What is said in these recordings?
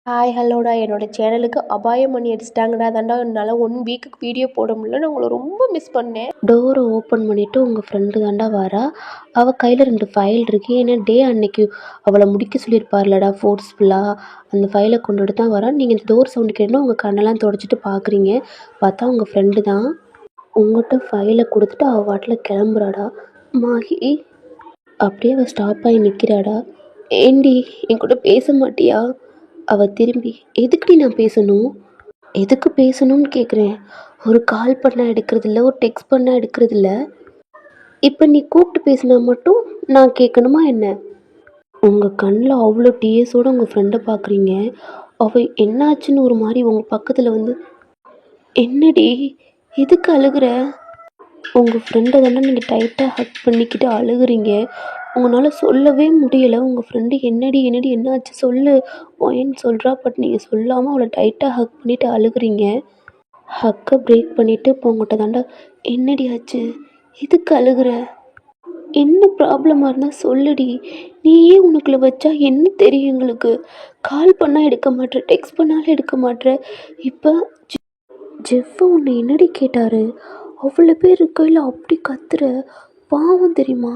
Hi ஹலோடா என்னோட சேனலுக்கு அபாயம் பண்ணி அடிச்சிட்டாங்கடா. அதாண்டா என்னால் 1 வீக்குக்கு வீடியோ போட முடியல. நான் உங்களை ரொம்ப மிஸ் பண்ணேன். டோரை ஓப்பன் பண்ணிவிட்டு உங்கள் ஃப்ரெண்டு தாண்டா வரா. அவள் கையில் 2 ஃபைல் இருக்குது. ஏன்னா அன்னைக்கு அவளை முடிக்க சொல்லியிருப்பார்லடா ஃபோர்ஸ்ஃபுல்லாக. அந்த ஃபைலை கொண்டுட்டு தான் வரா. நீங்கள் இந்த டோர் சவுண்டு கேட்டோன்னா உங்கள் கண்ணெல்லாம் தொடச்சிட்டு பார்க்குறீங்க. பார்த்தா உங்கள் ஃப்ரெண்டு தான். உங்கள்கிட்ட ஃபைலை கொடுத்துட்டு அவள் வாட்டில் கிளம்புறாடா. மாஹி அப்படியே அவள் ஸ்டாப் ஆகி நிற்கிறாடா. ஏண்டி என் கூட பேச மாட்டியா? அவள் திரும்பி, எதுக்குடி நான் பேசணும்? எதுக்கு பேசணும்னு கேட்குறேன். ஒரு கால் பண்ணால் எடுக்கிறதில்ல, ஒரு டெக்ஸ்ட் பண்ணால் எடுக்கிறதில்ல. இப்போ நீ கூப்பிட்டு பேசினா மட்டும் நான் கேட்கணுமா என்ன? உங்கள் கண்ணில் அவ்வளோ டிஎஸோடு உங்கள் ஃப்ரெண்டை பார்க்குறீங்க. அவள் என்னாச்சுன்னு ஒரு மாதிரி உங்கள் பக்கத்தில் வந்து, என்னடி எதுக்கு அழுகிற? உங்கள் ஃப்ரெண்டை தானே நீங்கள் டைட்டாக ஹக் பண்ணிக்கிட்டு அழுகுறீங்க. உங்களால் சொல்லவே முடியலை. உங்கள் ஃப்ரெண்டு என்னடி என்னாச்சு சொல்லு ஒயன்னு சொல்கிறா. பட் நீங்கள் சொல்லாமல் அவளை டைட்டாக ஹக் பண்ணிவிட்டு அழுகுறீங்க. ஹக்கை பிரேக் பண்ணிவிட்டு இப்போ உங்கள்கிட்ட தாண்டா, என்னடி ஆச்சு, எதுக்கு அழுகுற, என்ன ப்ராப்ளமாக இருந்தால் சொல்லுடி, நீயே உனக்குள்ள வச்சா என்ன தெரியும் எங்களுக்கு? கால் பண்ணால் எடுக்க மாட்டேற, டெக்ஸ்ட் பண்ணாலும் எடுக்க மாட்டேற. இப்போ ஜெஃப் உன்னை என்னடி கேட்டார்? அவ்வளோ பேர் இருக்கையில் அப்படி கத்துற, பாவம் தெரியுமா?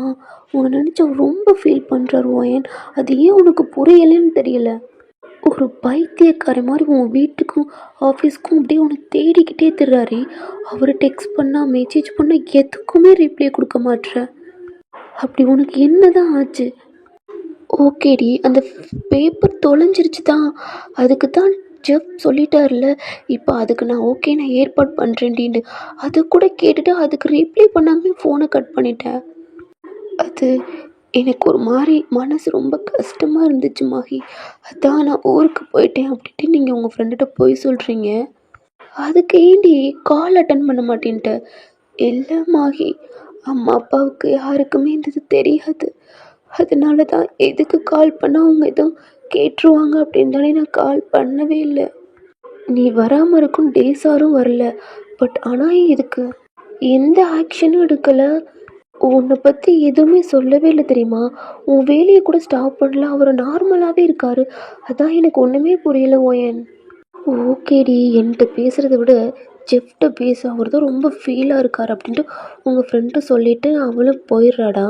உன்னை நினச்சா ரொம்ப ஃபீல் பண்ணுறாரு ஒயன். அது ஏன் உனக்கு புரியலைன்னு தெரியல. ஒரு பைத்தியக்கார மாதிரி உன் வீட்டுக்கும் ஆஃபீஸ்க்கும் அப்படியே உன்னை தேடிக்கிட்டே திர்றாரு. அவர் டெக்ஸ்ட் பண்ணால் மெசேஜ் பண்ணால் எதுக்குமே ரிப்ளை கொடுக்க மாட்ற. அப்படி உனக்கு என்ன தான் ஆச்சு? ஓகேடி, அந்த பேப்பர் தொலைஞ்சிருச்சு தான். அதுக்கு தான் ஜெஃப் சொல்லிட்டார்ல. இப்போ அதுக்கு நான் ஓகே நான் ஏற்பாடு பண்ணுறேன்டின்னு அதை கூட கேட்டுட்டு அதுக்கு ரிப்ளை பண்ணாமல் ஃபோனை கட் பண்ணிட்டேன். அது எனக்கு ஒரு மாதிரி மனசு ரொம்ப கஷ்டமாக இருந்துச்சு மாஹி. அதான் நான் ஊருக்கு போயிட்டேன் அப்படின்ட்டு நீங்கள் உங்கள் ஃப்ரெண்டுகிட்ட போய் சொல்கிறீங்க. அதுக்கு ஏண்டி கால் அட்டன் பண்ண மாட்டேன்ட்ட? இல்லை மாஹி, அம்மா அப்பாவுக்கு யாருக்குமே இந்த தெரியாது. அதனால தான் எதுக்கு கால் பண்ணால் அவங்க எதுவும் கேட்டுருவாங்க அப்படின்னு தானே நான் கால் பண்ணவே இல்லை. நீ வராமல் இருக்கும் டேஸாரும் வரல. பட் ஆனால் எதுக்கு எந்த ஆக்ஷனும் எடுக்கலை. உன்னை பற்றி எதுவுமே சொல்லவே இல்லை தெரியுமா? உன் வேலையை கூட ஸ்டாப் பண்ணல. அவர் நார்மலாகவே இருக்கார். அதான் எனக்கு ஒன்றுமே புரியலை ஓயன். ஓகேடி, என்கிட்ட பேசுகிறத விட ஜெஃப்ட்ட பேச, அவர் தான் ரொம்ப ஃபீலாக இருக்கார் அப்படின்ட்டு உங்கள் ஃப்ரெண்டு சொல்லிவிட்டு அவளும் போயிடுறாடா.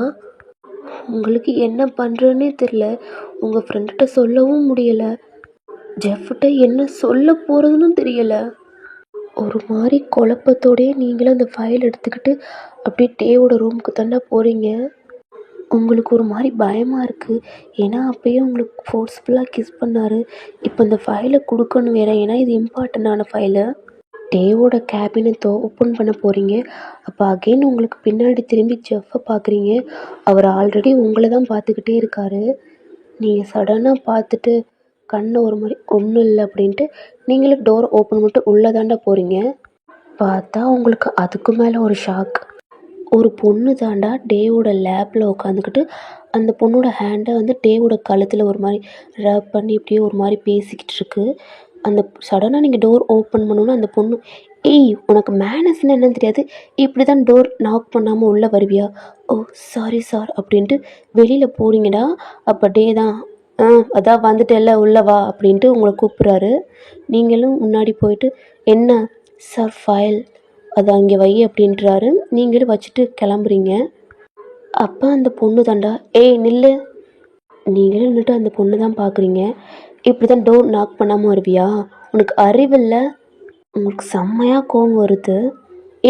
உங்களுக்கு என்ன பண்ணுறன்னே தெரில. உங்கள் ஃப்ரெண்ட்கிட்ட சொல்லவும் முடியலை. ஜெஃப்ட்ட என்ன சொல்ல போகிறதுன்னு தெரியலை. ஒரு மாதிரி குழப்பத்தோடையே நீங்களும் அந்த ஃபைல் எடுத்துக்கிட்டு அப்படியே டேவோட ரூமுக்கு தாண்டா போகிறீங்க. உங்களுக்கு ஒரு மாதிரி பயமாக இருக்குது. ஏன்னா அப்போயே உங்களுக்கு ஃபோர்ஸ்ஃபுல்லாக கிஸ் பண்ணார். இப்போ இந்த ஃபைலை கொடுக்கணும் வேறு. ஏன்னா இது இம்பார்ட்டண்டான ஃபைலு. டேவோட கேபினை ஓப்பன் பண்ண போகிறீங்க. அப்போ அகெயின் உங்களுக்கு பின்னாடி திரும்பி ஜெஃப்பை பார்க்குறீங்க. அவர் ஆல்ரெடி உங்களை தான் பார்த்துக்கிட்டே இருக்கார். நீங்கள் சடனாக பார்த்துட்டு கண்ணை ஒரு மாதிரி ஒன்றும் இல்லை அப்படின்ட்டு நீங்களும் டோர் ஓப்பன் பண்ணிட்டு உள்ளே தாண்டா போகிறீங்க. பார்த்தா உங்களுக்கு அதுக்கு மேலே ஒரு ஷாக். ஒரு பொண்ணு தாண்டா டேவோட லேப்பில் உட்காந்துக்கிட்டு அந்த பொண்ணோட ஹேண்டை வந்து டேவோட கழுத்தில் ஒரு மாதிரி ரப் பண்ணி இப்படியே ஒரு மாதிரி பேசிக்கிட்டு இருக்கு. அந்த சடனாக நீங்கள் டோர் ஓப்பன் பண்ணணுன்னா அந்த பொண்ணு, ஏய் உனக்கு மேனஸ்ன்னு என்னன்னு தெரியாது, இப்படி தான் டோர் நாக் பண்ணாமல் உள்ளே வருவியா? ஓ சாரி சார் அப்படின்ட்டு வெளியில் போகிறீங்கடா. அப்போ டே தான், அதான் வந்துட்டேல்ல உள்ளே வா அப்படின்ட்டு உங்களை கூப்பிட்றாரு. நீங்களும் முன்னாடி போயிட்டு, என்ன சார் ஃபைல் அதை அங்கே வை அப்படின்றாரு. நீங்களும் வச்சுட்டு கிளம்புறீங்க. அப்போ அந்த பொண்ணு தாண்டா, ஏய் நில்லு. நீங்களும் நின்றுட்டு அந்த பொண்ணு தான் பார்க்குறீங்க. இப்படி தான் டோர் நாக் பண்ணாமல் வருவியா? உனக்கு அறிவில்லை? உங்களுக்கு செம்மையாக கோவம் வருது.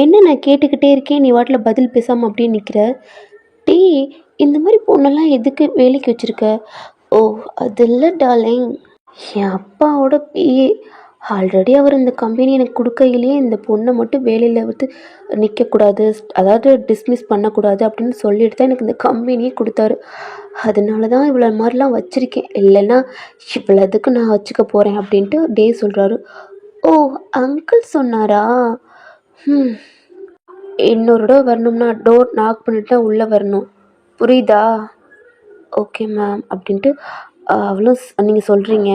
என்ன நான் கேட்டுக்கிட்டே இருக்கேன், நீ வாட்டில் பதில் பேசாமல் அப்படியே நிற்கிற. டே இந்த மாதிரி பொண்ணெல்லாம் எதுக்கு வேலைக்கு வச்சுருக்க? ஓ அது இல்லை டார்லிங், என் அப்பாவோட பிஏ. ஆல்ரெடி அவர் இந்த கம்பெனி எனக்கு கொடுக்கையிலேயே இந்த பொண்ணை மட்டும் வேலையில் வந்து நிற்கக்கூடாது, அதாவது டிஸ்மிஸ் பண்ணக்கூடாது அப்படின்னு சொல்லிட்டு தான் எனக்கு இந்த கம்பெனியே கொடுத்தாரு. அதனால தான் இவ்வளோ மாதிரிலாம் வச்சுருக்கேன். இல்லைன்னா இவ்வளோதுக்கு நான் வச்சுக்க போகிறேன் அப்படின்ட்டு டே சொல்கிறாரு. ஓ அங்கிள் சொன்னாரா? இன்னொரு தடவை வரணும்னா டோர் நாக் பண்ணிட்டு தான் உள்ளே வரணும், புரியுதா? ஓகே மேம் அப்படின்ட்டு அவளும் நீங்கள் சொல்கிறீங்க.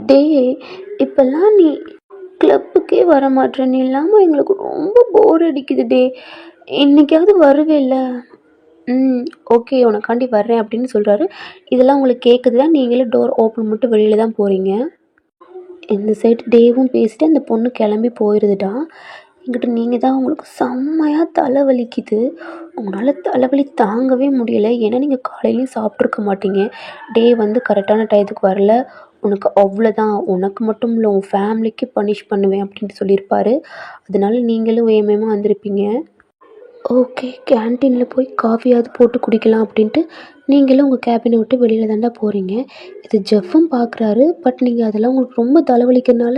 டே இப்போல்லாம் நீ கிளப்புக்கே வர மாட்டேற. நீ இல்லாமல் எங்களுக்கு ரொம்ப போர் அடிக்குது டே. இன்றைக்காவது வருவேல்ல? ஓகே உனக்காண்டி வர்றேன் அப்படின்னு சொல்கிறாரு. இதெல்லாம் உங்களுக்கு கேட்குது தான். நீங்களும் டோர் ஓப்பன் மட்டும் வெளியில் தான் போகிறீங்க. இந்த சைடு டேவும் பேசிட்டு அந்த பொண்ணு கிளம்பி போயிடுதுடா. இங்கிட்ட நீங்கள் தான் உங்களுக்கு செம்மையாக தலைவலிக்குது. உங்களால் தலைவலி தாங்கவே முடியல. ஏன்னா நீங்கள் காலையிலையும் சாப்பிட்ருக்க மாட்டீங்க. டே வந்து கரெக்டான டயத்துக்கு வரல. உனக்கு அவ்வளோதான், உனக்கு மட்டும் இல்லை உன் ஃபேமிலிக்கு பனிஷ் பண்ணுவேன் அப்படின்ட்டு சொல்லியிருப்பாரு. அதனால நீங்களும் வேகமாக வந்திருப்பீங்க. ஓகே, கேன்டீனில் போய் காஃபியாவது போட்டு குடிக்கலாம் அப்படின்ட்டு நீங்களும் உங்கள் கேபினை விட்டு வெளியில் தாண்டா போகிறீங்க. இது ஜெஃப்பும் பார்க்குறாரு. பட் நீங்கள் அதெல்லாம் உங்களுக்கு ரொம்ப தலைவலிக்கிறதுனால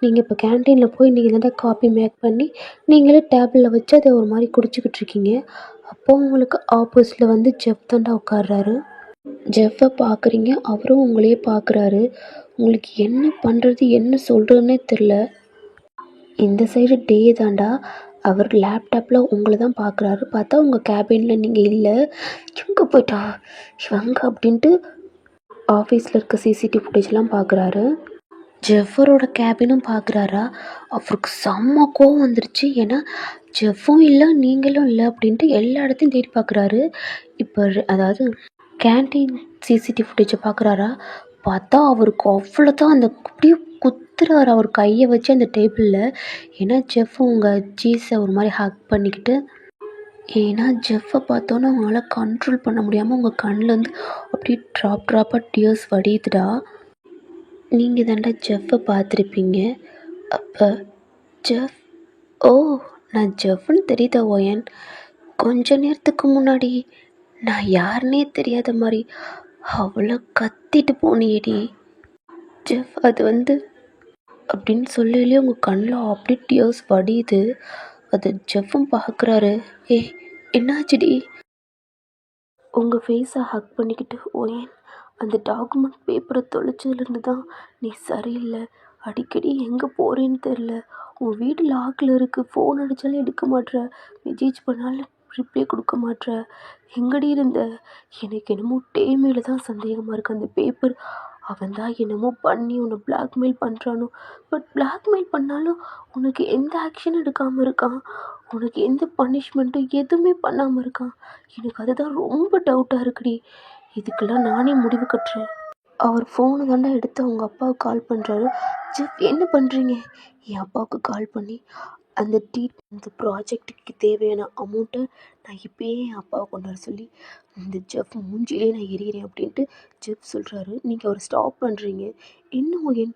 நீங்கள் இப்போ கேன்டீனில் போய் நீங்கள் தாண்டா காஃபி மேக் பண்ணி நீங்களே டேபிளில் வச்சு அதை ஒரு மாதிரி குடிச்சிக்கிட்டு இருக்கீங்க. அப்போ உங்களுக்கு ஆப்போசிட்டில் வந்து ஜெஃப் தாண்டா உட்கார்றாரு. ஜெஃப்பை பார்க்குறீங்க, அவரும் உங்களையே பார்க்குறாரு. உங்களுக்கு என்ன பண்ணுறது என்ன சொல்கிறதுன்னே தெரில. இந்த சைடு டே தாண்டா. அவர் லேப்டாப்பில் உங்களை தான் பார்க்குறாரு. பார்த்தா உங்கள் கேபினில் நீங்கள் இல்லை. எங்கே போயிட்டா இவங்க அப்படின்ட்டு ஆஃபீஸில் இருக்க சிசிடிவி ஃபுட்டேஜ்லாம் பார்க்குறாரு. ஜெஃபரோட கேபினும் பார்க்குறாரா. அவருக்கு செம்ம கோவம் வந்துருச்சு. ஏன்னா ஜெஃப்பும் இல்லை நீங்களும் இல்லை அப்படின்ட்டு எல்லா இடத்தையும் தேடி பார்க்குறாரு. இப்போ அதாவது கேன்டீன் சிசிடிவி ஃபுட்டேஜை பார்க்குறாரா. பார்த்தா அவருக்கு அவ்வளோதான். அந்த அப்படியே குத்துறாரு அவர் கையை வச்சு அந்த டேபிளில். ஏன்னா ஜெஃப் உங்கள் சீஸை ஒரு மாதிரி ஹக் பண்ணிக்கிட்டு, ஏன்னா ஜெஃப்பை பார்த்தோன்னே அவங்களால கண்ட்ரோல் பண்ண முடியாமல் உங்கள் கண்ணிலேருந்து அப்படியே ட்ராப்பாக டியர்ஸ் வடியுதுடா. நீங்கள் தாண்டா ஜெஃப்பை பார்த்துருப்பீங்க. அப்போ ஜெஃப், ஓ நான் ஜெஃப்னு தெரியுதா ஓயன்? கொஞ்ச நேரத்துக்கு முன்னாடி நான் யாருன்னே தெரியாத மாதிரி அவ்வளோ கத்திட்டு போனியேடி ஜெஃப். அது வந்து அப்படின்னு சொல்லலையே உங்கள் கண்ணில் அப்படி டியர்ஸ் வடியுது. அது ஜெஃப்பும் பார்க்குறாரு. என்னாச்சுடி? உங்கள் ஃபேஸை ஹக் பண்ணிக்கிட்டு ஓயன், அந்த டாக்குமெண்ட் பேப்பரை தொலைச்சதுலேருந்து தான் நீ சரியில்லை. அடிக்கடி எங்கே போகிறேன்னு தெரில. உன் வீடு லாக்கில் இருக்குது. ஃபோன் அடித்தாலும் எடுக்க மாட்ற, மெசேஜ் பண்ணாலும் ரிப்ளை கொடுக்க மாட்ற. எங்கடி இருந்த? எனக்கு என்னமோ டே மேலே தான் சந்தேகமாக இருக்குது. அந்த பேப்பர் அவன் தான் என்னமோ பண்ணி உன்னை பிளாக்மெயில் பண்ணுறானோ. பட் பிளாக்மெயில் பண்ணாலும் உனக்கு எந்த ஆக்ஷனும் எடுக்காமல் இருக்கான். உனக்கு எந்த பனிஷ்மெண்ட்டும் எதுவுமே பண்ணாமல் இருக்கான். எனக்கு அதுதான் ரொம்ப டவுட்டாக இருக்குடி. இதுக்கெல்லாம் நானே முடிவு கட்டுறேன். அவர் ஃபோனை தாண்டா எடுத்து அவங்க அப்பாவுக்கு கால் பண்ணுறாரு. ஜெஃப் என்ன பண்ணுறீங்க? என் அப்பாவுக்கு கால் பண்ணி அந்த ப்ராஜெக்ட்டுக்கு தேவையான அமௌண்ட்டை நான் இப்போயே என் அப்பாவை கொண்டாட சொல்லி இந்த ஜெஃப் மூஞ்சிலே நான் எறிகிறேன் அப்படின்ட்டு ஜெஃப் சொல்கிறாரு. நீங்கள் அவரை ஸ்டாப் பண்ணுறீங்க. இன்னும்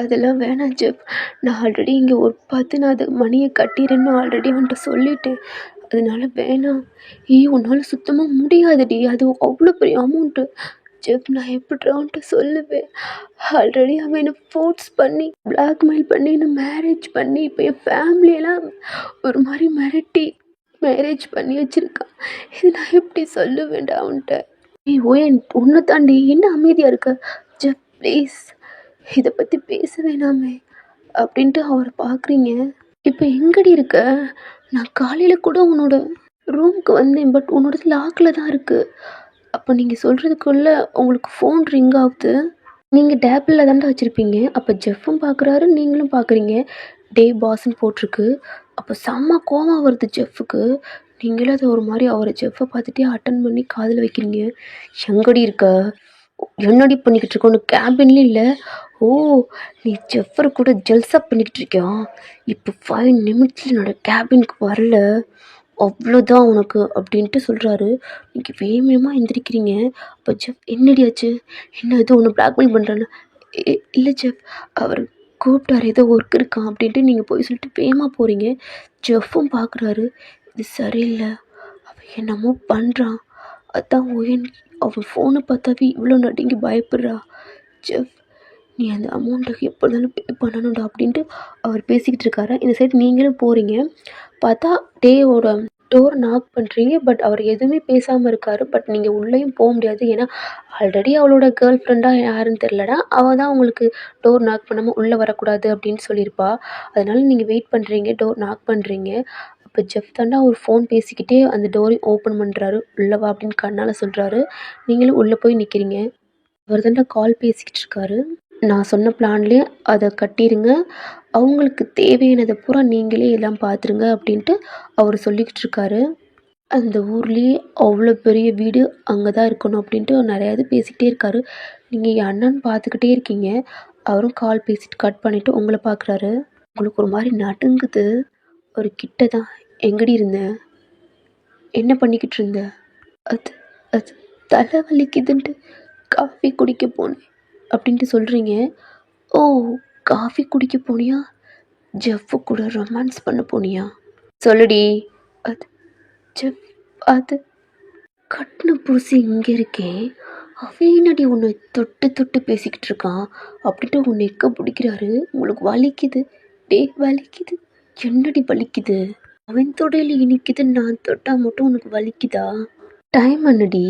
அதெல்லாம் வேணாம் ஜெஃப். நான் ஆல்ரெடி இங்கே ஒரு 10 மணியை கட்டிடுறேன்னு ஆல்ரெடி அவன்கிட்ட சொல்லிட்டேன். அதனால வேணாம். உன்னால் சுத்தமாக முடியாதுடி. அது அவ்வளோ பெரிய அமௌண்ட்டு. ஜெஃப் நான் எப்படிடா அவன்கிட்ட சொல்லுவேன்? ஆல்ரெடி அவன் என்னை ஃபோர்ஸ் பண்ணி பிளாக்மெயில் பண்ணி என்னை மேரேஜ் பண்ணி இப்போ என் ஃபேமிலியெல்லாம் ஒரு மாதிரி மிரட்டி மேரேஜ் பண்ணி வச்சுருக்கான். இது நான் எப்படி சொல்லுவேன்டா அவன்கிட்ட? ஓயன் ஒன்று தாண்டி என்ன அமைதியாக இருக்க? ஜெஃப் ப்ளீஸ் இதை பற்றி பேச வேணாமே அப்படின்ட்டு அவரை பார்க்குறீங்க. இப்போ எங்கடி இருக்க? நான் காலையில் கூட உன்னோட ரூமுக்கு வந்தேன். பட் உன்னோடது லாக்கில் தான் இருக்குது. அப்போ நீங்கள் சொல்கிறதுக்குள்ளே உங்களுக்கு ஃபோன் ரிங் ஆகுது. நீங்கள் டேபிளில் தாண்டா வச்சுருப்பீங்க. அப்போ ஜெஃப்பும் பார்க்குறாரு, நீங்களும் பார்க்குறீங்க. டே பாஸ்ன்னு போட்டிருக்கு. அப்போ செம்ம கோவம் வருது ஜெஃப்புக்கு. நீங்களும் அதை ஒரு மாதிரி அவரை ஜெஃப்பை பார்த்துட்டே அட்டன் பண்ணி காதில் வைக்கிறீங்க. எங்கடி இருக்க? என்னடி பண்ணிக்கிட்டு இருக்க? ஒன்று கேபின்லேயும் இல்லை. ஓ நீ ஜெஃபர் கூட ஜெல்ஸப் பண்ணிக்கிட்டு இருக்கியா? இப்போ 5 நிமிஷத்தில் என்னோட கேபினுக்கு வரல, அவ்வளோதான் உனக்கு அப்படின்ட்டு சொல்கிறாரு. நீங்கள் வேகமாக எந்திரிக்கிறீங்க. அப்போ ஜெஃப் என்னடியாச்சு? என்ன எதுவும் ஒன்று பிளாக்மெயில் பண்ணுறான்னு? இல்லை ஜெஃப், அவர் கூப்பிட்டாரு ஏதோ ஒர்க் இருக்கான் அப்படின்ட்டு நீங்கள் போய் சொல்லிட்டு வேகமாக போகிறீங்க. ஜெஃப்பும் பார்க்குறாரு, இது சரியில்லை, அவன் என்னமோ பண்ணுறான். அதான் ஓயன் அவன் ஃபோனை பார்த்தாவே இவ்வளோ நடுங்கி பயப்படுறா. ஜெஃப் நீ அந்த அமௌண்ட்டுக்கு எப்போ இருந்தாலும் பே பண்ணணும்டா அப்படின்ட்டு அவர் பேசிக்கிட்டு இருக்காரு. இந்த சைடு நீங்களும் போகிறீங்க. பார்த்தா டேவோட டோர் நாக் பண்ணுறீங்க. பட் அவர் எதுவுமே பேசாமல் இருக்கார். பட் நீங்கள் உள்ளேயும் போக முடியாது. ஏன்னா ஆல்ரெடி அவளோட கேர்ள் ஃப்ரெண்டாக யாருன்னு தெரிலடா, அவள் தான் உங்களுக்கு டோர் நாக் பண்ணாமல் உள்ளே வரக்கூடாது அப்படின்னு சொல்லியிருப்பா. அதனால் நீங்கள் வெயிட் பண்ணுறீங்க, டோர் நாக் பண்ணுறீங்க. அப்போ ஜெஃப் தாண்டா ஒரு ஃபோன் பேசிக்கிட்டே அந்த டோரையும் ஓப்பன் பண்ணுறாரு. உள்ளே வா அப்படின்னு கண்ணால் சொல்கிறாரு. நீங்களும் உள்ளே போய் நிற்கிறீங்க. அவர் தாண்டா கால் பேசிக்கிட்டு இருக்காரு. நான் சொன்ன பிளான்லேயே அதை கட்டிடுங்க, அவங்களுக்கு தேவையானதை பூரா நீங்களே எல்லாம் பார்த்துருங்க அப்படின்ட்டு அவர் சொல்லிக்கிட்டு இருக்காரு. அந்த ஊர்லேயே அவ்வளோ பெரிய வீடு அங்கே தான் இருக்கணும் அப்படின்ட்டு நிறையா இது பேசிக்கிட்டே இருக்காரு. நீங்கள் என் அண்ணன் பார்த்துக்கிட்டே இருக்கீங்க. அவரும் கால் பேசிட்டு கட் பண்ணிவிட்டு உங்களை பார்க்குறாரு. உங்களுக்கு ஒரு மாதிரி நடுங்குது. ஒரு கிட்ட தான். எங்கடி இருந்த? என்ன பண்ணிக்கிட்டு இருந்த? அது அது தலை வலிக்குதுன்ட்டு காஃபி குடிக்க போனேன் அப்படின்ட்டு சொல்கிறீங்க. ஓ, காஃபி குடிக்க போனியா? ஜெஃப்பு கூட ரொமான்ஸ் பண்ண போனியா? சொல்லுடி. அது ஜெஃப் அது கட்டின புருஷன் இங்கே இருக்கேன், அவன் என்னடி உன்னை தொட்டு தொட்டு பேசிக்கிட்டு இருக்கான் அப்படின்ட்டு உன்னை எக்க பிடிக்கிறாரு. உங்களுக்கு வலிக்குது. டே வலிக்குது. என்னடி வலிக்குது? அவன் தொடையில் இனிக்குது, நான் தொட்டால் மட்டும் உனக்கு வலிக்குதா? டைம் என்னடி?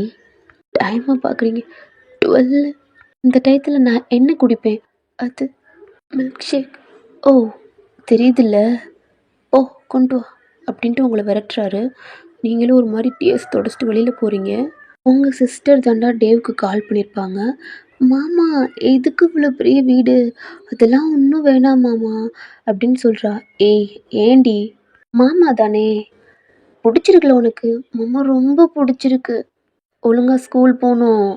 டைமை பார்க்குறீங்க 12. இந்த டயத்தில் நான் என்ன குடிப்பேன்? அது மில்க் ஷேக். ஓ, தெரியுதுல்ல. ஓ, கொண்டு வா அப்படின்ட்டு உங்களை விரட்டுறாரு. நீங்களும் ஒரு மாதிரி டீயர்ஸ் தொடச்சிட்டு வெளியில் போகிறீங்க. உங்கள் சிஸ்டர் தாண்டா டேவுக்கு கால் பண்ணியிருப்பாங்க. மாமா, எதுக்கு இவ்வளோ பெரிய வீடு? அதெல்லாம் ஒன்றும் வேணாம் மாமா அப்படின்னு சொல்கிறா. ஏய் ஏண்டி? மாமா தானே, பிடிச்சிருக்குல உனக்கு? மாமா ரொம்ப பிடிச்சிருக்கு. ஒழுங்கா ஸ்கூல் போகணும்.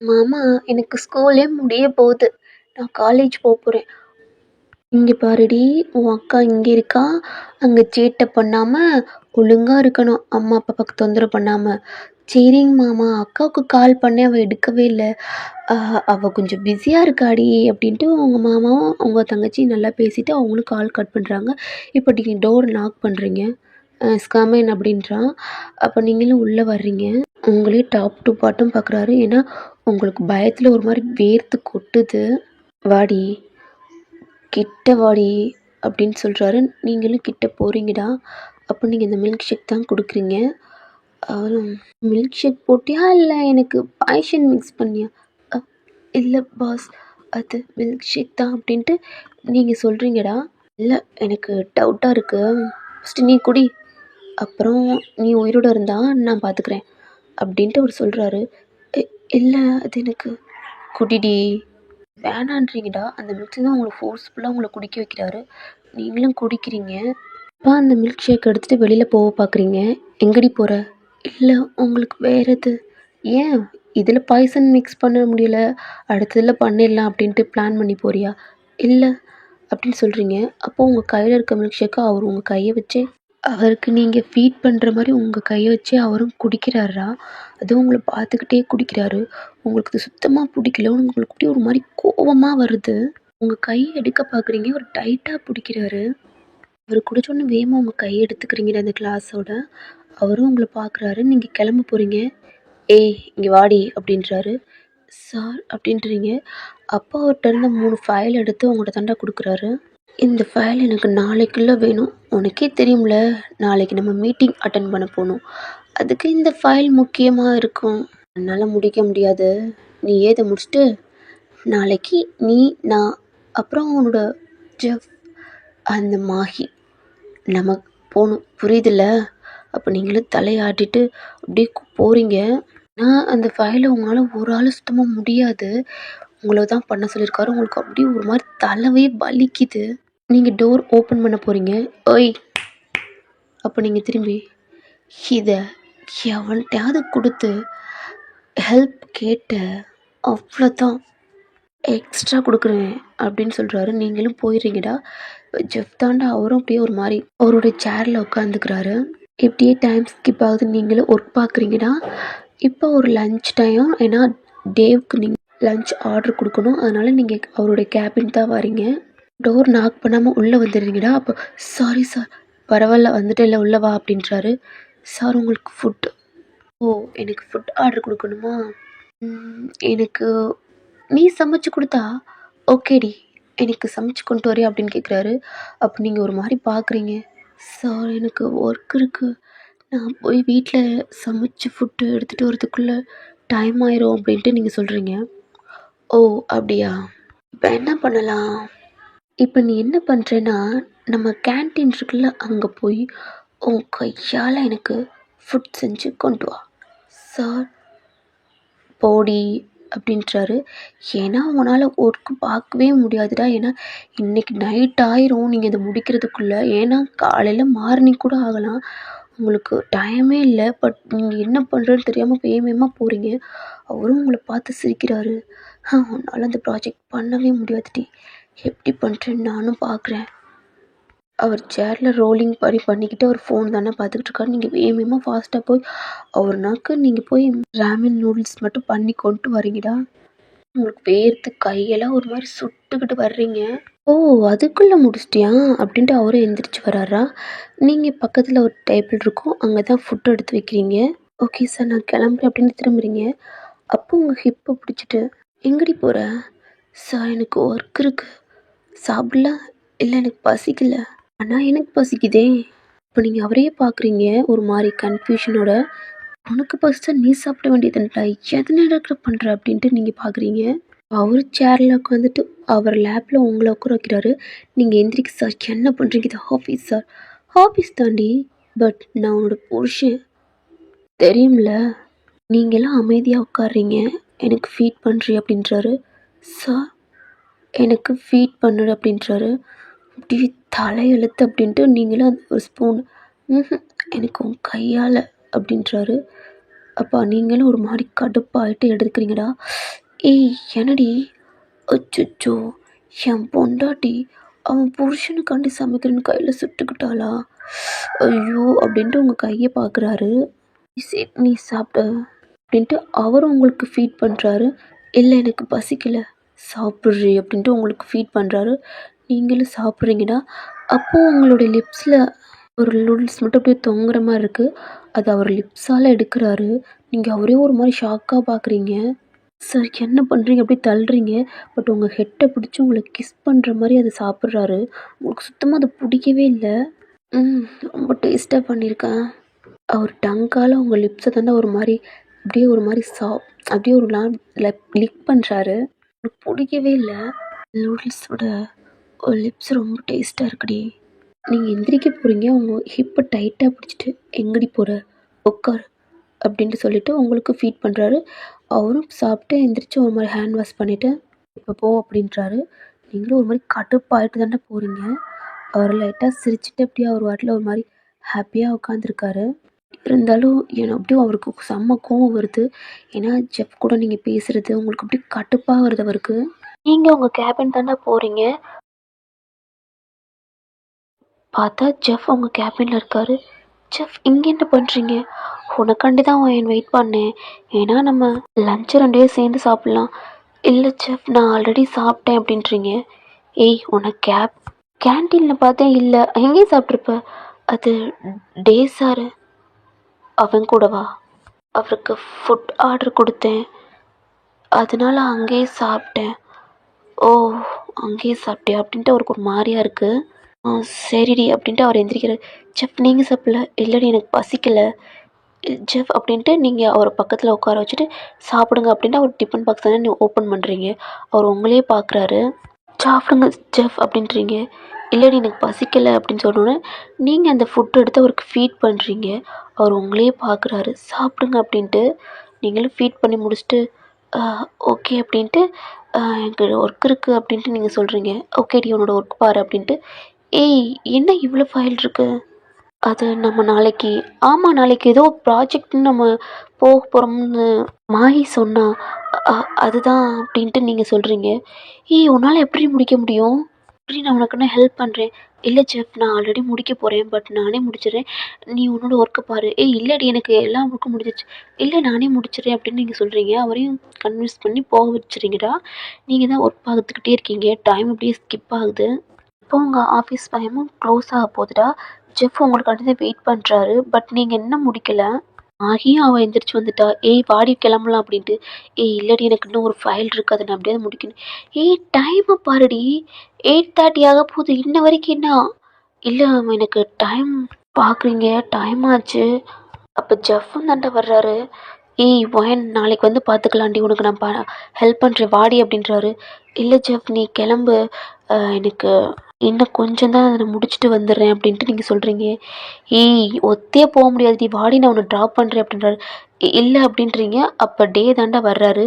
மாமா, எனக்கு ஸ்கூலே முடிய போகுது, நான் காலேஜ் போகிறேன். இங்கே பாருடி, உன் அக்கா இங்கே இருக்கா, அங்கே சேட்டை பண்ணாமல் ஒழுங்காக இருக்கணும், அம்மா அப்பாவுக்கு தொந்தரவு பண்ணாமல். சரிங்க மாமா. அக்காவுக்கு கால் பண்ணேன், அவள் எடுக்கவே இல்லை. அவள் கொஞ்சம் பிஸியாக இருக்காடி அப்படின்ட்டு உங்கள் மாமாவும் உங்கள் தங்கச்சி நல்லா பேசிவிட்டு அவங்களும் கால் கட் பண்ணுறாங்க. இப்போ நீங்கள் டோர் நாக் பண்ணுறீங்க. ஸ்கமன் அப்படின்றான். அப்போ நீங்களும் உள்ளே வர்றீங்க. உங்களே டாப் டு பாட்டம் பார்க்குறாரு. ஏன்னா உங்களுக்கு பயத்தில் ஒரு மாதிரி வேர்த்து கொட்டுது. வாடி, கிட்ட வாடி அப்படின்னு சொல்கிறாரு. நீங்களும் கிட்ட போகிறீங்கடா. அப்போ நீங்கள் இந்த மில்க் ஷேக் தான் கொடுக்குறீங்க. அவரும் மில்க் ஷேக் போட்டியா இல்லை எனக்கு பாய்ஷன் மிக்ஸ் பண்ணியா? இல்லை பாஸ், அது மில்க் ஷேக் தான் அப்படின்ட்டு நீங்கள் சொல்கிறீங்கடா. இல்லை, எனக்கு டவுட்டாக இருக்குது, ஃபஸ்ட்டு நீ குடி, அப்புறம் நீ உயிரோடு இருந்தால் நான் பார்த்துக்கிறேன் அப்படின்ட்டு அவர் சொல்கிறாரு. இல்லை, அது எனக்கு குடிடி. வேணான்றீங்கடா. அந்த மில்க் தான் உங்களை ஃபோர்ஸ்ஃபுல்லாக உங்களை குடிக்க வைக்கிறாரு. நீங்களும் குடிக்கிறீங்க. அப்போ அந்த மில்க் ஷேக் எடுத்துகிட்டு வெளியில் போக பார்க்குறீங்க. எங்கடி போகிற? இல்லை, உங்களுக்கு வேறு எது? ஏன் இதில் பாய்சன் மிக்ஸ் பண்ண முடியல, அடுத்ததில் பண்ணிடலாம் அப்படின்ட்டு பிளான் பண்ணி போறியா? இல்லை அப்படின்னு சொல்கிறீங்க. அப்போது உங்கள் கையில் இருக்க மில்க் ஷேக்கை அவர் உங்கள் கையை வச்சே, அவருக்கு நீங்கள் ஃபீட் பண்ணுற மாதிரி உங்கள் கையை வச்சே அவரும் குடிக்கிறாரா? அதுவும் உங்களை பார்த்துக்கிட்டே குடிக்கிறாரு. உங்களுக்கு இது சுத்தமாக பிடிக்கல. உங்களுக்கு அப்படியே ஒரு மாதிரி கோபமாக வருது. உங்கள் கையை எடுக்க பார்க்குறீங்க, அவர் டைட்டாக பிடிக்கிறாரு. அவர் குடிச்சோன்னு வேகமாக உங்கள் கையை எடுத்துக்கிறீங்க அந்த கிளாஸோட. அவரும் உங்களை பார்க்குறாரு. நீங்கள் கிளம்ப போகிறீங்க. ஏய் இங்கே வாடி அப்படின்றாரு. சார் அப்படின்றீங்க. அப்பா அவர்கிட்ட 3 ஃபைல் எடுத்து உங்கள்கிட்ட தாண்டா கொடுக்குறாரு. இந்த ஃபைல் எனக்கு நாளைக்குள்ளே வேணும். உனக்கே தெரியும்ல, நாளைக்கு நம்ம மீட்டிங் அட்டன் பண்ண போகணும். அதுக்கு இந்த ஃபைல் முக்கியமாக இருக்கும். என்னால் முடிக்க முடியாது. நீ ஏதை முடிச்சுட்டு நாளைக்கு நீ, நான், அப்புறம் உன்னோட ஜெஃப், அந்த மாஹி நம்ம போகணும், புரியுதில்ல? அப்போ நீங்களும் தலையாட்டிட்டு அப்படியே போகிறீங்க. ஆனால் அந்த ஃபைலை உங்களால் ஒரு ஆள் சுத்தமாக முடியாது. உங்களை தான் பண்ண சொல்லியிருக்காரு. உங்களுக்கு அப்படியே ஒரு மாதிரி தலைவே வலிக்குது. நீங்கள் டோர் ஓப்பன் பண்ண போகிறீங்க. ஓய், அப்போ நீங்கள் திரும்பி இதை எவன்கிட்டயாவது கொடுத்து ஹெல்ப் கேட்ட, அவ்வளோதான், எக்ஸ்ட்ரா கொடுக்குறேன் அப்படின்னு சொல்கிறாரு. நீங்களும் போயிடுறீங்கடா. ஜெஃப் தாண்டா அவரும் அப்படியே ஒரு மாதிரி அவருடைய சேரில் உட்காந்துக்கிறாரு. இப்படியே டைம் ஸ்கிப் ஆகுது. நீங்களும் ஒர்க் பார்க்குறீங்கடா. இப்போ ஒரு லன்ச் டைம். ஏன்னா டேவுக்கு நீங்கள் லன்ச் ஆர்டர் கொடுக்கணும். அதனால் நீங்கள் அவருடைய கேபின் தான் வரீங்க. டோர் நாக் பண்ணாமல் உள்ளே வந்துடுறீங்கடா. அப்போ சாரி சார், பரவாயில்ல வந்துட்டு இல்லை உள்ளே வா அப்படின்றாரு. சார் உங்களுக்கு ஃபுட். ஓ, எனக்கு ஃபுட் ஆர்டர் கொடுக்கணுமா? எனக்கு நீ சமைச்சு கொடுத்தா ஓகேடி, எனக்கு சமைச்சு கொண்டு வரையா அப்படின்னு கேட்குறாரு. அப்போ நீங்கள் ஒரு மாதிரி பார்க்குறீங்க. சார் எனக்கு ஒர்க் இருக்குது, நான் போய் வீட்டில் சமைச்சு ஃபுட்டு எடுத்துகிட்டு வரதுக்குள்ளே டைம் ஆயிரும் அப்படின்ட்டு நீங்கள் சொல்கிறீங்க. ஓ அப்படியா, இப்போ என்ன பண்ணலாம்? இப்போ நீ என்ன பண்ணுறேன்னா, நம்ம கேன்டீன் இருக்குல்ல, அங்கே போய் உன் கையால் எனக்கு ஃபுட் செஞ்சு கொண்டு வா. சார் போடி அப்படின்றாரு. ஏன்னா உங்களால் ஒர்க்கு பார்க்கவே முடியாதுடா. ஏன்னா இன்றைக்கி நைட் ஆயிரும் நீங்கள் இதை முடிக்கிறதுக்குள்ளே. ஏன்னா காலையில் மார்னிங் கூட ஆகலாம். உங்களுக்கு டைமே இல்லை. பட் நீங்கள் என்ன பண்ணுறதுன்னு தெரியாமல் வேகமாக போகிறீங்க. அவரும் உங்களை பார்த்து சிரிக்கிறாரு. உன்னால் அந்த ப்ராஜெக்ட் பண்ணவே முடியாதுடி, எப்படி பண்ணுறேன்னு நானும் பார்க்குறேன். அவர் சேரில் ரோலிங் படி பண்ணிக்கிட்டு அவர் ஃபோன் தானே பார்த்துக்கிட்டு இருக்காரு. நீங்கள் வேகமாக ஃபாஸ்ட்டாக போய் அவர்னாக்கு நீங்கள் போய் ராமன் நூடுல்ஸ் மட்டும் பண்ணி கொண்டு வரீங்கடா. உங்களுக்கு வேர்த்து கையெல்லாம் ஒரு மாதிரி சுட்டுக்கிட்டு வர்றீங்க. ஓ, அதுக்குள்ளே முடிச்சிட்டியா அப்படின்ட்டு அவரும் எந்திரிச்சு வராரா. நீங்கள் பக்கத்தில் ஒரு டேபிள் இருக்கும், அங்கே தான் ஃபுட் எடுத்து வைக்கிறீங்க. ஓகே சார், நான் கிளம்புறேன் அப்படின்னு திரும்புறீங்க. அப்போ உங்கள் ஹிப்பை பிடிச்சிட்டு எங்கடி போகிற? சார், எனக்கு ஒர்க் இருக்குது, சாப்பிடல. இல்லை, எனக்கு பசிக்கல. ஆனால் எனக்கு பசிக்குதே. இப்போ நீங்கள் அவரையே பார்க்குறீங்க ஒரு மாதிரி கன்ஃபியூஷனோட. உனக்கு பசிச்சா நீ சாப்பிட வேண்டியதுன்ட்டா, எது நடக்கிற பண்ணுற அப்படின்ட்டு நீங்கள் பார்க்குறீங்க. அவர் சேரில் உட்காந்துட்டு அவர் லேப்பில் உங்களை உட்கார வைக்கிறாரு. நீங்கள் எந்திரிக்கு சார், என்ன பண்ணுறீங்க? இது ஆஃபீஸ் சார். ஆஃபீஸ் தாண்டி, பட் நான் உன்னோட புருஷன் தெரியும்ல. நீங்களாம் அமைதியாக உட்காடுறீங்க, எனக்கு ஃபீட் பண்ணுறீ அப்படின்றாரு. சார், எனக்கு ஃபீட் பண்ணுற அப்படின்றாரு. அப்படியே தலையெழுத்து அப்படின்ட்டு நீங்களும் ஒரு ஸ்பூன் எனக்கு உன் கையால் அப்படின்றாரு. அப்பா நீங்களும் ஒரு மாதிரி கடுப்பாகிட்டு எடுத்துக்கிறீங்கடா. ஏய் என்னடி? அச்சோ, என் பொண்டாட்டி அவன் புருஷனுக்காண்டி சமைக்கிறேன்னு கையில் சுட்டுக்கிட்டாளா? ஐயோ அப்படின்ட்டு உங்கள் கையை பார்க்குறாரு. சரி நீ சாப்பிட அப்படின்ட்டு அவரும் உங்களுக்கு ஃபீட் பண்ணுறாரு. இல்லை எனக்கு பசிக்கலை, சாப்பிட்றி அப்படின்ட்டு உங்களுக்கு ஃபீட் பண்ணுறாரு. நீங்களும் சாப்பிட்றீங்கடா. அப்போது உங்களுடைய லிப்ஸில் ஒரு நூடுல்ஸ் மட்டும் அப்படியே தொங்குற மாதிரி இருக்குது. அது அவர் லிப்ஸால் எடுக்கிறாரு. நீங்கள் அவரே ஒரு மாதிரி ஷாக்காக பார்க்குறீங்க. சார், என்ன பண்ணுறீங்க? அப்படி தள்ளுறீங்க. பட் உங்கள் ஹெட்டை பிடிச்சி உங்களை கிஸ் பண்ணுற மாதிரி அதை சாப்பிட்றாரு. உங்களுக்கு சுத்தமாக அது பிடிக்கவே இல்லை. ரொம்ப டேஸ்ட்டாக பண்ணியிருக்கேன். அவர் டங்கால் உங்கள் லிப்ஸை தாண்டா ஒரு மாதிரி அப்படியே ஒரு மாதிரி அப்படியே ஒரு லிக் பண்ணுறாரு. உங்களுக்கு பிடிக்கவே இல்லை. நூடுல்ஸோட ஒரு லிப்ஸ் ரொம்ப டேஸ்ட்டாக இருக்குடி. நீங்கள் எந்திரிக்க போகிறீங்க, உங்கள் ஹிப்பை டைட்டாக பிடிச்சிட்டு எங்கடி போகிற, உட்கார் அப்படின்ட்டு சொல்லிவிட்டு உங்களுக்கு ஃபீட் பண்ணுறாரு. அவரும் சாப்பிட்டு எந்திரிச்சு ஒரு மாதிரி ஹேண்ட் வாஷ் பண்ணிவிட்டு இப்போ போ அப்படின்றாரு. நீங்களும் ஒரு மாதிரி கடுப்பாகிட்டு தானே போகிறீங்க. அவர் லைட்டாக சிரிச்சுட்டு அப்படியே அவர் வாட்டில் ஒரு மாதிரி ஹாப்பியாக உட்காந்துருக்காரு. இருந்தாலும் அப்படியும் அவருக்கு செம்ம கோவம் வருது. ஏன்னா ஜெஃப் கூட நீங்கள் பேசுகிறது உங்களுக்கு அப்படியே கடுப்பாக வருது அவருக்கு. நீங்கள் உங்கள் கேபின் தானே போகிறீங்க, பார்த்தா ஜெஃப் உங்கள் கேபினில் இருக்கார். ஜெஃப், இங்கே என்ன பண்ணுறீங்க? உனக்காண்டி தான் வெயிட் பண்ணேன், ஏன்னா நம்ம லஞ்சு 2 பேரும் சேர்ந்து சாப்பிட்லாம். இல்லை ஜெஃப், நான் ஆல்ரெடி சாப்பிட்டேன் அப்படின்றீங்க. ஏய், உனக்கு கேன்டீனில் பார்த்தேன், இல்லை எங்கேயும் சாப்பிட்ருப்ப. அது டே சார், அவன் கூடவா? அவருக்கு ஃபுட் ஆர்டர் கொடுத்தேன், அதனால அங்கேயே சாப்பிட்டேன். ஓ, அங்கேயே சாப்பிட்டியா அப்படின்ட்டு அவருக்கு ஒரு மாதிரியாக இருக்குது. சரிடி அப்படின்ட்டு அவர் எந்திரிக்கிறார். ஜெஃப், நீங்கள் சாப்பிடல? இல்லைடி, எனக்கு பசிக்கலை. ஜெஃப் அப்படின்ட்டு நீங்கள் அவர் பக்கத்தில் உட்கார வச்சுட்டு சாப்பிடுங்க அப்படின்ட்டு அவர் டிஃபன் பாக்ஸ் தானே நீங்கள் ஓப்பன் பண்ணுறீங்க. அவர் உங்களையே பார்க்குறாரு. சாப்பிடுங்க ஜெஃப் அப்படின்றீங்க. இல்லைடி, எனக்கு பசிக்கலை அப்படின்னு சொன்னோன்னே நீங்கள் அந்த ஃபுட் எடுத்து அவருக்கு ஃபீட் பண்ணுறீங்க. அவர் உங்களையே பார்க்குறாரு. சாப்பிடுங்க அப்படின்ட்டு நீங்களும் ஃபீட் பண்ணி முடிச்சுட்டு ஓகே அப்படின்ட்டு எனக்கு ஒர்க் இருக்குது அப்படின்ட்டு நீங்கள் சொல்கிறீங்க. ஓகேடி, உன்னோட ஒர்க் பாரு அப்படின்ட்டு. ஏய், என்ன இவ்வளோ ஃபைல் இருக்குது? அது நம்ம நாளைக்கு, ஆமாம் நாளைக்கு ஏதோ ப்ராஜெக்ட்னு நம்ம போக போகிறோம்னு மாஹி சொன்னா, அதுதான் அப்படின்ட்டு நீங்கள் சொல்கிறீங்க. ஏய், உன்னால் எப்படி முடிக்க முடியும்? எப்படி நான் உனக்குன்னு ஹெல்ப் பண்ணுறேன். இல்லை ஜெஃப், நான் ஆல்ரெடி முடிக்க போகிறேன், பட் நானே முடிச்சிடுறேன், நீ உன்னோட ஒர்க்கை பாரு. ஏய் இல்லைடி, எனக்கு எல்லா ஒர்க்கும் முடிஞ்சிச்சு. இல்லை நானே முடிச்சிடுறேன் அப்படின்னு நீங்கள் சொல்கிறீங்க. அவரையும் கன்வின்ஸ் பண்ணி போக வச்சுறீங்கடா. நீங்கள் தான் ஒர்க் பார்த்துக்கிட்டே இருக்கீங்க, டைம் அப்படியே ஸ்கிப் ஆகுது. இப்போ உங்கள் ஆஃபீஸ் டைமும் க்ளோஸ் ஆக போகுதுடா. ஜெஃப் உங்களுக்காண்டி தான் வெயிட் பண்ணுறாரு, பட் நீங்கள் இன்னும் முடிக்கலை. ஆகியும் அவள் எந்திரிச்சு வந்துட்டா. ஏய் வாடி கிளம்பலாம் அப்படின்ட்டு. ஏய் இல்லடி, எனக்கு இன்னும் ஒரு ஃபைல் இருக்குது, அதை நான் அப்படியே முடிக்கணும். ஏய் டைமை பாருடி, 8:30 ஆக போகுது, இன்ன வரைக்கும் என்ன? இல்லை எனக்கு டைம் பார்க்குறீங்க, டைம் ஆச்சு. அப்போ ஜெஃப்பும் தாண்டா வர்றாரு. ஏய் ஒயன், நாளைக்கு வந்து பார்த்துக்கலாண்டி, உனக்கு நான் ஹெல்ப் பண்ணுறேன் வாடி அப்படின்றாரு. இல்லை ஜெஃப், நீ கிளம்பு, எனக்கு இன்னும் கொஞ்சம் தான் அதை முடிச்சுட்டு வந்துடுறேன் அப்படின்ட்டு நீங்கள் சொல்கிறீங்க. ஏய் ஒத்தையே போக முடியாதுடி, வாடி நான் உன்னை ட்ராப் பண்ணுறேன் அப்படின்றாரு. இல்லை அப்படின்றீங்க. அப்போ டே தாண்டா வர்றாரு.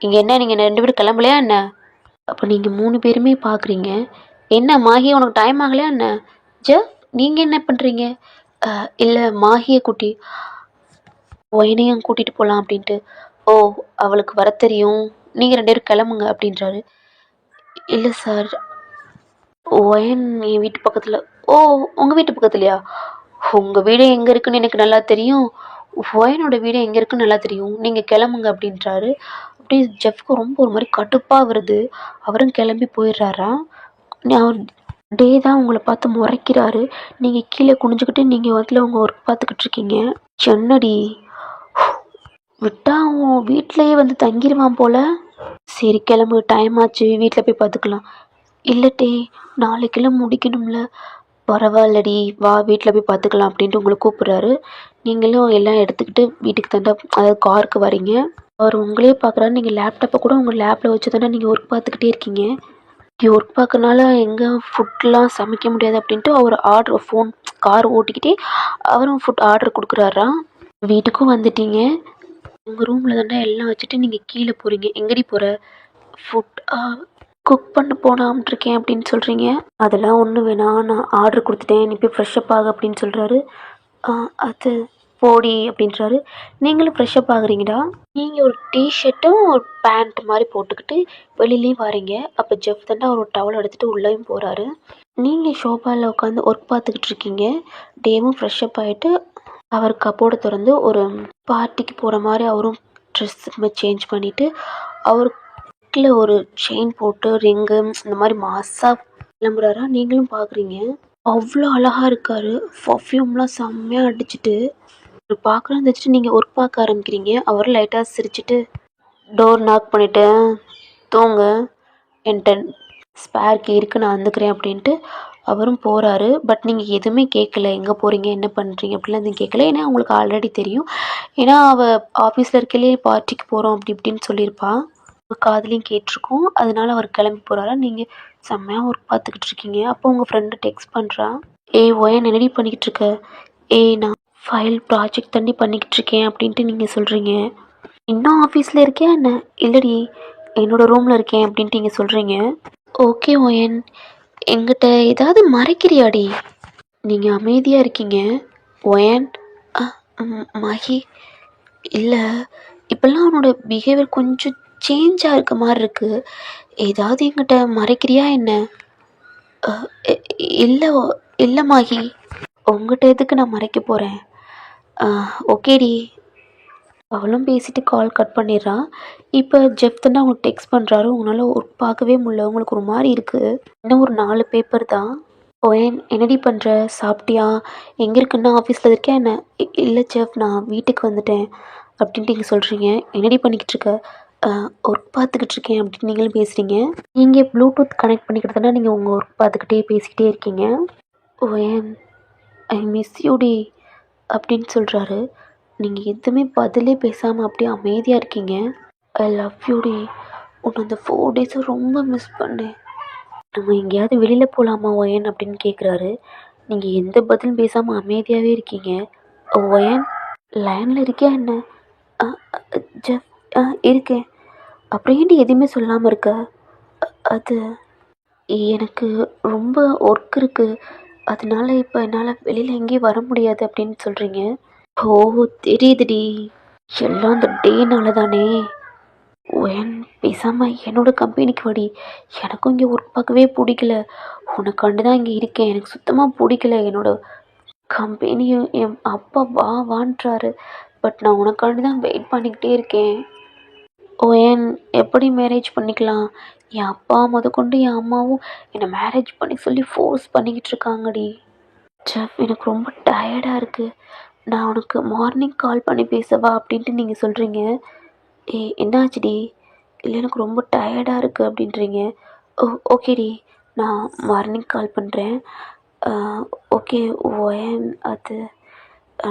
இங்கே என்ன, நீங்கள் 2 பேரும் கிளம்பலையா என்ன? அப்போ நீங்கள் 3 பேருமே பார்க்குறீங்க. என்ன மாஹி, உனக்கு டைம் ஆகலையா என்ன? ஜெஃப், நீங்கள் என்ன பண்ணுறீங்க? இல்லை மாஹியை ஒயனையும் கூட்டிகிட்டு போகலாம் அப்படின்ட்டு. ஓ, அவளுக்கு வர தெரியும், நீங்கள் 2 பேரும் கிளம்புங்க அப்படின்றாரு. இல்லை சார், ஒயன் என் வீட்டு பக்கத்தில். ஓ, உங்கள் வீட்டு பக்கத்துலையா? உங்கள் வீடு எங்கே இருக்குன்னு எனக்கு நல்லா தெரியும், ஒயனோட வீடு எங்கே இருக்குன்னு நல்லா தெரியும், நீங்கள் கிளம்புங்க அப்படின்றாரு. அப்படியே ஜெஃப்க்கு ரொம்ப ஒரு மாதிரி கடுப்பாக வருது. அவரும் கிளம்பி போயிடுறாராம். அவர் டே தான் உங்களை பார்த்து முறைக்கிறாரு. நீங்கள் கீழே குனிஞ்சுக்கிட்டு நீங்கள் வந்து உங்கள் ஒர்க் பார்த்துக்கிட்டு இருக்கீங்க. என்னடி விட்டா அவன் வீட்டிலையே வந்து தங்கிடுவான் போல. சரி கிளம்பு, டைம் ஆச்சு, வீட்டில் போய் பார்த்துக்கலாம். இல்லட்டே, நாளைக்கெல்லாம் முடிக்கணும்ல. பரவாயில்லடி, வா வீட்டில் போய் பார்த்துக்கலாம் அப்படின்ட்டு உங்களை கூப்பிட்றாரு. நீங்களும் எல்லாம் எடுத்துக்கிட்டு வீட்டுக்கு தாண்டா, அதாவது காருக்கு வரீங்க. அவர் உங்களே பார்க்குறாரு. நீங்கள் லேப்டாப்பை கூட உங்கள் லேப்பில் வச்சு தானே நீங்கள் ஒர்க் பார்த்துக்கிட்டே இருக்கீங்க. இங்கே ஒர்க் பார்க்கறனால எங்கே ஃபுட்லாம் சமைக்க முடியாது அப்படின்ட்டு அவர் ஆர்டர் ஃபோன் கார் ஓட்டிக்கிட்டே அவரும் ஃபுட் ஆர்டர் கொடுக்குறாராம். வீட்டுக்கும் வந்துட்டீங்க. உங்கள் ரூமில் தாண்டா எல்லாம் வச்சுட்டு நீங்கள் கீழே போகிறீங்க. எங்கடி போகிற? ஃபுட் குக் பண்ண போனாம்ட்டு இருக்கேன் அப்படின்னு சொல்கிறீங்க. அதெல்லாம் ஒன்றும் வேணாம், நான் ஆர்டர் கொடுத்துட்டேன், நீ போய் ஃப்ரெஷ்ஷப் ஆகு அப்படின்னு சொல்கிறாரு. அது போடி அப்படின்றாரு. நீங்களும் ஃப்ரெஷ்ஷப் ஆகுறீங்கடா. நீங்கள் ஒரு டிஷர்ட்டும் ஒரு பேண்ட் மாதிரி போட்டுக்கிட்டு வெளியிலையும் வரீங்க. அப்போ ஜெஃப் தாண்டா ஒரு டவல் எடுத்துகிட்டு உள்ளேயும் போகிறாரு. நீங்கள் ஷோபாவில் உட்காந்து ஒர்க் பார்த்துக்கிட்டு இருக்கீங்க. டேவும் ஃப்ரெஷ்ஷப் ஆகிட்டு அவர் கப்போர்டை திறந்து ஒரு பார்ட்டிக்கு போகிற மாதிரி அவரும் ட்ரெஸ் சேஞ்ச் பண்ணிவிட்டு அவருக்குள்ள ஒரு செயின் போட்டு ரிங்கு இந்த மாதிரி மாஸாக கிளம்புறாரா. நீங்களும் பார்க்குறீங்க. அவ்வளோ அழகாக இருக்கார். பர்ஃப்யூம்லாம் செம்மையாக அடிச்சுட்டு பார்க்குறோன்னு வச்சுட்டு நீங்கள் ஒர்க் பார்க்க ஆரம்பிக்கிறீங்க. அவர் லைட்டாக சிரிச்சிட்டு டோர் நாக் பண்ணிவிட்டு தூங்க, என்கிட்ட ஸ்பேர் கீ இருக்குது, நான் வந்துக்கிறேன் அப்படின்ட்டு அவரும் போகிறாரு. பட் நீங்கள் எதுவுமே கேட்கல, எங்கே போகிறீங்க என்ன பண்ணுறீங்க அப்படிலாம் எதுவும் கேட்கல. ஏன்னா உங்களுக்கு ஆல்ரெடி தெரியும். ஏன்னா அவள் ஆஃபீஸில் இருக்கையிலே பார்ட்டிக்கு போகிறோம் அப்படி இப்படின்னு சொல்லியிருப்பாள். காதுலையும் கேட்டிருக்கோம். அதனால அவர் கிளம்பி போகிறாரா. நீங்கள் செம்மையாக ஒர்க் பார்த்துக்கிட்டு இருக்கீங்க. அப்போ உங்கள் ஃப்ரெண்டு டெக்ஸ்ட் பண்ணுறான். ஒயன் என்னடி பண்ணிக்கிட்டு இருக்க? நான் ஃபைல் ப்ராஜெக்ட் தண்ணி பண்ணிக்கிட்டு இருக்கேன் அப்படின்ட்டு நீங்கள் சொல்கிறீங்க. இன்னும் ஆஃபீஸில் இருக்கேன் என்ன? இல்லடி, என்னோடய ரூமில் இருக்கேன் அப்படின்ட்டு நீங்கள் சொல்கிறீங்க. ஓகே ஒயன், எங்கிட்ட ஏதாவது மறைக்கிறியாடி? நீங்கள் அமைதியாக இருக்கீங்க. ஒயன் மகி, இல்லை இப்போல்லாம் அவனோட பிஹேவியர் கொஞ்சம் சேஞ்சாக இருக்க மாதிரி இருக்குது. ஏதாவது எங்கிட்ட மறைக்கிறியா என்ன? இல்லை இல்லை மகி, உங்கள்கிட்ட எதுக்கு நான் மறைக்க போகிறேன்? ஓகேடி. அவளும் பேசிட்டு கால் கட் பண்ணிடுறான். இப்போ ஜெஃப் தானே அவங்களுக்கு டெக்ஸ்ட் பண்ணுறாரு. உங்களால் ஒர்க் பார்க்கவே முடியல, உங்களுக்கு ஒரு மாதிரி இருக்குது. இன்னும் ஒரு 4 பேப்பர் தான். ஓயன் என்னடி பண்ணுற? சாப்பிட்டியா? எங்கே இருக்குன்னா ஆஃபீஸில் இருக்கேன் என்ன? இல்லை ஜெஃப், நான் வீட்டுக்கு வந்துட்டேன் அப்படின்ட்டு நீங்கள் சொல்கிறீங்க. என்னடி பண்ணிக்கிட்டு இருக்க? ஒர்க் பார்த்துக்கிட்டு இருக்கேன் அப்படின்னு நீங்களும் பேசுகிறீங்க. நீங்கள் ப்ளூடூத் கனெக்ட் பண்ணிக்கிட்டு நீங்கள் உங்கள் ஒர்க் பார்த்துக்கிட்டே பேசிக்கிட்டே இருக்கீங்க. ஓயன் ஐ மிஸ் யூடி அப்படின்னு சொல்கிறாரு. நீங்கள் எதுவுமே பதிலே பேசாமல் அப்படியே அமைதியாக இருக்கீங்க. ஐ லவ் யூடி, உன்னை அந்த 4 டேஸை ரொம்ப மிஸ் பண்ணேன். நம்ம எங்கேயாவது வெளியில் போகலாமா ஒயன் அப்படின்னு கேட்குறாரு. நீங்கள் எந்த பதிலும் பேசாமல் அமைதியாகவே இருக்கீங்க. ஒயன் லைனில் இருக்கியா என்ன? ஜெஃப் இருக்கேன். அப்படின்ட்டு எதுவுமே சொல்லாமல் இருக்க? அது எனக்கு ரொம்ப ஒர்க் இருக்குது, அதனால இப்போ என்னால் வெளியில் எங்கேயும் வர முடியாது அப்படின்னு சொல்கிறீங்க. ஓ தெரியுதுடி, எல்லாம் அந்த டேனால தானே. ஒயன் பேசாமல் என்னோட கம்பெனிக்கு வாடி. எனக்கும் இங்கே ஒர்க் பார்க்கவே பிடிக்கல. உனக்காண்டு தான் இங்கே இருக்கேன். எனக்கு சுத்தமாக பிடிக்கல. என்னோட கம்பெனியும் என் அப்பா வான்றாரு. பட் நான் உனக்காண்டி தான் வெயிட் பண்ணிக்கிட்டே இருக்கேன். ஒயன் எப்படி மேரேஜ் பண்ணிக்கலாம்? என் அப்பா முதற்கொண்டு என் அம்மாவும் என்னை மேரேஜ் பண்ணி சொல்லி ஃபோர்ஸ் பண்ணிக்கிட்டு இருக்காங்கடி. ஜெஃப், எனக்கு ரொம்ப டயர்டாக இருக்குது, நான் உனக்கு மார்னிங் கால் பண்ணி பேசவா அப்படின்ட்டு நீங்கள் சொல்கிறீங்க. என்னாச்சுடி? இல்லை எனக்கு ரொம்ப டயர்டாக இருக்குது அப்படின்றீங்க. ஓகேடி, நான் மார்னிங் கால் பண்ணுறேன். ஓகே ஒயன், அது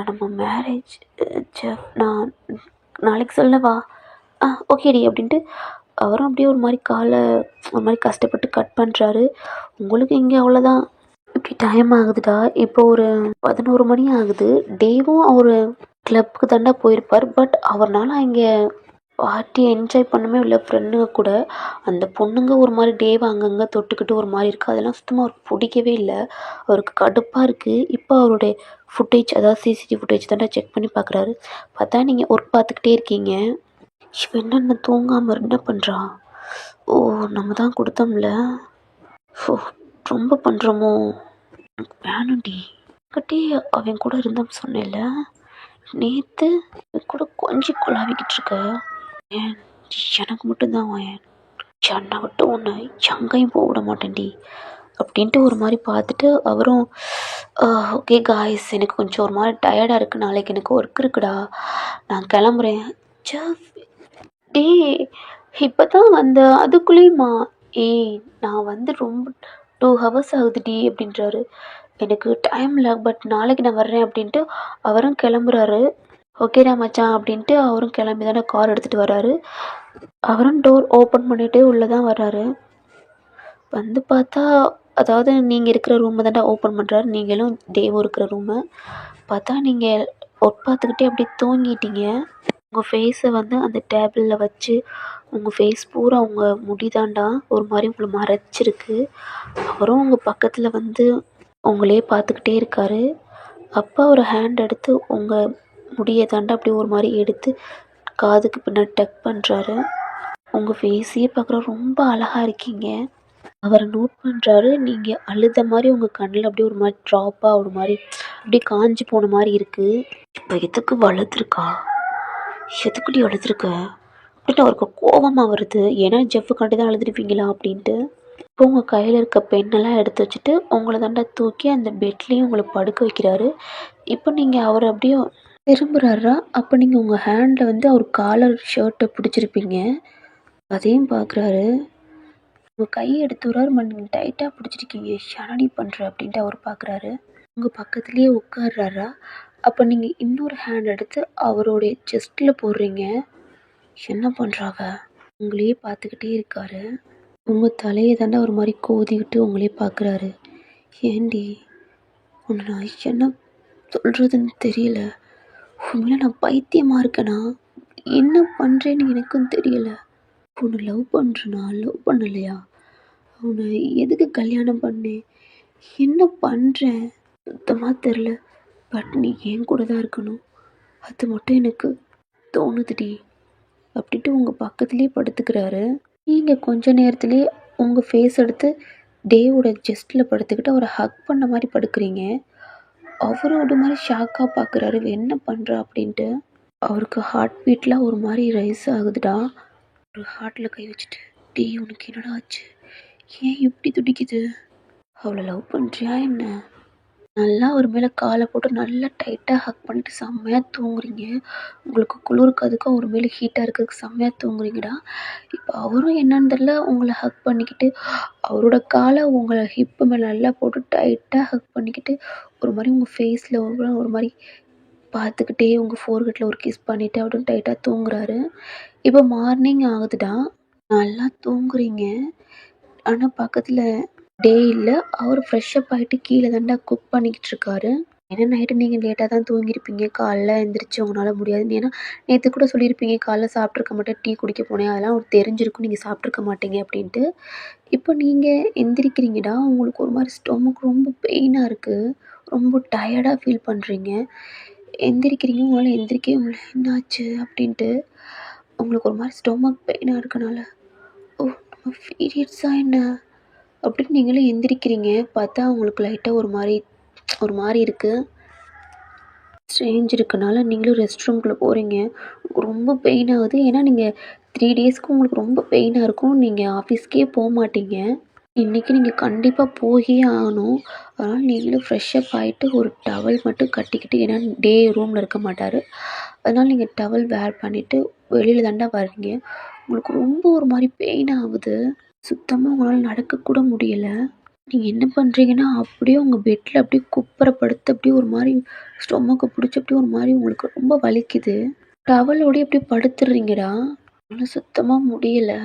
நம்ம மேரேஜ் ஜெஃப், நான் நாளைக்கு சொல்லவா? ஓகேடி அப்படின்ட்டு அவரும் அப்படியே ஒரு மாதிரி காலை ஒரு மாதிரி கஷ்டப்பட்டு கட் பண்ணுறாரு. உங்களுக்கு இங்கே அவ்வளோதான், இப்படி டைம் ஆகுதுடா. இப்போ ஒரு 11 மணி ஆகுது. டேவும் அவர் கிளப்புக்கு தாண்டா போயிருப்பார். பட் அவர்னால இங்கே பார்ட்டியை என்ஜாய் பண்ணவே இல்லை ஃப்ரெண்டுங்க கூட. அந்த பொண்ணுங்க ஒரு மாதிரி டேவை அங்கங்கே தொட்டுக்கிட்டு ஒரு மாதிரி இருக்குது. அதெல்லாம் சுத்தமாக அவருக்கு பிடிக்கவே இல்லை. அவருக்கு கடுப்பாக இருக்குது. இப்போ அவருடைய ஃபுட்டேஜ், அதாவது சிசிடிவி ஃபுட்டேஜ் தாண்டா செக் பண்ணி பார்க்குறாரு. பார்த்தா நீங்கள் ஒர்க் பார்த்துக்கிட்டே இருக்கீங்க. இவன் என்ன தூங்காமல் என்ன பண்ணுறா? ஓ, நம்ம தான் கொடுத்தோம்ல. ஓ, ரொம்ப பண்ணுறோமோ? எனக்கு வேணும்டி. கிட்டே அவன் கூட இருந்தோம் சொன்னேன்ல நேற்று, கூட கொஞ்சம் குழாவிக்கிட்டு இருக்க. ஏன் எனக்கு மட்டும்தான் ஏன் என்னை விட்டு ஒன்று எங்கேயும் போக விட மாட்டேன்டி அப்படின்ட்டு ஒரு மாதிரி பார்த்துட்டு அவரும் ஓகே காய்ஸ், எனக்கு கொஞ்சம் ஒரு மாதிரி டயர்டாக இருக்குது, நாளைக்கு எனக்கு ஒர்க் இருக்குடா, நான் கிளம்புறேன். டே, இப்போ தான் வந்த அதுக்குள்ளேயுமா? ஏய், நான் வந்து ரொம்ப 2 ஹவர்ஸ் ஆகுதுடி அப்படின்றாரு. எனக்கு டைம் இல்லை, பட் நாளைக்கு நான் வர்றேன் அப்படின்ட்டு அவரும் கிளம்புறாரு. ஓகேடா மச்சான் அப்படின்ட்டு அவரும் கிளம்பி தானே கார் எடுத்துகிட்டு வர்றாரு. அவரும் டோர் ஓப்பன் பண்ணிகிட்டே உள்ளே தான் வர்றாரு. வந்து பார்த்தா, அதாவது நீங்கள் இருக்கிற ரூமை தான்டா ஓப்பன் பண்ணுறாரு, நீங்களும் தேவும் இருக்கிற ரூமை. பார்த்தா நீங்கள் ஒர்க் பார்த்துக்கிட்டே அப்படியே தூங்கிட்டீங்க. உங்கள் ஃபேஸை வந்து அந்த டேபிளில் வச்சு உங்கள் ஃபேஸ் பூரா உங்கள் முடிதாண்டா ஒரு மாதிரி உங்களை மறைச்சிருக்கு. அவரும் உங்கள் பக்கத்தில் வந்து உங்களே பார்த்துக்கிட்டே இருக்காரு. அப்பா ஒரு ஹேண்ட் எடுத்து உங்கள் முடியை தாண்டா அப்படி ஒரு மாதிரி எடுத்து காதுக்கு பின்னாடி டக் பண்ணுறாரு. உங்கள் ஃபேஸையே பார்க்குற ரொம்ப அழகாக இருக்கீங்க. அவரை நோட் பண்ணுறாரு. நீங்கள் அழுத மாதிரி உங்கள் கண்ணில் அப்படியே ஒரு மாதிரி ட்ராப்பாக ஒரு மாதிரி அப்படியே காஞ்சி போன மாதிரி இருக்குது. இப்போ எதுக்கு வளர்த்துருக்கா? எதுக்குடி அழுதுருக்க அப்படின்ட்டு அவருக்கு கோபமாக வருது. ஏன்னா ஜெஃப்புக்காண்டி தான் அழுதுருப்பீங்களா அப்படின்ட்டு. இப்போ உங்கள் கையில் இருக்க பெண்ணெல்லாம் எடுத்து வச்சுட்டு உங்களை தாண்டா தூக்கி அந்த பெட்லேயும் உங்களை படுக்க வைக்கிறாரு. இப்போ நீங்கள் அவர் அப்படியே திரும்புகிறாரா? அப்போ நீங்கள் உங்கள் ஹேண்டில் வந்து அவர் காலர் ஷர்ட்டை பிடிச்சிருப்பீங்க, அதையும் பார்க்குறாரு. உங்கள் கையை எடுத்து வர்றாரு, நீங்கள் டைட்டாக பிடிச்சிருக்கீங்க, ஷனடி பண்ணுற அப்படின்ட்டு அவர் பார்க்குறாரு. உங்கள் பக்கத்துலேயே உட்கார்றாரா? அப்போ நீங்கள் இன்னொரு ஹேண்ட் எடுத்து அவருடைய செஸ்ட்டில் போடுறீங்க. என்ன பண்ணுறாங்க? உங்களையே பார்த்துக்கிட்டே இருக்காரு. உங்கள் தலையை தாண்டா ஒரு மாதிரி கோதிக்கிட்டு உங்களே பார்க்குறாரு. ஏண்டி, உன்னை நான் என்ன சொல்கிறதுன்னு தெரியல. உண்மையில நான் பைத்தியமாக இருக்கேனா? என்ன பண்ணுறேன்னு எனக்கும் தெரியல. உன்னை லவ் பண்ணுறேனா லவ் பண்ணலையா? அவனை எதுக்கு கல்யாணம் பண்ணேன்? என்ன பண்ணுறேன் சுத்தமாக தெரில. பட் நீ என் கூட தான் இருக்கணும், அது மட்டும் எனக்கு தோணுதுடி அப்படின்ட்டு உங்கள் பக்கத்துலேயே படுத்துக்கிறாரு. நீங்கள் கொஞ்ச நேரத்துலேயே உங்கள் ஃபேஸ் எடுத்து டேவோட செஸ்ட்டில் படுத்துக்கிட்டு அவரை ஹக் பண்ண மாதிரி படுக்கிறீங்க. அவரும் ஒரு மாதிரி ஷாக்காக பார்க்குறாரு, என்ன பண்ணுறா அப்படின்ட்டு. அவருக்கு ஹார்ட் பீட்லாம் ஒரு மாதிரி ரைஸ் ஆகுதுடா. ஒரு ஹார்ட்டில் கை வச்சுட்டு, டே உனக்கு என்னடா ஆச்சு? ஏன் இப்படி துடிக்குது? அவளை லவ் பண்ணுறியா என்ன? நல்லா ஒரு மேலே காலை போட்டு நல்லா டைட்டாக ஹக் பண்ணிவிட்டு செம்மையாக தூங்குறீங்க. உங்களுக்கு குளிருக்கு அதுக்கும் ஒரு மேலே ஹீட்டாக இருக்கிறதுக்கு செம்மையாக தூங்குறீங்கடா. இப்போ அவரும் என்னன்னு தெரில உங்களை ஹக் பண்ணிக்கிட்டு அவரோட காலை உங்களை ஹிப்பு மேலே நல்லா போட்டு டைட்டாக ஹக் பண்ணிக்கிட்டு ஒரு மாதிரி உங்கள் ஃபேஸில் ஒரு மாதிரி பார்த்துக்கிட்டே உங்கள் ஃபோர்ஹெட்டில் ஒரு கிஸ் பண்ணிவிட்டு அப்படின்னு டைட்டாக தூங்குறாரு. இப்போ மார்னிங் ஆகுதுடா, நல்லா தூங்குறீங்க. ஆனால் பக்கத்தில் டே இல்லை, அவர் ஃப்ரெஷ்ஷப் ஆகிட்டு கீழே தாண்டா குக் பண்ணிக்கிட்டு இருக்காரு. ஏன்னா நைட்டு நீங்கள் லேட்டாக தான் தூங்கியிருப்பீங்க, காலைல எழுந்திரிச்சு உங்களால் முடியாது. ஏன்னா நேற்று கூட சொல்லியிருப்பீங்க காலைல சாப்பிட்ருக்க மாட்டேன், டீ குடிக்க போனேன், அதெல்லாம் அவருக்கு தெரிஞ்சிருக்கும் நீங்கள் சாப்பிட்ருக்க மாட்டீங்க அப்படின்ட்டு. இப்போ நீங்கள் எந்திரிக்கிறீங்கடா, உங்களுக்கு ஒரு மாதிரி ஸ்டொமக் ரொம்ப பெயினாக இருக்குது, ரொம்ப டயர்டாக ஃபீல் பண்ணுறீங்க. எந்திரிக்கிறீங்க, உங்களால் எந்திரிக்கவே முடியல, என்னாச்சு அப்படின்ட்டு. உங்களுக்கு ஒரு மாதிரி ஸ்டொமக் பெயினாக இருக்கனால, ஓ நம்ம பீரியட்ஸா என்ன அப்படின்னு நீங்களும் எந்திரிக்கிறீங்க. பார்த்தா உங்களுக்கு லைட்டாக ஒரு மாதிரி இருக்குது, ஸ்ட்ரேஞ்ச் இருக்கனால நீங்களும் ரெஸ்ட் ரூம்குள்ளே போகிறீங்க. ரொம்ப பெயின் ஆகுது. ஏன்னா நீங்கள் 3 டேஸ்க்கு உங்களுக்கு ரொம்ப பெயினாக இருக்கும், நீங்கள் ஆஃபீஸ்க்கே போக மாட்டீங்க. இன்றைக்கி நீங்கள் கண்டிப்பாக போயே ஆகணும். அதனால் நீங்களும் ஃப்ரெஷ்ஷப் ஆகிட்டு ஒரு டவல் மட்டும் கட்டிக்கிட்டு, ஏன்னா டே ரூமில் இருக்க மாட்டார், அதனால் நீங்கள் டவல் வேர் பண்ணிவிட்டு வெளியில் தாண்டா வர்றீங்க. உங்களுக்கு ரொம்ப ஒரு மாதிரி பெயின் ஆகுது, சுத்தமாக உங்களால் நடக்கக்கூட முடியலை. நீங்கள் என்ன பண்ணுறீங்கன்னா அப்படியே உங்கள் பெட்டில் அப்படியே குப்புற படுத்து அப்படியே ஒரு மாதிரி ஸ்டொமக்கை பிடிச்சி அப்படியே ஒரு மாதிரி உங்களுக்கு ரொம்ப வலிக்குது. டவலோடய அப்படியே படுத்துடுறீங்கடா, ஒன்றும் சுத்தமாக முடியலை.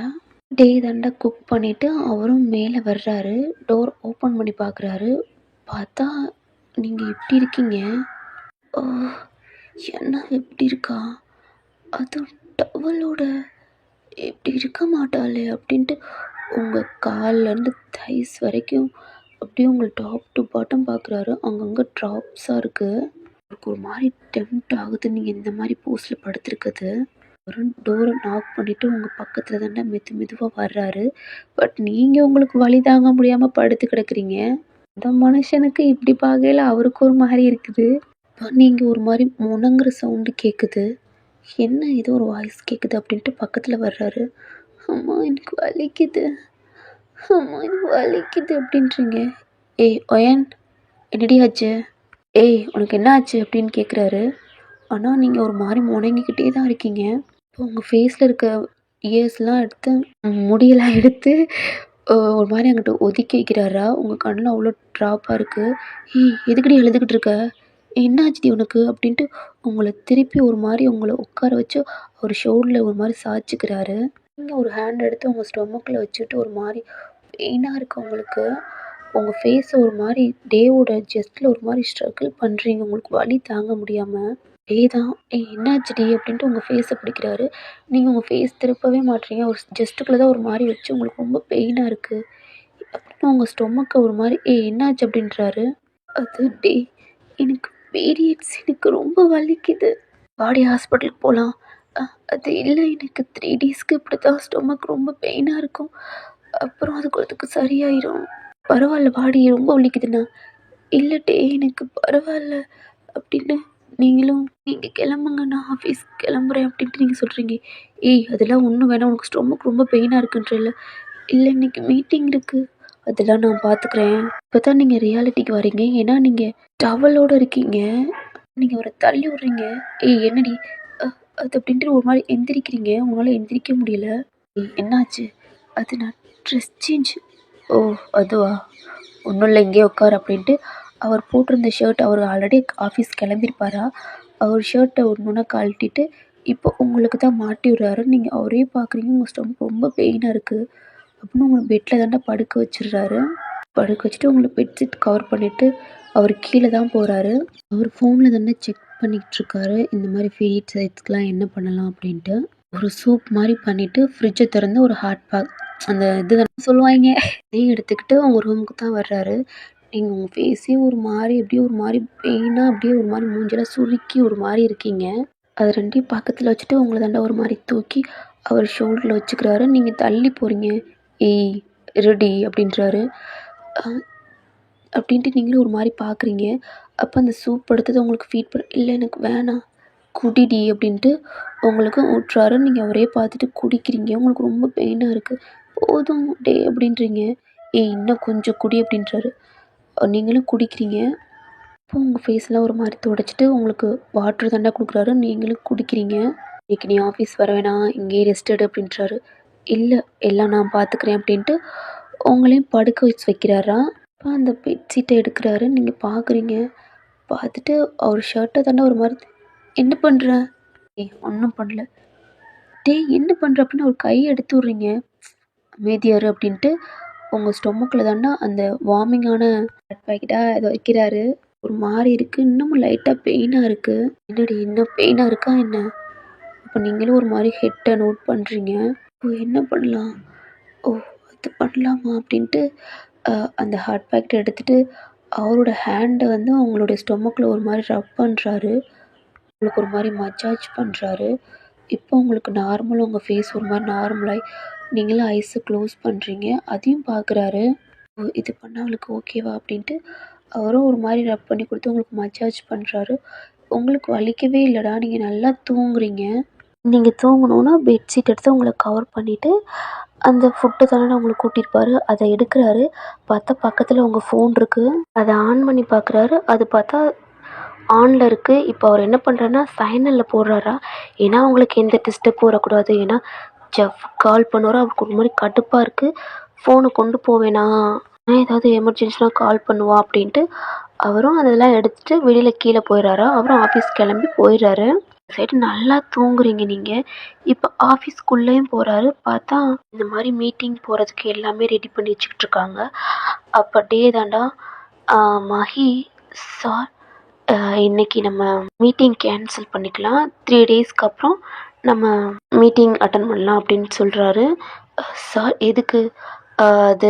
டே தாண்டா குக் பண்ணிவிட்டு அவரும் மேலே வர்றாரு, டோர் ஓப்பன் பண்ணி பார்க்குறாரு. பார்த்தா நீங்கள் எப்படி இருக்கீங்க? ஓ, என்ன எப்படி இருக்கா? அதுவும் டவலோட எப்படி இருக்க மாட்டாளே அப்படின்ட்டு உங்கள் கால்லேருந்து தைஸ் வரைக்கும் அப்படியே உங்களை டாப் டு பாட்டம் பார்க்குறாரு. அங்கங்கே ட்ராப்ஸாக இருக்குது. எனக்கு ஒரு மாதிரி டெம்ட் ஆகுது நீங்கள் இந்த மாதிரி போஸில் படுத்துருக்குது. அவரும் டோரை நாக் பண்ணிவிட்டு உங்கள் பக்கத்தில் தாண்டா மெதுவாக வர்றாரு. பட் நீங்கள் உங்களுக்கு வலி தாங்க முடியாமல் படுத்து கிடக்குறீங்க. அந்த மனுஷனுக்கு இப்படி பார்க்கையில அவருக்கு ஒரு மாதிரி இருக்குது. இப்போ நீங்கள் ஒரு மாதிரி முணங்குற சவுண்டு கேட்குது. என்ன ஏதோ ஒரு வாய்ஸ் கேட்குது அப்படின்ட்டு பக்கத்தில் வர்றாரு. அம்மா எனக்கு வலிக்குது, அம்மா எனக்கு வலிக்குது அப்படின்றீங்க. ஏய் ஒயன், என்னடி ஆச்சு? ஏய் உனக்கு என்ன ஆச்சு அப்படின்னு கேட்குறாரு. ஆனால் நீங்கள் ஒரு மாதிரி முணங்கிக்கிட்டே தான் இருக்கீங்க. இப்போ உங்கள் ஃபேஸில் இருக்க இயர்ஸ்லாம் எடுத்து முடியெல்லாம் எடுத்து ஒரு மாதிரி அங்கிட்ட ஒதுக்கி வைக்கிறாரா. உங்கள் கண்ணில் அவ்வளோ ட்ராப்பாக இருக்குது. ஏய் எதுக்குடி எழுதுக்கிட்டு இருக்க? என்னாச்சுடி உனக்கு அப்படின்ட்டு உங்களை திருப்பி ஒரு மாதிரி உங்களை உட்கார வச்சு அவர் ஷோல்டரில் ஒரு மாதிரி சாய்ச்சிக்கிறாரு. நீங்கள் ஒரு ஹேண்ட் எடுத்து உங்கள் ஸ்டொமக்கில் வச்சுட்டு ஒரு மாதிரி பெயினாக இருக்குது உங்களுக்கு. உங்கள் ஃபேஸை ஒரு மாதிரி டேவோட ஜஸ்ட்டில் ஒரு மாதிரி ஸ்ட்ரகிள் பண்ணுறீங்க உங்களுக்கு வலி தாங்க முடியாமல். டே தான் ஏய் என்னாச்சுடி அப்படின்ட்டு உங்கள் ஃபேஸை பிடிக்கிறாரு. நீங்கள் உங்கள் ஃபேஸ் திருப்பவே மாட்டுறீங்க. ஒரு ஜஸ்ட்டுக்குள்ளே தான் ஒரு மாதிரி வச்சு உங்களுக்கு ரொம்ப பெயினாக இருக்குது அப்படின்னு உங்கள் ஸ்டொமக்கை ஒரு மாதிரி ஏய் என்னாச்சு அப்படின்றாரு. அது டே எனக்கு பீரியட்ஸ், எனக்கு ரொம்ப வலிக்குது, பாடி ஹாஸ்பிட்டலுக்கு போகலாம். அது இல்லை எனக்கு 3 டேஸ்க்கு இப்படி தான் ஸ்டொமக் ரொம்ப பெயினாக இருக்கும், அப்புறம் அதுக்கு சரியாயிரும். பரவாயில்ல பாடி ரொம்ப வலிக்குதுண்ணா. இல்லை டே எனக்கு பரவாயில்ல அப்படின்னு நீங்கள் கிளம்புங்க, நான் ஆஃபீஸ் கிளம்புறேன் அப்படின்ட்டு நீங்கள் சொல்கிறீங்க. ஏய் அதெல்லாம் ஒன்றும் வேணாம், உனக்கு ஸ்டொமக் ரொம்ப பெயினாக இருக்குன்றல. இல்லை இன்னைக்கு மீட்டிங் இருக்குது, அதெல்லாம் நான் பார்த்துக்கிறேன். இப்போ தான் நீங்கள் ரியாலிட்டிக்கு வரீங்க. ஏன்னா நீங்கள் டவலோடு இருக்கீங்க, நீங்கள் அவரை தள்ளி விட்றீங்க. ஏய் என்னடி அது அப்படின்ட்டு ஒரு மாதிரி எந்திரிக்கிறீங்க. உங்களால் எந்திரிக்க முடியல. ஏய் என்னாச்சு? அது நான் ட்ரெஸ் சேஞ்ச். ஓ அதுவா, ஒன்றும் இல்லை இங்கேயே உட்கார் அப்படின்ட்டு அவர் போட்டிருந்த ஷர்ட், அவர் ஆல்ரெடி ஆஃபீஸ் கிளம்பியிருப்பாரா, அவர் ஷர்ட்டை ஒன்று கழட்டிட்டு இப்போ உங்களுக்கு தான் மாட்டி விடுறாரு. நீங்கள் அவரே பார்க்குறீங்க, உங்கள் ஸ்டொமக் ரொம்ப பெயினாக இருக்குது அப்படின்னு உங்களை பெட்டில் தாண்டா படுக்க வச்சிடுறாரு. படுக்க வச்சுட்டு உங்களை பெட்ஷீட் கவர் பண்ணிவிட்டு அவர் கீழே தான் போகிறாரு. அவர் ஃபோனில் தானே செக் பண்ணிக்கிட்டு இருக்காரு, இந்த மாதிரி பீரியட்ஸ் இதுக்கெலாம் என்ன பண்ணலாம் அப்படின்ட்டு. ஒரு சூப் மாதிரி பண்ணிவிட்டு ஃப்ரிட்ஜை திறந்து ஒரு ஹாட் பேக், அந்த இது தானே சொல்லுவாங்க, இதையும் எடுத்துக்கிட்டு உங்கள் ரூமுக்கு தான் வர்றாரு. நீங்கள் உங்கள் ஃபேஸே ஒரு மாதிரி அப்படியே ஒரு மாதிரி பெயினாக அப்படியே ஒரு மாதிரி மூஞ்செல்லாம் சுருக்கி ஒரு மாதிரி இருக்கீங்க. அது ரெண்டையும் பக்கத்தில் வச்சுட்டு உங்களை தாண்டா ஒரு மாதிரி தூக்கி அவர் ஷோல்டரில் வச்சுக்கிறாரு. நீங்கள் தள்ளி போகிறீங்க. ஏய் ரெடி அப்படின்றாரு. அப்படின்ட்டு நீங்களும் ஒரு மாதிரி பார்க்குறீங்க. அப்போ அந்த சூப் எடுத்தது உங்களுக்கு ஃபீட் பண்ண, இல்லை எனக்கு வேணாம் குடிடி அப்படின்ட்டு உங்களுக்கு ஊட்டுறாரு. நீங்கள் அவரே பார்த்துட்டு குடிக்கிறீங்க. உங்களுக்கு ரொம்ப பெயினாக இருக்குது. போதும் டே அப்படின்றீங்க. ஏய் இன்னும் கொஞ்சம் குடி அப்படின்றாரு. நீங்களும் குடிக்கிறீங்க. அப்போ உங்கள் ஃபேஸ்லாம் ஒரு மாதிரி துடைச்சிட்டு உங்களுக்கு வாட்டர் தாண்டா கொடுக்குறாரு. நீங்களும் குடிக்கிறீங்க. இன்றைக்கி நீ ஆஃபீஸ் வர வேணாம், இங்கேயே ரெஸ்ட் எடு அப்படின்றாரு. இல்லை எல்லாம் நான் பார்த்துக்கிறேன் அப்படின்ட்டு உங்களையும் படுக்க வச்சு வைக்கிறாரா. அப்போ அந்த பெட்ஷீட்டை எடுக்கிறாரு. நீங்கள் பார்க்குறீங்க. பார்த்துட்டு அவர் ஷர்ட்டை தாண்டா ஒரு மாதிரி என்ன பண்ணுற? ஏய் ஒன்றும் பண்ணல. டேய் என்ன பண்ணுற அப்படின்னு ஒரு கையை எடுத்து விட்றீங்க. அமைதியாரு அப்படின்ட்டு உங்கள் ஸ்டொமக்கில் தாண்டா அந்த வார்மிங்கான பேக்கெட்டாக அதை வைக்கிறாரு. ஒரு மாதிரி இருக்குது, இன்னமும் லைட்டாக பெயினாக இருக்குது. என்னடி இன்னும் பெயினாக இருக்கா என்ன? அப்போ நீங்களும் ஒரு மாதிரி ஹெட்டை நோட் பண்ணுறீங்க. ஓ என்ன பண்ணலாம், ஓ அது பண்ணலாமா அப்படின்ட்டு அந்த ஹாட் பேக்கெட்டை எடுத்துகிட்டு அவரோட ஹேண்டை வந்து உங்களோட ஸ்டொமக்கில் ஒரு மாதிரி ரப் பண்ணுறாரு. உங்களுக்கு ஒரு மாதிரி மசாஜ் பண்ணுறாரு. இப்போ உங்களுக்கு நார்மலாக உங்கள் ஃபேஸ் ஒரு மாதிரி நார்மலாகி நீங்களும் ஐஸை க்ளோஸ் பண்ணுறீங்க. அதையும் பார்க்குறாரு. ஓ இது பண்ணால் அவளுக்கு ஓகேவா அப்படின்ட்டு அவரும் ஒரு மாதிரி ரப் பண்ணி கொடுத்து உங்களுக்கு மசாஜ் பண்ணுறாரு. உங்களுக்கு வலிக்கவே இல்லைடா, நீங்கள் நல்லா தூங்குறீங்க. நீங்கள் தூங்கணுன்னா பெட்ஷீட் எடுத்து உங்களை கவர் பண்ணிவிட்டு அந்த ஃபுட்டு தானே உங்களை கூட்டியிருப்பாரு, அதை எடுக்கிறாரு. பார்த்தா பக்கத்தில் உங்கள் ஃபோன் இருக்குது, அதை ஆன் பண்ணி பார்க்குறாரு. அது பார்த்தா ஆனில் இருக்குது. இப்போ அவர் என்ன பண்ணுறாருன்னா சைலண்டில் போடுறாரா. ஏன்னா அவங்களுக்கு எந்த டிஸ்டர்பும் வரக்கூடாது. ஏன்னா ஜெஃப் கால் பண்ணுவாரோ, அவருக்கு ஒரு மாதிரி கடுப்பாக இருக்குது. ஃபோனை கொண்டு போவேனா, ஏதாவது எமர்ஜென்சினா கால் பண்ணுவா அப்படின்ட்டு அவரும் அதெல்லாம் எடுத்துகிட்டு வெளியில் கீழே போயிடுறாரா. அவரும் ஆஃபீஸ் கிளம்பி போயிடுறாரு. சைடு நல்லா தூங்குறீங்க நீங்கள். இப்போ ஆஃபீஸ்க்குள்ளேயும் போகிறாரு. பார்த்தா இந்த மாதிரி மீட்டிங் போகிறதுக்கு எல்லாமே ரெடி பண்ணி வச்சுக்கிட்டு இருக்காங்க. அப்போ டே தாண்டா மஹி சார் இன்றைக்கி நம்ம மீட்டிங் கேன்சல் பண்ணிக்கலாம், 3 டேஸ்க்கு அப்புறம் நம்ம மீட்டிங் அட்டன் பண்ணலாம் அப்படின்னு சொல்கிறாரு. சார் எதுக்கு? அது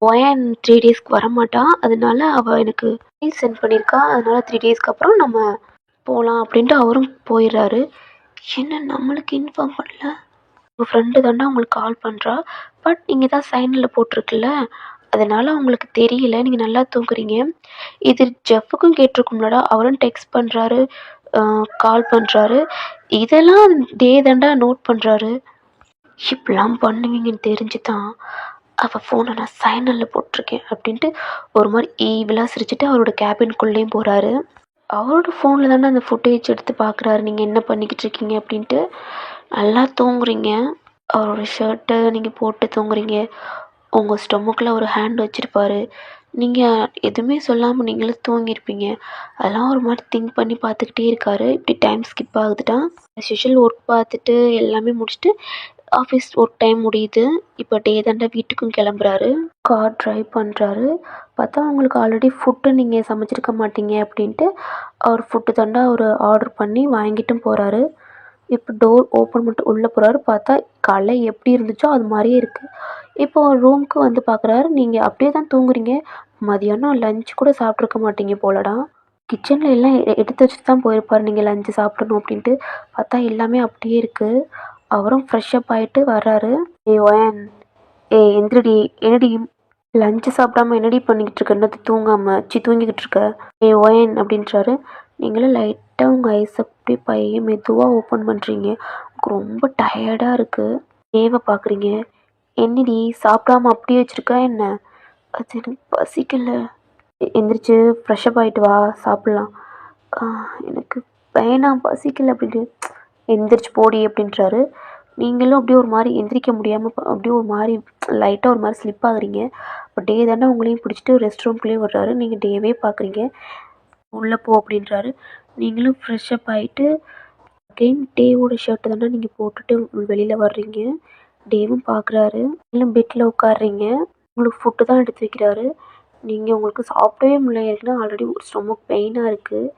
ஒயன் 3 டேஸ்க்கு வரமாட்டா, அதனால அவள் எனக்கு சென்ட் பண்ணியிருக்கா, அதனால் 3 டேஸ்க்கு அப்புறம் நம்ம போகலாம் அப்படின்ட்டு அவரும் போயிடுறாரு. என்ன நம்மளுக்கு இன்ஃபார்ம் பண்ணல? உங்கள் ஃப்ரெண்டு தாண்டா உங்களுக்கு கால் பண்ணுறா. பட் நீங்கள் தான் சைனில் போட்டிருக்குல்ல, அதனால் உங்களுக்கு தெரியல. நீங்கள் நல்லா தூங்குறீங்க. இது ஜெஃப்புக்கும் கேட்டிருக்கும்லடா, அவரும் டெக்ஸ்ட் பண்ணுறாரு, கால் பண்ணுறாரு. இதெல்லாம் டே தாண்டா நோட் பண்ணுறாரு. இப்படிலாம் பண்ணுவீங்கன்னு தெரிஞ்சு தான் அவள் ஃபோனை நான் சைனலில் போட்டிருக்கேன் அப்படின்ட்டு ஒரு மாதிரி ஈவிலாக சிரிச்சுட்டு அவரோட கேபின்குள்ளேயும் போகிறாரு. அவரோட ஃபோனில் தானே அந்த ஃபுட்டேஜ் எடுத்து பார்க்குறாரு நீங்கள் என்ன பண்ணிக்கிட்டு இருக்கீங்க அப்படின்ட்டு. நல்லா தூங்குறீங்க. அவரோட ஷர்ட்டை நீங்கள் போட்டு தூங்குறீங்க. உங்கள் ஸ்டொமக்கில் ஒரு ஹேண்ட் வச்சுருப்பாரு. நீங்கள் எதுவுமே சொல்லாமல் நீங்களும் தூங்கியிருப்பீங்க. அதெல்லாம் ஒரு மாதிரி திங்க் பண்ணி பார்த்துக்கிட்டே இருக்காரு. இப்படி டைம் ஸ்கிப் ஆகுதுட்டா. ஸ்பெஷல் ஒர்க் பார்த்துட்டு எல்லாமே முடிச்சுட்டு ஆஃபீஸ் ஒர்க் டைம் முடியுது. இப்போ டே தாண்டா வீட்டுக்கும் கிளம்புறாரு. கார் ட்ரைவ் பண்ணுறாரு. பார்த்தா அவங்களுக்கு ஆல்ரெடி ஃபுட்டு நீங்கள் சமைச்சிருக்க மாட்டீங்க அப்படின்ட்டு அவர் ஃபுட்டு தாண்டா அவர் ஆர்டர் பண்ணி வாங்கிட்டும் போகிறாரு. இப்போ டோர் ஓப்பன் பண்ணிட்டு உள்ளே போகிறாரு. பார்த்தா காலைல எப்படி இருந்துச்சோ அது மாதிரியே இருக்குது. இப்போ ரூமுக்கு வந்து பார்க்குறாரு. நீங்கள் அப்படியே தான் தூங்குறீங்க. மதியானம் லஞ்ச் கூட சாப்பிட்ருக்க மாட்டீங்க போலடா. கிச்சனில் எல்லாம் எடுத்து வச்சுட்டு தான் போயிருப்பார் நீங்கள் லஞ்சு சாப்பிடணும் அப்படின்ட்டு. பார்த்தா எல்லாமே அப்படியே இருக்குது. அவரும் ஃப்ரெஷ்ஷப் ஆகிட்டு வர்றாரு. ஒயன், எந்திரடி, என்னடி லஞ்சு சாப்பிடாம என்னடி பண்ணிக்கிட்டு இருக்க? என்னது தூங்கிக்கிட்டு இருக்க? ஒயன் அப்படின்றாரு. நீங்களும் லைட்டாக உங்கள் ஐஸ் அப்படி பையன் மெதுவாக ஓப்பன் பண்ணுறீங்க. உங்களுக்கு ரொம்ப டயர்டாக இருக்குது. தேவை பார்க்குறீங்க. என்னடி சாப்பிடாம அப்படியே வச்சுருக்கா என்ன? அது எனக்கு பசிக்கல. எந்திரிச்சு ஃப்ரெஷ்ஷப் ஆகிட்டு வா, சாப்பிட்லாம். எனக்கு வேணாம், பசிக்கல அப்படின்ட்டு. எந்திரிச்சு போடி அப்படின்றாரு. நீங்களும் அப்படியே ஒரு மாதிரி எந்திரிக்க முடியாமல் அப்படியே ஒரு மாதிரி லைட்டாக ஒரு மாதிரி ஸ்லிப் ஆகுறீங்க. இப்போ டே தானே உங்களையும் பிடிச்சிட்டு ரெஸ்ட் ரூம்குள்ளேயே விடுறாரு. நீங்கள் டேவே பார்க்குறீங்க. உள்ளே போ அப்படின்றாரு. நீங்களும் ஃப்ரெஷ்ஷப் ஆகிட்டு அகெயின் டேவோட ஷர்ட்டு தானே நீங்கள் போட்டுட்டு வெளியில் வர்றீங்க. டேவும் பார்க்குறாரு. நீங்களும் பெட்டில் உட்காடுறீங்க. உங்களுக்கு ஃபுட்டு தான் எடுத்து வைக்கிறாரு. நீங்கள் உங்களுக்கு சாப்பிடவே முடியல. ஏற்கனவே ஆல்ரெடி ஒரு ஸ்டொமக் பெயினாக இருக்குது.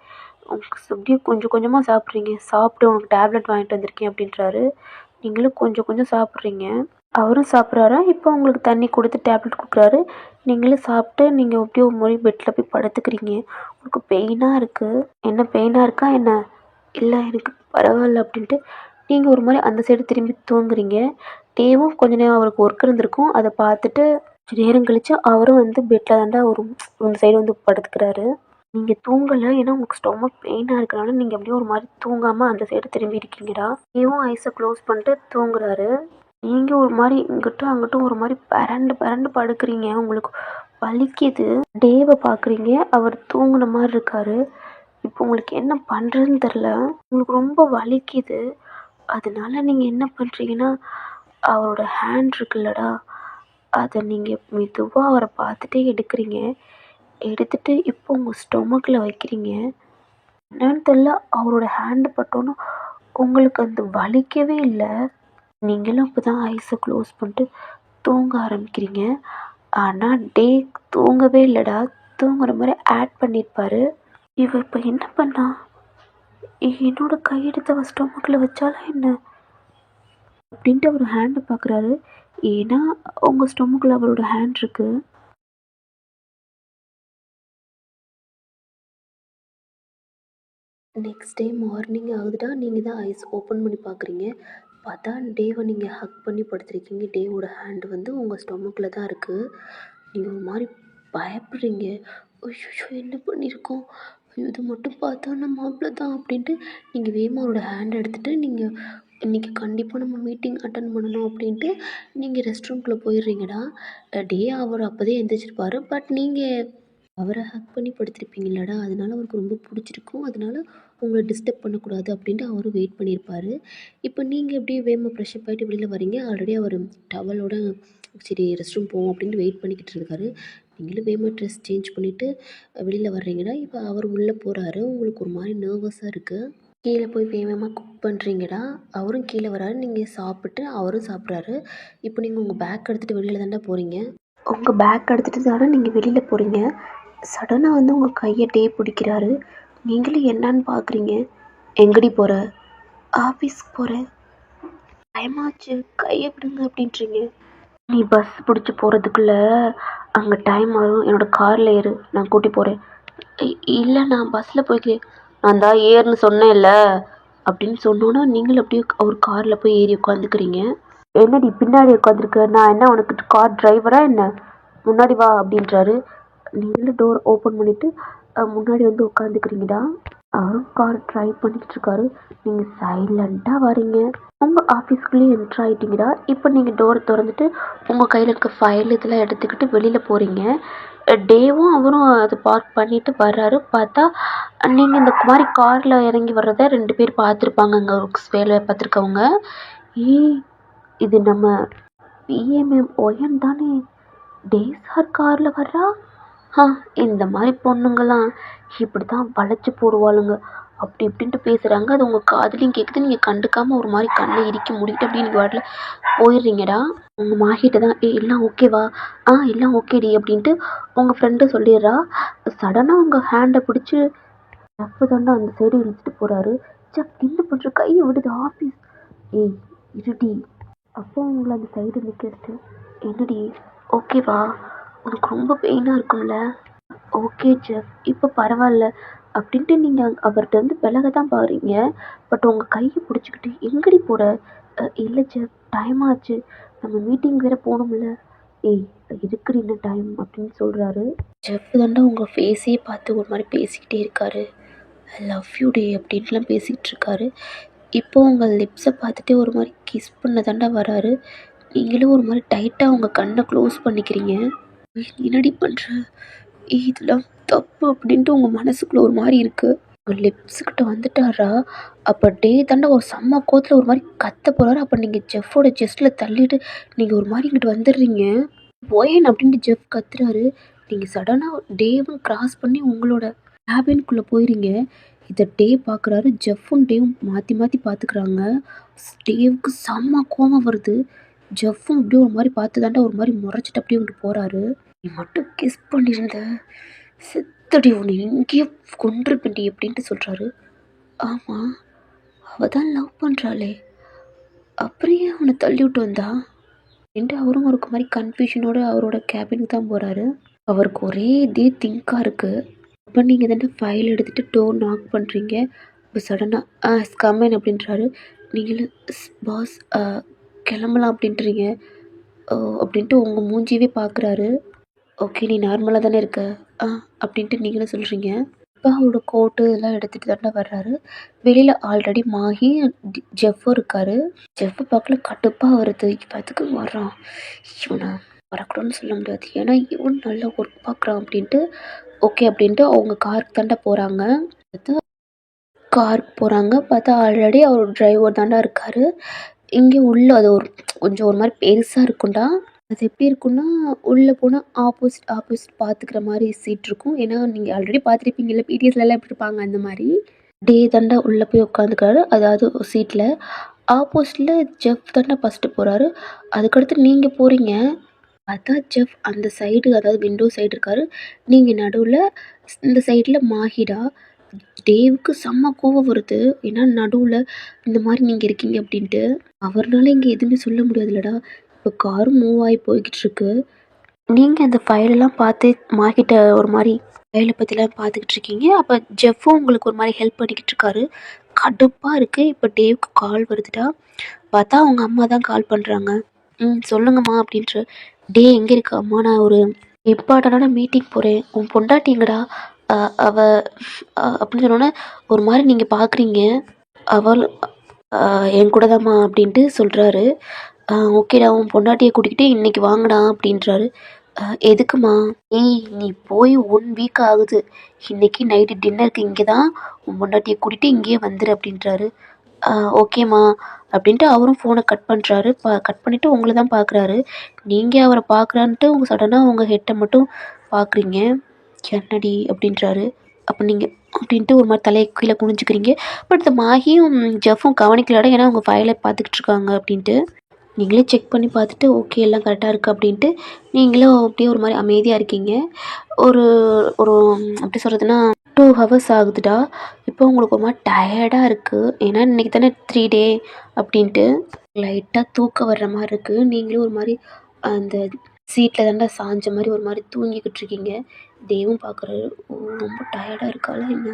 உங்களுக்கு அப்படியே கொஞ்சம் கொஞ்சமாக சாப்பிட்றீங்க. சாப்பிட்டு உனக்கு டேப்லெட் வாங்கிட்டு வந்திருக்கேன் அப்படின்றாரு. நீங்களும் கொஞ்சம் கொஞ்சம் சாப்பிட்றீங்க. அவரும் சாப்பிட்றாரா. இப்போ உங்களுக்கு தண்ணி கொடுத்து டேப்லெட் கொடுக்குறாரு. நீங்களும் சாப்பிட்டு நீங்கள் அப்படியே ஒரு முறை பெட்டில் போய் படுத்துக்கிறீங்க. உங்களுக்கு பெயினாக இருக்குது. என்ன பெயினாக இருக்கா என்ன? இல்லை எனக்கு பரவாயில்ல அப்படின்ட்டு நீங்கள் ஒரு மாதிரி அந்த சைடு திரும்பி தூங்குறீங்க. டேவும் கொஞ்ச நேரம் அவருக்கு ஒர்க் இருந்திருக்கும். அதை பார்த்துட்டு கொஞ்சம் நேரம் கழித்து அவரும் வந்து பெட்டில் தாண்டா ஒரு இந்த சைடு வந்து படுத்துக்கிறாரு. நீங்கள் தூங்கலை, ஏன்னா உங்களுக்கு ஸ்டொமக் பெயினாக இருக்கிறனால நீங்கள் அப்படியே ஒரு மாதிரி தூங்காமல் அந்த சைடு திரும்பி இருக்கீங்கடா. டேவும் ஐஸை க்ளோஸ் பண்ணிட்டு தூங்குறாரு. நீங்கள் ஒரு மாதிரி இங்கிட்டும் அங்கிட்டும் ஒரு மாதிரி பரண்டு பரண்டு படுக்கிறீங்க. உங்களுக்கு வலிக்குது. டேவை பார்க்குறீங்க. அவர் தூங்குன மாதிரி இருக்காரு. இப்போ உங்களுக்கு என்ன பண்ணுறதுன்னு தெரில. உங்களுக்கு ரொம்ப வலிக்குது. அதனால நீங்கள் என்ன பண்ணுறீங்கன்னா, அவரோட ஹேண்ட் இருக்குல்லடா, அதை நீங்கள் மெதுவாக அவரை பார்த்துட்டே எடுக்கிறீங்க. எடுத்துகிட்டு இப்போ உங்கள் ஸ்டொமக்கில் வைக்கிறீங்க. என்னன்னு தெரில, அவரோட ஹேண்டு பட்டோன்னு உங்களுக்கு அந்த வலிக்கவே இல்லை. நீங்களும் அப்போ தான் ஐஸை க்ளோஸ் பண்ணிட்டு தூங்க ஆரம்பிக்கிறீங்க. ஆனால் டே தூங்கவே இல்லைடா. தூங்குற மாதிரி ஆட் பண்ணியிருப்பாரு. இவ இப்போ என்ன பண்ணா? என்னோட கையெடுத்து அவள் ஸ்டொமக்கில் வச்சாலா என்ன அப்படின்ட்டு அவர் ஹேண்டை பார்க்குறாரு. ஏன்னா உங்கள் ஸ்டொமக்கில் அவரோட ஹேண்ட் இருக்குது. நெக்ஸ்ட் டே மார்னிங் ஆகுதுடா. நீங்கள் தான் ஐஸ் ஓப்பன் பண்ணி பார்க்குறீங்க. பார்த்தா டேவை நீங்கள் ஹக் பண்ணி படுத்துருக்கீங்க. டேவோட ஹேண்டு வந்து உங்கள் ஸ்டொமக்கில் தான் இருக்குது. நீங்கள் ஒரு மாதிரி பயப்படுறீங்க. ஐயோ என்ன பண்ணியிருக்கோம், இது மட்டும் பார்த்தா நம்ம மாப்பிள்ள தான் அப்படின்ட்டு நீங்கள் வேகமாக அவரோட ஹேண்ட் எடுத்துகிட்டு நீங்கள் இன்றைக்கி கண்டிப்பாக நம்ம மீட்டிங் அட்டன் பண்ணணும் அப்படின்ட்டு நீங்கள் ரெஸ்ட் ரூம்குள்ளே போயிடுறீங்கடா. டே அவர் அப்போதே எந்திரிச்சிருப்பார். பட் நீங்கள் அவரை ஹக் பண்ணி படுத்திருப்பீங்களடா, அதனால அவருக்கு ரொம்ப பிடிச்சிருக்கும். அதனால உங்களை டிஸ்டர்ப் பண்ணக்கூடாது அப்படின்ட்டு அவரும் வெயிட் பண்ணியிருப்பார். இப்போ நீங்கள் எப்படியே வேகமாக ஃப்ரெஷ்அப் ஆகிட்டு வெளியில் வரீங்க. ஆல்ரெடி அவர் டவலோட சரி ரெஸ்ட் ரூம் போவோம் அப்படின்ட்டு வெயிட் பண்ணிக்கிட்டு இருக்காரு. நீங்களும் வேகமாக ட்ரெஸ் சேஞ்ச் பண்ணிவிட்டு வெளியில் வர்றீங்கடா. இப்போ அவர் உள்ளே போகிறாரு. உங்களுக்கு ஒரு மாதிரி நர்வஸாக இருக்குது. கீழே போய் வேகமாக குக் பண்ணுறீங்கடா. அவரும் கீழே வராரு. நீங்கள் சாப்பிட்டு அவரும் சாப்பிட்றாரு. இப்போ நீங்கள் உங்கள் பேக் எடுத்துகிட்டு வெளியில் தாண்டா போகிறீங்க. உங்கள் பேக் எடுத்துகிட்டு தானே நீங்கள் வெளியில் போகிறீங்க. சடனாக வந்து உங்கள் கையை டே பிடிக்கிறாரு. நீங்களும் என்னான்னு பார்க்குறீங்க. எங்கடி போகிற? ஆஃபீஸ்க்கு போகிறேன். டைமாச்சு, கையை விடுங்க அப்படின்றீங்க. நீ பஸ் பிடிச்சி போகிறதுக்குள்ளே அங்கே டைம் ஆகும். என்னோடய காரில் ஏறு, நான் கூட்டி போகிறேன். இல்லை நான் பஸ்ஸில் போய்க்கிறேன். நான் தான் ஏறுன்னு சொன்னேன்ல, அப்படின்னு சொன்னோன்னா நீங்களும் அப்படியே அவர் காரில் போய் ஏறி உட்காந்துக்கிறீங்க. என்னடி பின்னாடி உட்காந்துருக்க, நான் என்ன உனக்கு கார் டிரைவரா என்ன, முன்னாடி வா அப்படின்றாரு. நீங்களும் டோர் ஓப்பன் பண்ணிட்டு முன்னாடி வந்து உட்காந்துக்கிறீங்கடா. அவரும் கார் ட்ரைவ் பண்ணிக்கிட்டு இருக்காரு. நீங்கள் சைலண்ட்டாக வரீங்க. உங்கள் ஆஃபீஸ்க்குள்ளேயே என்ட்ரு ஆகிட்டீங்கடா. இப்போ நீங்கள் டோரை திறந்துட்டு உங்கள் கையில் இருக்க ஃபைல் இதெல்லாம் எடுத்துக்கிட்டு வெளியில் போகிறீங்க. டேவும் அவரும் அதை பார்க் பண்ணிட்டு வர்றாரு. பார்த்தா நீங்கள் இந்த மாதிரி காரில் இறங்கி வர்றதை 2 பேர் பார்த்துருப்பாங்க. அங்கே வேலை பார்த்துருக்கவங்க. ஏய், இது நம்ம பிஎம்எம் ஒயன் தானே, டே சார் காரில் வர்றா. இந்த மாதிரி பொண்ணுங்களாம் இப்படி தான் வளைச்சி போடுவாளுங்க அப்படி இப்படின்ட்டு பேசுகிறாங்க. அது உங்கள் காதுலையும் கேட்குது. நீங்கள் கண்டுக்காமல் ஒரு மாதிரி கண்ணை இறுக்கி மூடிட்டு அப்படியே நீங்கள் வாட்டில் போயிடுறீங்கடா. உங்கள் மாகிட்ட தான் எல்லாம் ஓகேவா, எல்லாம் ஓகேடி அப்படின்ட்டு உங்கள் ஃப்ரெண்டு சொல்லிடுறா. சடனாக உங்கள் ஹேண்டை பிடிச்சி தப்பு தாண்டா அந்த சைடு இழுத்துட்டு போகிறாரு. என்ன பண்ணுற, கையை விடுது ஆஃபீஸ். ஏய் இருடி. அப்போ உங்களை அந்த சைடு நிற்கிறது. என்னடி ஓகேவா, உனக்கு ரொம்ப பெயினாக இருக்கும்ல. ஓகே செஃப், இப்போ பரவாயில்ல அப்படின்ட்டு நீங்கள் அவர்கிட்ட வந்து விலக தான் பாருங்க. பட் உங்கள் கையை பிடிச்சிக்கிட்டு எங்கடி போகிற. இல்லை செஃப், டைம் ஆச்சு, நம்ம மீட்டிங் வேறு போகணும்ல. ஏய் இருக்குடி என்ன டைம் அப்படின்னு சொல்கிறாரு. செஃப் தாண்டா உங்கள் ஃபேஸையே பார்த்து ஒரு மாதிரி பேசிக்கிட்டே இருக்காரு. ஐ லவ் யூ டே அப்படின்ட்டுலாம் பேசிக்கிட்டு இருக்காரு. இப்போ உங்கள் லிப்ஸை பார்த்துட்டே ஒரு மாதிரி கிஸ் பண்ண தாண்டா வராரு. நீங்களும் ஒரு மாதிரி டைட்டாக உங்கள் கண்ணை க்ளோஸ் பண்ணிக்கிறீங்க. என்னடி பண்ணுற, இதெல்லாம் தப்பு அப்படின்ட்டு உங்கள் மனசுக்குள்ளே ஒரு மாதிரி இருக்குது. உங்கள் லிப்ஸுக்கிட்ட வந்துட்டாரா. அப்போ டே தாண்டா ஒரு செம்ம கோத்தில் ஒரு மாதிரி கத்த போகிறாரு. அப்போ நீங்கள் ஜெஃபோட செஸ்ட்டில் தள்ளிட்டு நீங்கள் ஒரு மாதிரி இங்கிட்டு வந்துடுறீங்க. போயன் அப்படின்ட்டு ஜெஃப் கத்துறாரு. நீங்கள் சடனாக டேவும் கிராஸ் பண்ணி உங்களோட கேபின்குள்ளே போயிடுறீங்க. இதை டே பார்க்குறாரு. ஜெஃப்பும் டேவும் மாற்றி மாற்றி பார்த்துக்குறாங்க. டேவுக்கு செம்ம கோவம் வருது. ஜெஃப்பும் அப்படியே ஒரு மாதிரி பார்த்து தாண்டா ஒரு மாதிரி முறைச்சிட்டு அப்படியே இங்கிட்டு போகிறாரு. நீ மட்டும் கிஸ் பண்ணியிருந்த செத்தடி, உன்னை எங்கேயோ கொன்றுப்பிண்டி அப்படின்ட்டு சொல்கிறாரு. ஆமாம், அவள் தான் லவ் பண்ணுறாளே, அப்புறம் ஏன் அவனை தள்ளி விட்டு வந்தா என்று அவரும் ஒரு மாதிரி கன்ஃபியூஷனோடு அவரோட கேபினுக்கு தான் போகிறாரு. அவருக்கு ஒரே இதே திங்காக இருக்குது. அப்போ நீங்கள் தானே ஃபைல் எடுத்துகிட்டு டோர் நாக் பண்ணுறீங்க. இப்போ சடனாக கம்மன் அப்படின்றாரு. நீங்களும் பாஸ் கிளம்பலாம் அப்படின்றீங்க அப்படின்ட்டு உங்கள் மூஞ்சியவே பார்க்குறாரு. ஓகே, நீ நார்மலாக தானே இருக்க அப்படின்ட்டு நீங்களும் சொல்கிறீங்க. இப்போ அவரோட கோட்டு இதெல்லாம் எடுத்துகிட்டு தானே வர்றாரு. வெளியில் ஆல்ரெடி மாகி ஜெஃப்பும் இருக்கார். ஜெஃப்பு பார்க்கல கடுப்பாக வருது. இப்போத்துக்கு வர்றான், இவனை வரக்கூடாதுன்னு சொல்ல முடியாது, ஏன்னா இவன் நல்லா ஒர்க் பார்க்குறான் அப்படின்ட்டு. ஓகே அப்படின்ட்டு அவங்க காருக்கு தாண்டா போகிறாங்க. காருக்கு போகிறாங்க. பார்த்தா ஆல்ரெடி அவர் டிரைவர் தாண்டா இருக்கார். இங்கே உள்ளே அது கொஞ்சம் ஒரு மாதிரி பெருசாக இருக்கும்டா. அது எப்படி இருக்குன்னா, உள்ளே போனால் ஆப்போசிட் பார்த்துக்கிற மாதிரி சீட் இருக்கும். ஏன்னா நீங்கள் ஆல்ரெடி பார்த்துருப்பீங்கல்ல, பிடிஎஸ்லலாம் எப்படி இருப்பாங்க அந்த மாதிரி. டே தாண்டா உள்ளே போய் உட்காந்துக்கிறாரு. அதாவது சீட்டில் ஆப்போசிட்டில் ஜெஃப் தாண்டா ஃபஸ்ட்டு போகிறாரு. அதுக்கடுத்து நீங்கள் போகிறீங்க. பார்த்தா ஜெஃப் அந்த சைடு, அதாவது விண்டோ சைடு இருக்கார். நீங்கள் நடுவில் இந்த சைடில் மாஹிடா. டேவுக்கு செம்ம கோவம் வருது. ஏன்னா நடுவில் இந்த மாதிரி நீங்கள் இருக்கீங்க அப்படின்ட்டு. அவர்னால இங்கே எதுவுமே சொல்ல முடியாதுல்லடா. இப்போ காரும் மூவ் ஆகி போய்கிட்டு இருக்கு. நீங்கள் அந்த ஃபைலெல்லாம் பார்த்து மாகிட்ட ஒரு மாதிரி ஃபைலை பற்றிலாம் பார்த்துக்கிட்டு இருக்கீங்க. அப்போ ஜெஃப்பும் உங்களுக்கு ஒரு மாதிரி ஹெல்ப் பண்ணிக்கிட்டு இருக்காரு. கடுப்பாக இருக்குது. இப்போ டேவுக்கு கால் வருதுடா. பார்த்தா அவங்க அம்மா தான் கால் பண்ணுறாங்க. சொல்லுங்கம்மா அப்படின்ற. டே எங்கே இருக்கா அம்மா, நான் ஒரு இம்பார்ட்டண்டான மீட்டிங் போகிறேன், உன் பொண்டாட்டிங்கடா அவ அப்படின்னு சொன்னோன்னே ஒரு மாதிரி நீங்கள் பார்க்குறீங்க. அவள் என் கூட தாம்மா அப்படின்ட்டு சொல்கிறாரு. ஓகேடா, உன் பொண்டாட்டியை கூட்டிக்கிட்டு இன்றைக்கி வாங்கடா அப்படின்றாரு. எதுக்குமா? ஏய், நீ போய் 1 வீக் ஆகுது, இன்றைக்கி நைட்டு டின்னருக்கு இங்கே தான், உன் பொண்டாட்டியை கூட்டிகிட்டு இங்கேயே வந்துடு அப்படின்றாரு. ஓகேம்மா அப்படின்ட்டு அவரும் ஃபோனை கட் பண்ணுறாரு. கட் பண்ணிவிட்டு உங்களை தான் பார்க்குறாரு. நீங்கள் அவரை பார்க்குறான்ட்டு உங்கள் சடனாக உங்கள் ஹெட்டை மட்டும் பார்க்குறீங்க. என்னடி அப்படின்றாரு. அப்போ நீங்கள் அப்படின்ட்டு ஒரு மாதிரி தலையை கீழே குனிஞ்சிக்கிறீங்க. பட் இந்த மாகியும் ஜெஃப்பும் கவனிக்கலாட, ஏன்னா அவங்க ஃபைலை பார்த்துக்கிட்டு இருக்காங்க அப்படின்ட்டு. நீங்களே செக் பண்ணி பார்த்துட்டு ஓகே எல்லாம் கரெக்டாக இருக்குது அப்படின்ட்டு நீங்களும் அப்படியே ஒரு மாதிரி அமைதியாக இருக்கீங்க. ஒரு ஒரு எப்படி சொல்கிறதுனா 2 ஹவர்ஸ் ஆகுதுடா. இப்போ உங்களுக்கு ஒரு மாதிரி டயர்டாக இருக்குது. ஏன்னா இன்றைக்கி தானே 3 டே அப்படின்ட்டு லைட்டாக தூக்கம் வர்ற மாதிரி இருக்குது. நீங்களும் ஒரு மாதிரி அந்த சீட்டில் தாண்டா சாஞ்ச மாதிரி ஒரு மாதிரி தூங்கிக்கிட்டு இருக்கீங்க. தேவும் பார்க்குறாரு. ஓ, ரொம்ப டயர்டாக இருக்காளா என்ன?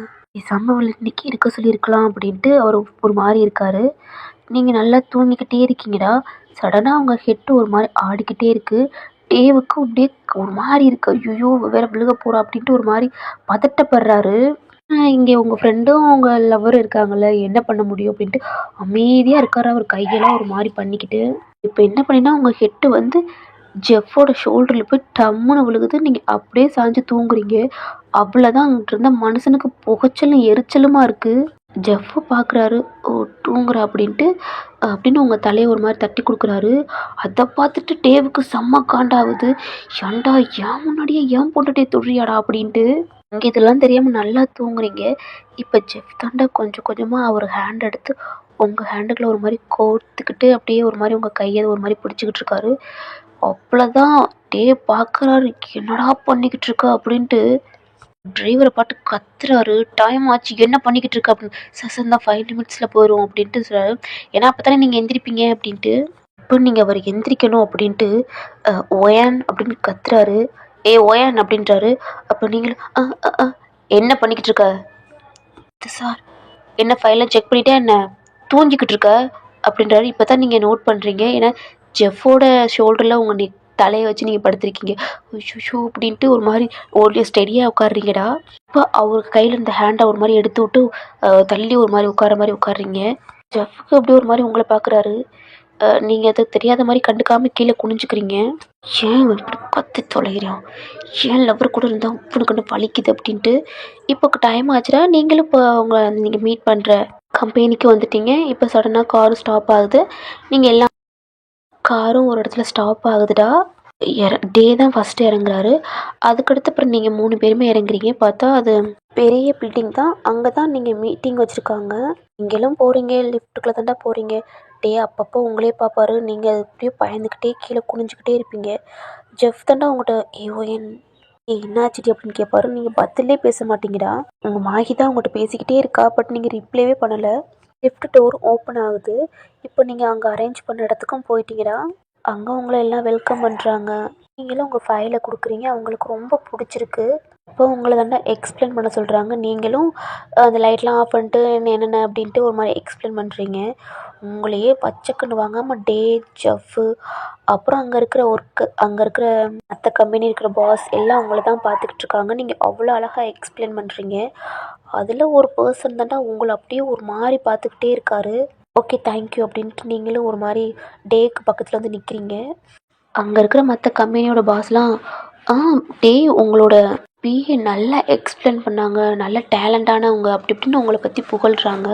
சம்பவம் இன்னைக்கு இருக்க சொல்லியிருக்கலாம் அப்படின்ட்டு அவர் ஒரு மாதிரி இருக்காரு. நீங்கள் நல்லா தூங்கிக்கிட்டே இருக்கீங்கடா. சடனாக அவங்க ஹெட்டு ஒரு மாதிரி ஆடிக்கிட்டே இருக்கு. டேவுக்கு அப்படியே ஒரு மாதிரி இருக்கு. ஐயோ, வேற விழுக போகிறா அப்படின்ட்டு ஒரு மாதிரி பதட்டப்படுறாரு. இங்கே உங்கள் ஃப்ரெண்டும் உங்கள் லவ்வரும் இருக்காங்கல்ல, என்ன பண்ண முடியும் அப்படின்ட்டு அமைதியாக இருக்காரு. அவர் கையெல்லாம் ஒரு மாதிரி பண்ணிக்கிட்டு. இப்போ என்ன பண்ணினா உங்கள் ஹெட்டு வந்து ஜெஃப்போட ஷோல்டரில் போய் டம்முன்னு விழுகுது. நீங்கள் அப்படியே சாஞ்சு தூங்குறீங்க. அவ்வளோதான். அங்கிட்டு இருந்த மனுஷனுக்கு புகைச்சலும் எரிச்சலுமா இருக்குது. ஜெஃப்பு பார்க்குறாரு. ஓ, தூங்குறா அப்படின்ட்டு அப்படின்னு உங்கள் தலையை ஒரு மாதிரி தட்டி கொடுக்குறாரு. அதை பார்த்துட்டு டேவுக்கு செம்ம காண்டாகுது. ஏன்டா ஏன் முன்னாடியே ஏன் பொண்டாட்டியை தொடுறியாடா அப்படின்ட்டு. இங்கே இதெல்லாம் தெரியாமல் நல்லா தூங்குறீங்க. இப்போ ஜெஃப் தாண்டா கொஞ்சம் கொஞ்சமாக அவர் ஹேண்ட் எடுத்து உங்கள் ஹேண்டுக்குள்ள ஒரு மாதிரி கோர்த்துக்கிட்டு அப்படியே ஒரு மாதிரி உங்கள் கையை ஒரு மாதிரி பிடிச்சிக்கிட்டு இருக்காரு. அவ்வளோதான். டேவ் பார்க்குறாரு. என்னடா பண்ணிக்கிட்டு இருக்க அப்படின்ட்டு டிரைவரை பாட்டு கத்துறாரு. டைம் ஆச்சு, என்ன பண்ணிக்கிட்டு இருக்க அப்படின்னு. சார் தான் 5 நிமிட்ஸில் போயிடும் அப்படின்ட்டு சொல்கிறாரு. ஏன்னா அப்போ தானே நீங்கள் எந்திரிப்பீங்க அப்படின்ட்டு. இப்போ நீங்கள் அவர் எந்திரிக்கணும் அப்படின்ட்டு ஒயான் அப்படின்னு கத்துறாரு. ஏ ஒயான் அப்படின்றாரு. அப்போ நீங்களும் என்ன பண்ணிக்கிட்டு இருக்க சார், என்ன ஃபைலாம் செக் பண்ணிட்டே என்ன தூங்கிக்கிட்டு இருக்க அப்படின்றாரு. இப்போ தான் நீங்கள் நோட் பண்ணுறீங்க. ஏன்னா ஜெஃபோட ஷோல்டரில் உங்கள் தலையை வச்சு நீங்கள் படுத்திருக்கீங்க. ஷூ அப்படின்ட்டு ஒரு மாதிரி ஸ்டெடியாக உட்காடுறீங்கடா. இப்போ அவர் கையில் இருந்த ஹேண்டை ஒரு மாதிரி எடுத்து விட்டு தள்ளி ஒரு மாதிரி உட்காடுறீங்க. ஜெஃப்க்கு அப்படியே ஒரு மாதிரி உங்களை பார்க்குறாரு. நீங்கள் அதை தெரியாத மாதிரி கண்டுக்காமல் கீழே குனிஞ்சுக்கிறீங்க. ஏன் இப்படி கத்தி தொலைகிறான்? ஏன் லவ்வர் கூட இருந்தால் உப்புன்னு கண்டு வலிக்குது அப்படின்ட்டு. இப்போ டைம் ஆச்சுடா. நீங்களும் இப்போ உங்களை நீங்கள் மீட் பண்ணுற கம்பெனிக்கு வந்துட்டீங்க. இப்போ சடனாக காரும் ஸ்டாப் ஆகுது. நீங்கள் எல்லாம் காரும் ஒரு இடத்துல ஸ்டாப் ஆகுதுடா. டே தான் ஃபஸ்ட்டு இறங்குறாரு. அதுக்கடுத்து அப்புறம் நீங்கள் 3 பேருமே இறங்குறீங்க. பார்த்தா அது பெரிய பில்டிங் தான். அங்கே தான் நீங்கள் மீட்டிங் வச்சுருக்காங்க. நீங்களும் போகிறீங்க. லிஃப்ட்டுக்குள்ளே தாண்டா போகிறீங்க. டே அப்பப்போ உங்களே பார்ப்பாரு. நீங்கள் எப்படியோ பயந்துக்கிட்டே கீழே குனிஞ்சிக்கிட்டே இருப்பீங்க. ஜெஃப் தாண்டா உங்கள்கிட்ட ஏன் என்னாச்சுடி அப்படின்னு கேட்பாரு. நீங்கள் பதிலே பேச மாட்டீங்கடா. உங்கள் மாகி தான் உங்கள்கிட்ட பேசிக்கிட்டே இருக்கா. பட் நீங்கள் ரிப்ளைவே பண்ணலை. லிஃப்ட் டோர் ஓப்பன் ஆகுது. இப்போ நீங்கள் அங்கே அரேஞ்ச் பண்ண இடத்துக்கும் போயிட்டீங்கடா. அங்கே உங்களை எல்லாம் வெல்கம் பண்ணுறாங்க. நீங்களும் உங்கள் ஃபைலை கொடுக்குறீங்க. அவங்களுக்கு ரொம்ப பிடிச்சிருக்கு. இப்போ உங்களை தாண்டா எக்ஸ்பிளைன் பண்ண சொல்கிறாங்க. நீங்களும் அந்த லைட்லாம் ஆஃப் பண்ணிட்டு என்னென்ன அப்படின்ட்டு ஒரு மாதிரி எக்ஸ்பிளைன் பண்ணுறீங்க. உங்களையே பச்சைக்கண்ணு வாங்காமல் டே, ஜெஃப்பு, அப்புறம் அங்கே இருக்கிற மற்ற கம்பெனி இருக்கிற பாஸ் எல்லாம் உங்களை தான் பார்த்துக்கிட்டு இருக்காங்க. நீங்கள் அவ்வளோ அழகாக எக்ஸ்பிளைன் பண்ணுறீங்க. அதில் ஒரு பர்சன் தாண்டா உங்களை அப்படியே ஒரு மாதிரி பார்த்துக்கிட்டே இருக்காரு. ஓகே, தேங்க்யூ அப்படின்ட்டு நீங்களும் ஒரு மாதிரி டேக்கு பக்கத்தில் வந்து நிற்கிறீங்க. அங்கே இருக்கிற மற்ற கம்பெனியோட பாஸ்லாம் டே உங்களோட பிஏ நல்லா எக்ஸ்பிளைன் பண்ணாங்க, நல்ல டேலண்டானவங்க அப்படி இப்படின்னு உங்களை பற்றி புகழ்கிறாங்க.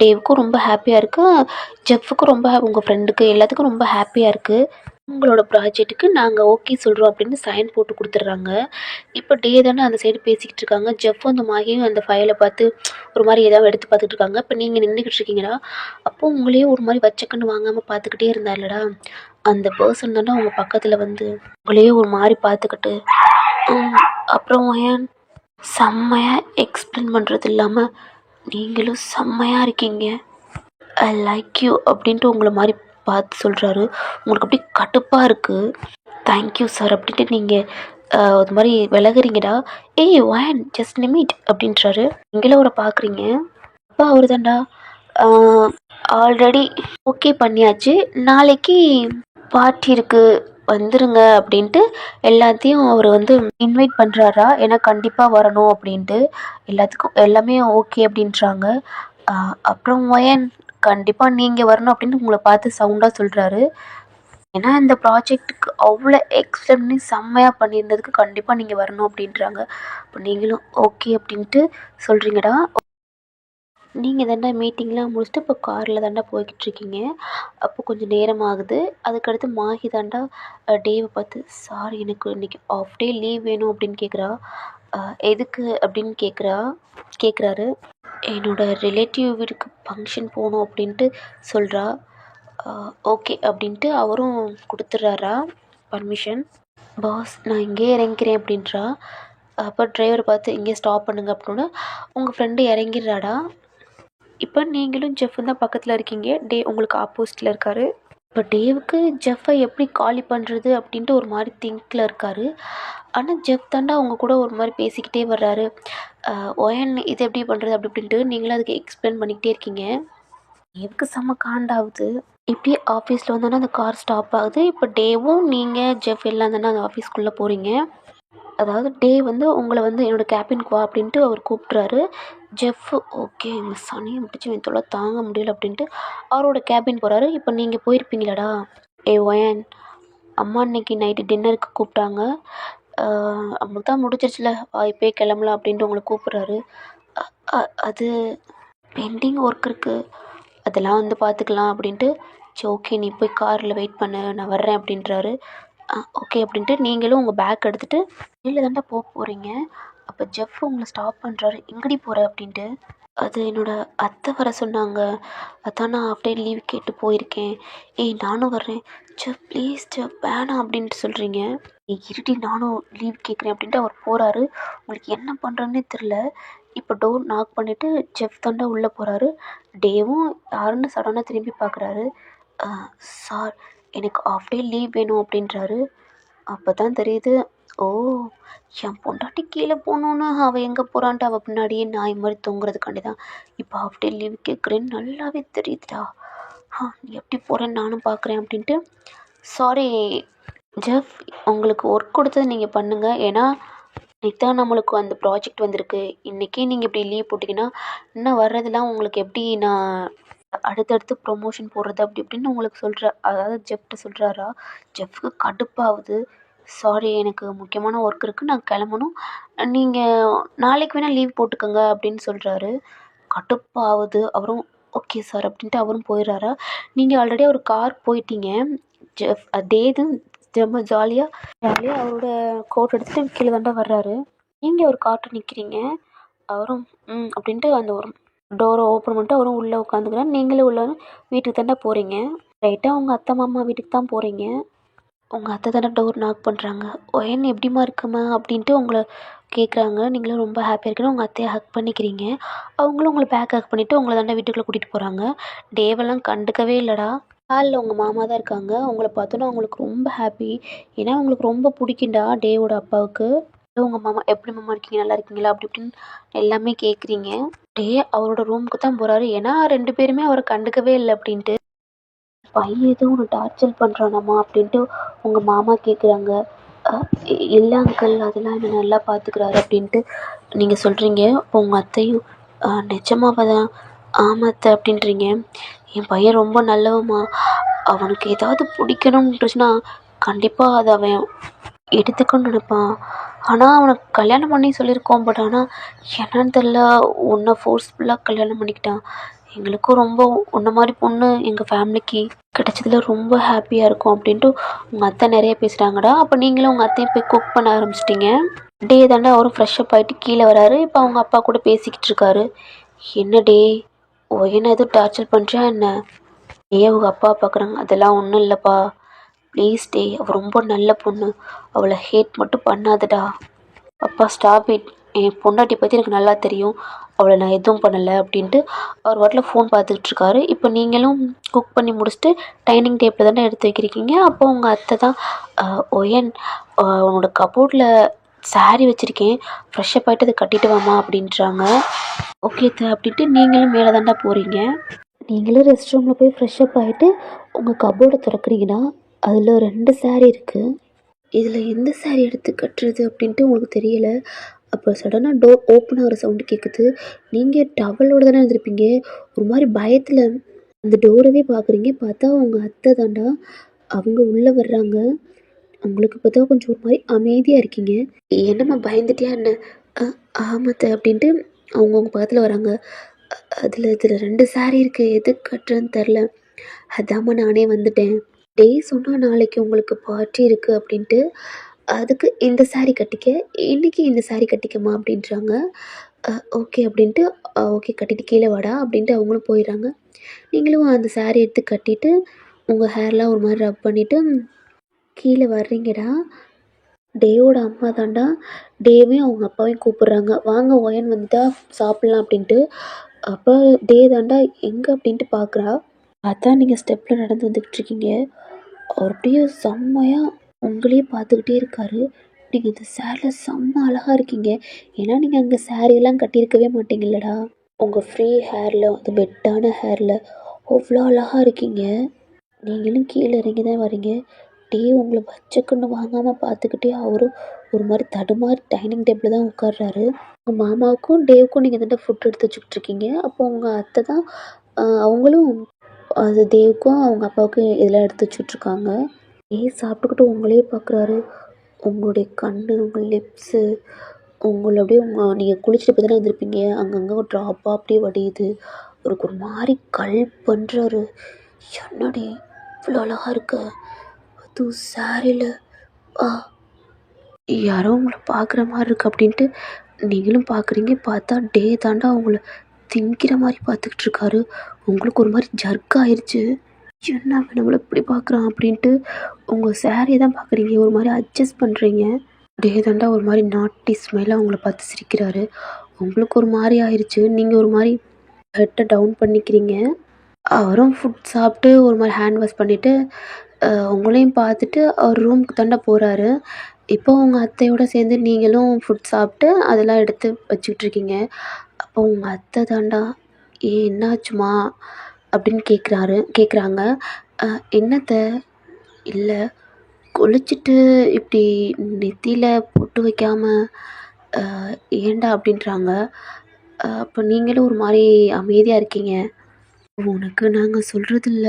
டேவுக்கும் ரொம்ப ஹாப்பியாக இருக்குது. ஜெஃப்புக்கும் ரொம்ப உங்கள் ஃப்ரெண்டுக்கு எல்லாத்துக்கும் ரொம்ப ஹாப்பியாக இருக்குது. உங்களோட ப்ராஜெக்ட்டுக்கு நாங்கள் ஓகே சொல்கிறோம் அப்படின்னு சைன் போட்டு கொடுத்துட்றாங்க. இப்போ டே தானே அந்த சைடு பேசிக்கிட்டு இருக்காங்க. ஜெஃப் அந்த மாகியும் அந்த ஃபைலை பார்த்து ஒரு மாதிரி ஏதாவது எடுத்து பார்த்துட்டு இருக்காங்க. இப்போ நீங்கள் நின்றுக்கிட்டு இருக்கீங்கடா. அப்போது உங்களையே ஒரு மாதிரி வச்சக்கண்ணு வாங்காமல் பார்த்துக்கிட்டே இருந்தார்லடா, அந்த பர்சன் தானே உங்கள் பக்கத்தில் வந்து உங்களையே ஒரு மாதிரி பார்த்துக்கிட்டு அப்புறம் ஏன் செம்மையாக எக்ஸ்பிளைன் பண்ணுறது இல்லாமல் நீங்களும் செம்மையாக இருக்கீங்க, ஐ லைக் யூ அப்படின்ட்டு உங்களை மாதிரி பார்த்து சொல்கிறாரு. உங்களுக்கு அப்படி கடுப்பாக இருக்குது. தேங்க்யூ சார் அப்படின்ட்டு நீங்கள் அது மாதிரி விலகுறீங்கடா. ஏய் ஒயன் ஜஸ்ட் நிமிட் அப்படின்றாரு. நீங்களும் அவரை பார்க்குறீங்க. அப்போ அவர் தாண்டா ஆல்ரெடி ஓகே பண்ணியாச்சு, நாளைக்கு பார்ட்டி இருக்குது வந்துருங்க அப்படின்ட்டு எல்லாத்தையும் அவர் வந்து இன்வைட் பண்ணுறாரா. ஏன்னா கண்டிப்பாக வரணும் அப்படின்ட்டு எல்லாத்துக்கும் எல்லாமே ஓகே அப்படின்றாங்க. அப்புறம் ஒயன் கண்டிப்பாக நீங்கள் வரணும் அப்படின்னு உங்களை பார்த்து சவுண்டாக சொல்கிறாரு. ஏன்னா இந்த ப்ராஜெக்ட்டுக்கு அவ்வளோ எக்ஸ்பிளைன் பண்ணி செம்மையாக பண்ணியிருந்ததுக்கு கண்டிப்பாக நீங்கள் வரணும் அப்படின்றாங்க. இப்போ நீங்களும் ஓகே அப்படின்ட்டு சொல்கிறீங்கடா. நீங்கள் தாண்டா மீட்டிங்லாம் முடிச்சுட்டு இப்போ காரில் தாண்டா போய்கிட்டு இருக்கீங்க. அப்போ கொஞ்சம் நேரம் ஆகுது. அதுக்கடுத்து மாஹி தாண்டா டேவை பார்த்து சாரி எனக்கு இன்றைக்கி ஆஃப் டே லீவ் வேணும் அப்படின்னு கேட்குறா. எதுக்கு அப்படின்னு கேட்குறாரு. என்னோட ரிலேட்டிவ் வீட்டுக்கு ஃபங்க்ஷன் போகணும் அப்படின்ட்டு சொல்கிறா. ஓகே அப்படின்ட்டு அவரும் கொடுத்துட்றாரா பர்மிஷன். பாஸ் நான் இங்கேயே இறங்கிக்கிறேன் அப்படின்றா. அப்போ டிரைவரை பார்த்து இங்கே ஸ்டாப் பண்ணுங்க அப்படின்னா உங்கள் ஃப்ரெண்டு இறங்கிடுறாடா. இப்போ நீங்களும் ஜெஃப்பும் தான் பக்கத்தில் இருக்கீங்க. டே உங்களுக்கு ஆப்போசிட்டில் இருக்கார். இப்போ டேவுக்கு ஜெஃப்பை எப்படி காலி பண்ணுறது அப்படின்ட்டு ஒரு மாதிரி திங்கில் இருக்கார். ஆனால் ஜெஃப் தாண்டா அவங்க கூட ஒரு மாதிரி பேசிக்கிட்டே வர்றாரு. ஒயன் இது எப்படி பண்ணுறது அப்படி இப்படின்ட்டு நீங்களும் அதுக்கு எக்ஸ்பிளைன் பண்ணிக்கிட்டே இருக்கீங்க. டேவுக்கு செம்ம காண்டாகுது. இப்படியே ஆஃபீஸில் வந்தோன்னா அந்த கார் ஸ்டாப் ஆகுது. இப்போ டேவும் நீங்கள் ஜெஃப் எல்லாம் தானே அந்த ஆஃபீஸ்க்குள்ளே போகிறீங்க. அதாவது டே வந்து உங்களை வந்து என்னோட கேபினுக்கு வா அப்படின்ட்டு அவர் கூப்பிட்றாரு. ஜெஃப் ஓகே இந்த சனியை முடிச்சு என் தொல்லை தாங்க முடியல அப்படின்ட்டு அவரோட கேபின் போகிறாரு. இப்போ நீங்கள் போயிருப்பீங்களாடா ஒயன் அம்மா இன்னைக்கு நைட்டு டின்னருக்கு கூப்பிட்டாங்க, அவங்களுக்கு தான் முடிச்சிருச்சுல வா இப்போயே கிளம்பலாம் அப்படின்ட்டு உங்களை கூப்பிட்றாரு. அது பெண்டிங் ஒர்க் இருக்குது அதெல்லாம் வந்து பார்த்துக்கலாம் அப்படின்ட்டு சரி ஓகே நீ போய் காரில் வெயிட் பண்ணு நான் வர்றேன் அப்படின்றாரு. ஓகே அப்படின்ட்டு நீங்களும் உங்கள் பேக் எடுத்துகிட்டு வெளியில் தாண்டா போகிறீங்க. அப்போ ஜெஃப் உங்களை ஸ்டாப் பண்ணுறாரு. எங்கடி போகிற அப்படின்ட்டு. அது என்னோடய அத்தை வர சொன்னாங்க, அதான் நான் ஆஃப் டே லீவ் கேட்டு போயிருக்கேன். ஏய் நானும் வர்றேன். ஜெஃப் ப்ளீஸ் ஜெஃப் வேணாம் அப்படின்ட்டு சொல்கிறீங்க. இருட்டி நானும் லீவ் கேட்குறேன் அப்படின்ட்டு அவர் போகிறாரு. உங்களுக்கு என்ன பண்ணுறதுனே தெரில. இப்போ டோர் நாக் பண்ணிவிட்டு ஜெஃப் தாண்டா உள்ளே போகிறாரு. டேவும் யாருன்னு சடனாக திரும்பி பார்க்குறாரு. சார் எனக்கு ஆஃப் டே லீவ் வேணும் அப்படின்றாரு. அப்போ தான் தெரியுது, ஓ என் பொண்டாட்டி கீழே போகணுன்னு அவள் எங்கே போகிறான்ட்டு அவள் பின்னாடியே நாய் மாதிரி தொங்குறதுக்காண்டி தான் இப்போ ஆஃப் டே லீவ் கேட்குறேன்னு நல்லாவே தெரியுதுடா. நீ எப்படி போகிறேன்னு நானும் பார்க்குறேன் அப்படின்ட்டு. சாரி ஜெஃப் உங்களுக்கு ஒர்க் கொடுத்தது நீங்கள் பண்ணுங்கள். ஏன்னா இன்றைக்கி தான் நம்மளுக்கு அந்த ப்ராஜெக்ட் வந்திருக்கு. இன்றைக்கி நீங்கள் இப்படி லீவ் போட்டிங்கன்னா இன்னும் வர்றதெல்லாம் உங்களுக்கு எப்படி நான் அடுத்தடுத்து ப்ரொமோஷன் போடுறது அப்படி இப்படின்னு உங்களுக்கு அதாவது ஜெஃப்ட்ட சொல்கிறாரா. ஜெஃப்க்கு கடுப்பாகுது. சாரி எனக்கு முக்கியமான ஒர்க் இருக்குது நான் கிளம்பணும், நீங்கள் நாளைக்கு வேணால் லீவ் போட்டுக்கோங்க அப்படின்னு சொல்கிறாரு. கடுப்பாகுது. அவரும் ஓகே சார் அப்படின்ட்டு அவரும் போயிடுறாரா. நீங்கள் ஆல்ரெடி ஒரு கார் போயிட்டீங்க. ஜெஃப் அதே இது ரொம்ப ஜாலியாக அவரோட கோட் எடுத்துகிட்டு கீழே தாண்டா வர்றாரு. நீங்கள் ஒரு கார்ட்ட நிற்கிறீங்க. அவரும் அப்படின்ட்டு அந்த ஒரு டோரை ஓப்பன் பண்ணிட்டு அவரும் உள்ளே உட்காந்துக்கிறார். நீங்களும் உள்ள வீட்டுக்கு தாண்டா போகிறீங்க. ரைட்டாக உங்கள் அத்தை மாமா வீட்டுக்கு தான் போகிறீங்க. உங்கள் அத்தை தானே டோர் நாக் பண்ணுறாங்க. ஒயன் எப்படிமா இருக்குமா அப்படின்ட்டு உங்களை கேட்குறாங்க. நீங்களும் ரொம்ப ஹாப்பியாக இருக்கணும். உங்கள் அத்தையை ஹக் பண்ணிக்கிறீங்க. அவங்களும் உங்களை பேக் ஹக் பண்ணிவிட்டு உங்களை தாண்டா வீட்டுக்குள்ளே கூட்டிகிட்டு போகிறாங்க. டேவெல்லாம் கண்டுக்கவே இல்லைடா. ஹாலில் உங்கள் மாமா தான் இருக்காங்க. உங்களை பார்த்தோன்னா அவங்களுக்கு ரொம்ப ஹாப்பி. ஏன்னா அவங்களுக்கு ரொம்ப பிடிக்கும்டா டேவோட அப்பாவுக்கு. உங்கள் மாமா எப்படி மாமா இருக்கீங்க நல்லா இருக்கீங்களா அப்படி இப்படின்னு எல்லாமே கேட்குறீங்க. டே அவரோட ரூமுக்கு தான் போகிறாரு. ஏன்னா 2 பேருமே அவரை கண்டுக்கவே இல்லை அப்படின்ட்டு. பையன் எதுவும் ஒன்று டார்ச்சர் பண்ணுறானாம்மா அப்படின்ட்டு உங்கள் மாமா கேட்குறாங்க. இல்லை அங்கிள் அதெல்லாம் என்னை நல்லா பார்த்துக்கிறாரு அப்படின்ட்டு நீங்கள் சொல்கிறீங்க. இப்போ உங்கள் அத்தையும் நிஜமாவா தான் ஆமாம் அத்தை அப்படின்றீங்க. என் பையன் ரொம்ப நல்லவம்மா, அவனுக்கு ஏதாவது பிடிக்கணும்ன்றச்சுன்னா கண்டிப்பாக அதை அவன் எடுத்துக்கணும்னு நினைப்பான். ஆனால் அவனுக்கு கல்யாணம் பண்ணி சொல்லியிருக்கோம். பட் ஆனால் என்னன்னு தெரில உன்னை ஃபோர்ஸ்ஃபுல்லாக கல்யாணம் பண்ணிக்கிட்டான். எங்களுக்கும் ரொம்ப உன்னை மாதிரி பொண்ணு எங்கள் ஃபேமிலிக்கு கிடச்சதுல ரொம்ப ஹாப்பியாக இருக்கும் அப்படின்ட்டு உங்கள் அத்தை நிறைய பேசுகிறாங்கடா. அப்போ நீங்களும் உங்கள் அத்தையும் போய் குக் பண்ண ஆரம்பிச்சிட்டிங்க. டே தாண்டா அவரும் ஃப்ரெஷ்ஷப் ஆகிட்டு கீழே வராரு. இப்போ அவங்க அப்பா கூட பேசிக்கிட்டு இருக்காரு. என்ன டே என்ன எதுவும் டார்ச்சர் பண்ணுறியா என்ன? டே அவங்க அப்பா பார்க்குறாங்க. அதெல்லாம் ஒன்றும் இல்லைப்பா ப்ளீஸ் டே, அவள் ரொம்ப நல்ல பொண்ணு, அவளை ஹேட் மட்டும் பண்ணாதடா. அப்பா ஸ்டாப் இட், என் பொண்டாட்டி பற்றி எனக்கு நல்லா தெரியும், அவளை நான் எதுவும் பண்ணலை அப்படின்ட்டு அவர் வாட்டில் ஃபோன் பார்த்துக்கிட்டு இருக்காரு. இப்போ நீங்களும் குக் பண்ணி முடிச்சுட்டு டைனிங் டேபிளில் தானே எடுத்து வைக்கிறீங்க. அப்போ உங்கள் அத்தை தான் ஒயன் உன்னோட கபோர்டில் சாரீ வச்சுருக்கேன், ஃப்ரெஷ்ஷப் ஆகிட்டு அதை கட்டிட்டு வாமா அப்படின்றாங்க. ஓகே அத்தை அப்படின்ட்டு நீங்களும் மேலே தாண்டா போகிறீங்க. நீங்களும் ரெஸ்ட் ரூமில் போய் ஃப்ரெஷ்ஷப் ஆகிட்டு உங்கள் கபோர்டை திறக்கிறீங்கன்னா அதில் 2 சாரீ இருக்குது. இதில் எந்த சாரீ எடுத்து கட்டுறது அப்படின்ட்டு உங்களுக்கு தெரியலை. அப்போ சடனாக டோர் ஓப்பன் ஆகிற சவுண்டு கேட்குது. நீங்கள் டவலோடு தானே இருந்திருப்பீங்க. ஒரு மாதிரி பயத்தில் அந்த டோரவே பார்க்குறீங்க. பார்த்தா உங்கள் அத்தை தாண்டா. அவங்க உள்ளே வர்றாங்க. உங்களுக்கு பார்த்தா கொஞ்சம் ஒரு மாதிரி அமைதியாக இருக்கீங்க. என்னம்மா பயந்துட்டியா என்ன? ஆமாத்த அப்படின்ட்டு அவங்கவுங்க பக்கத்தில் வராங்க. இதில் 2 சாரீ இருக்குது, எது கட்டுறதுன்னு தெரில, அதாம்மா நானே வந்துட்டேன். டே சொன்னால் நாளைக்கு உங்களுக்கு பார்ட்டி இருக்குது அப்படின்ட்டு, அதுக்கு இந்த சாரீ கட்டிக்க, இன்றைக்கி இந்த சாரீ கட்டிக்கம்மா அப்படின்றாங்க. ஓகே அப்படின்ட்டு ஓகே கட்டிட்டு கீழே வாடா அப்படின்ட்டு அவங்களும் போயிடுறாங்க. நீங்களும் அந்த சாரீ எடுத்து கட்டிட்டு உங்கள் ஹேர்லாம் ஒரு மாதிரி ரப் பண்ணிவிட்டு கீழே வர்றீங்கடா. டேவோட அம்மா தாண்டா. டேவையும் அவங்க அப்பாவையும் கூப்பிட்றாங்க. வாங்க ஒயன் வந்துட்டா சாப்பிட்லாம் அப்படின்ட்டு. அப்போ டே தாண்டா எங்கே அப்படின்ட்டு பார்க்குறா. அதான் நீங்கள் ஸ்டெப்பில் நடந்து வந்துக்கிட்டு இருக்கீங்க. அவர் அப்படியே செம்மையாக உங்களையே பார்த்துக்கிட்டே இருக்காரு. நீங்கள் இந்த சேரில் செம்ம அழகாக இருக்கீங்க. ஏன்னா நீங்கள் அங்கே சேரீலாம் கட்டியிருக்கவே மாட்டீங்கல்லடா. உங்கள் ஃப்ரீ ஹேரில் அந்த வெட்டான ஹேரில் அவ்வளோ அழகாக இருக்கீங்க. நீங்களும் கீழே இறங்கி தான் வரீங்க. உங்களை வச்சக்கண்ணு வாங்காமல் பார்த்துக்கிட்டே அவரும் ஒரு மாதிரி தடுமாறி டைனிங் டேபிளில் தான் உட்கார்றாரு. உங்கள் மாமாவுக்கும் டேவுக்கும் நீங்கள் எதுனா ஃபுட் எடுத்து வச்சுக்கிட்டு இருக்கீங்க. அப்போ உங்கள் அத்தை தான் அவங்களும் அது தேவுக்கும் அவங்க அப்பாவுக்கும் இதெல்லாம் எடுத்து வச்சுட்ருக்காங்க. சாப்பிட்டுக்கிட்டு உங்களையே பார்க்குறாரு. உங்களுடைய கண், உங்கள் லிப்ஸு, உங்களை அப்படியே நீங்கள் குளிச்சுட்டு இப்போ தானே வந்திருப்பீங்க. அங்கங்கே ஒரு ட்ராப்பாக அப்படியே வடியுது. அவருக்கு ஒரு மாதிரி கல் பண்ணுறாரு. என்னடி இவ்வளோ அழகாக இருக்க, அதுவும் சாரியில் யாரோ உங்களை பார்க்குற மாதிரி இருக்கு அப்படின்ட்டு நீங்களும் பார்க்குறீங்க. பார்த்தா தாண்டா அவங்கள திங்கிற மாதிரி பார்த்துக்கிட்டு இருக்காரு. உங்களுக்கு ஒரு மாதிரி ஜர்க் ஆயிடுச்சு. என்ன நம்மளை இப்படி பார்க்குறான் அப்படின்ட்டு உங்கள் சாரியை தான் பார்க்குறீங்க. ஒரு மாதிரி அட்ஜஸ்ட் பண்ணுறீங்க. தாண்டா ஒரு மாதிரி நாட்டி ஸ்மெல்லாக அவங்கள பார்த்து சிரிக்கிறாரு. உங்களுக்கு ஒரு மாதிரி ஆயிடுச்சு. நீங்கள் ஒரு மாதிரி ஹெட்டை டவுன் பண்ணிக்கிறீங்க. அவரும் ஃபுட் சாப்பிட்டு ஒரு மாதிரி ஹேண்ட் வாஷ் பண்ணிவிட்டு உங்களையும் பார்த்துட்டு அவர் ரூமுக்கு தாண்டா போகிறாரு. இப்போ உங்கள் அத்தையோடு சேர்ந்து நீங்களும் ஃபுட் சாப்பிட்டு அதெல்லாம் எடுத்து வச்சுக்கிட்ருக்கீங்க. அப்போ உங்கள் அத்தை தாண்டா என்னாச்சுமா அப்படின்னு கேட்குறாங்க. என்னத்த இல்லை, குளிச்சுட்டு இப்படி நெத்தியில் பொட்டு வைக்காமல் ஏண்டா அப்படின்றாங்க. அப்போ நீங்களும் ஒரு மாதிரி அமைதியாக இருக்கீங்க. உனக்கு நாங்கள் சொல்கிறதில்ல,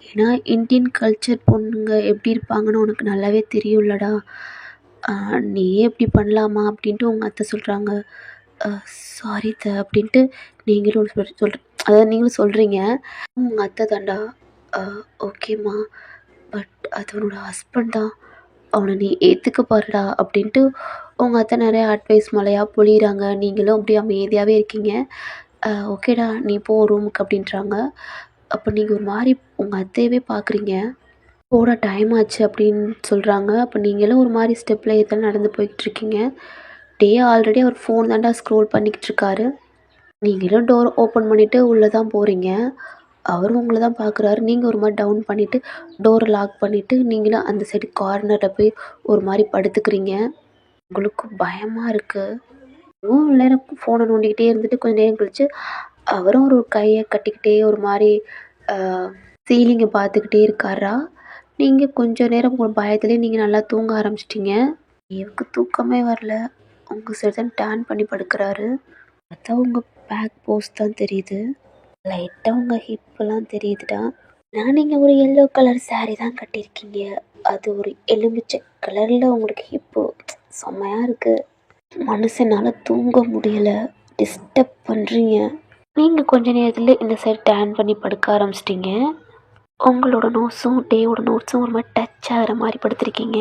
ஏன்னா இந்தியன் கல்ச்சர் பொண்ணுங்க எப்படி இருப்பாங்கன்னு உனக்கு நல்லாவே தெரியும்லடா. நீயே இப்படி பண்ணலாமா அப்படின்ட்டு உங்கள் அத்தை சொல்கிறாங்க. சாரி அப்படின்ட்டு நீங்களும் அதாவது நீங்களும் சொல்கிறீங்க. உங்கள் அத்தை தாண்டா ஓகேம்மா, பட் அது உன்னோட ஹஸ்பண்ட் தான், அவனை நீ ஏற்றுக்க பாருடா அப்படின்ட்டு உங்கள் அத்தை நிறையா அட்வைஸ் மழையாக பொழியிறாங்க. நீங்களும் அப்படியே அமைதியாகவே இருக்கீங்க. ஓகேடா நீ போ ரூமுக்கு அப்படின்றாங்க. அப்போ நீங்கள் ஒரு மாதிரி உங்கள் அத்தையவே பார்க்குறீங்க. போட டைம் ஆச்சு அப்படின்னு சொல்கிறாங்க. அப்போ நீங்களும் ஒரு மாதிரி ஸ்டெப்பில் ஏற்றலாம் நடந்து போய்கிட்ருக்கீங்க. ஆல்ரெடி அவர் ஃபோன் தாண்டா ஸ்க்ரோல் பண்ணிக்கிட்டு இருக்காரு. நீங்களும் டோர் ஓப்பன் பண்ணிவிட்டு உள்ளே தான் போகிறீங்க. அவரும் உங்களை தான் பார்க்குறாரு. நீங்கள் ஒரு மாதிரி டவுன் பண்ணிவிட்டு டோரை லாக் பண்ணிவிட்டு நீங்களும் அந்த சைடு கார்னரில் போய் ஒரு மாதிரி படுத்துக்கிறீங்க. உங்களுக்கு பயமாக இருக்குது. நேரம் ஃபோனை நோண்டிக்கிட்டே இருந்துட்டு கொஞ்சம் நேரம் கழிச்சு அவரும் ஒரு கையை கட்டிக்கிட்டே ஒரு மாதிரி சீலிங்கை பார்த்துக்கிட்டே இருக்காரா. நீங்கள் கொஞ்சம் நேரம் உங்கள் பயத்துலேயே நீங்கள் நல்லா தூங்க ஆரம்பிச்சிட்டிங்க. எனக்கு தூக்கமே வரல. உங்கள் சைடு தான் டேர்ன் பண்ணி படுக்கிறாரு. அதான் உங்கள் பேக் போஸ்ட் தான் தெரியுது, லைட்டாக உங்கள் ஹிப்பெல்லாம் தெரியுதுடா. நீங்கள் ஒரு எல்லோ கலர் சாரீ தான் கட்டியிருக்கீங்க. அது ஒரு எலுமிச்சை கலரில் உங்களுக்கு ஹிப்பு செம்மையாக இருக்குது. மனுஷனால் தூங்க முடியலை, டிஸ்டர்ப் பண்ணுறீங்க. நீங்கள் கொஞ்ச நேரத்தில் இந்த சைடு டேர்ன் பண்ணி படுக்க ஆரம்பிச்சிட்டிங்க. உங்களோட நோட்ஸும் டேவோட நோட்ஸும் ஒரு மாதிரி டச் ஆகிற மாதிரி படுத்திருக்கீங்க.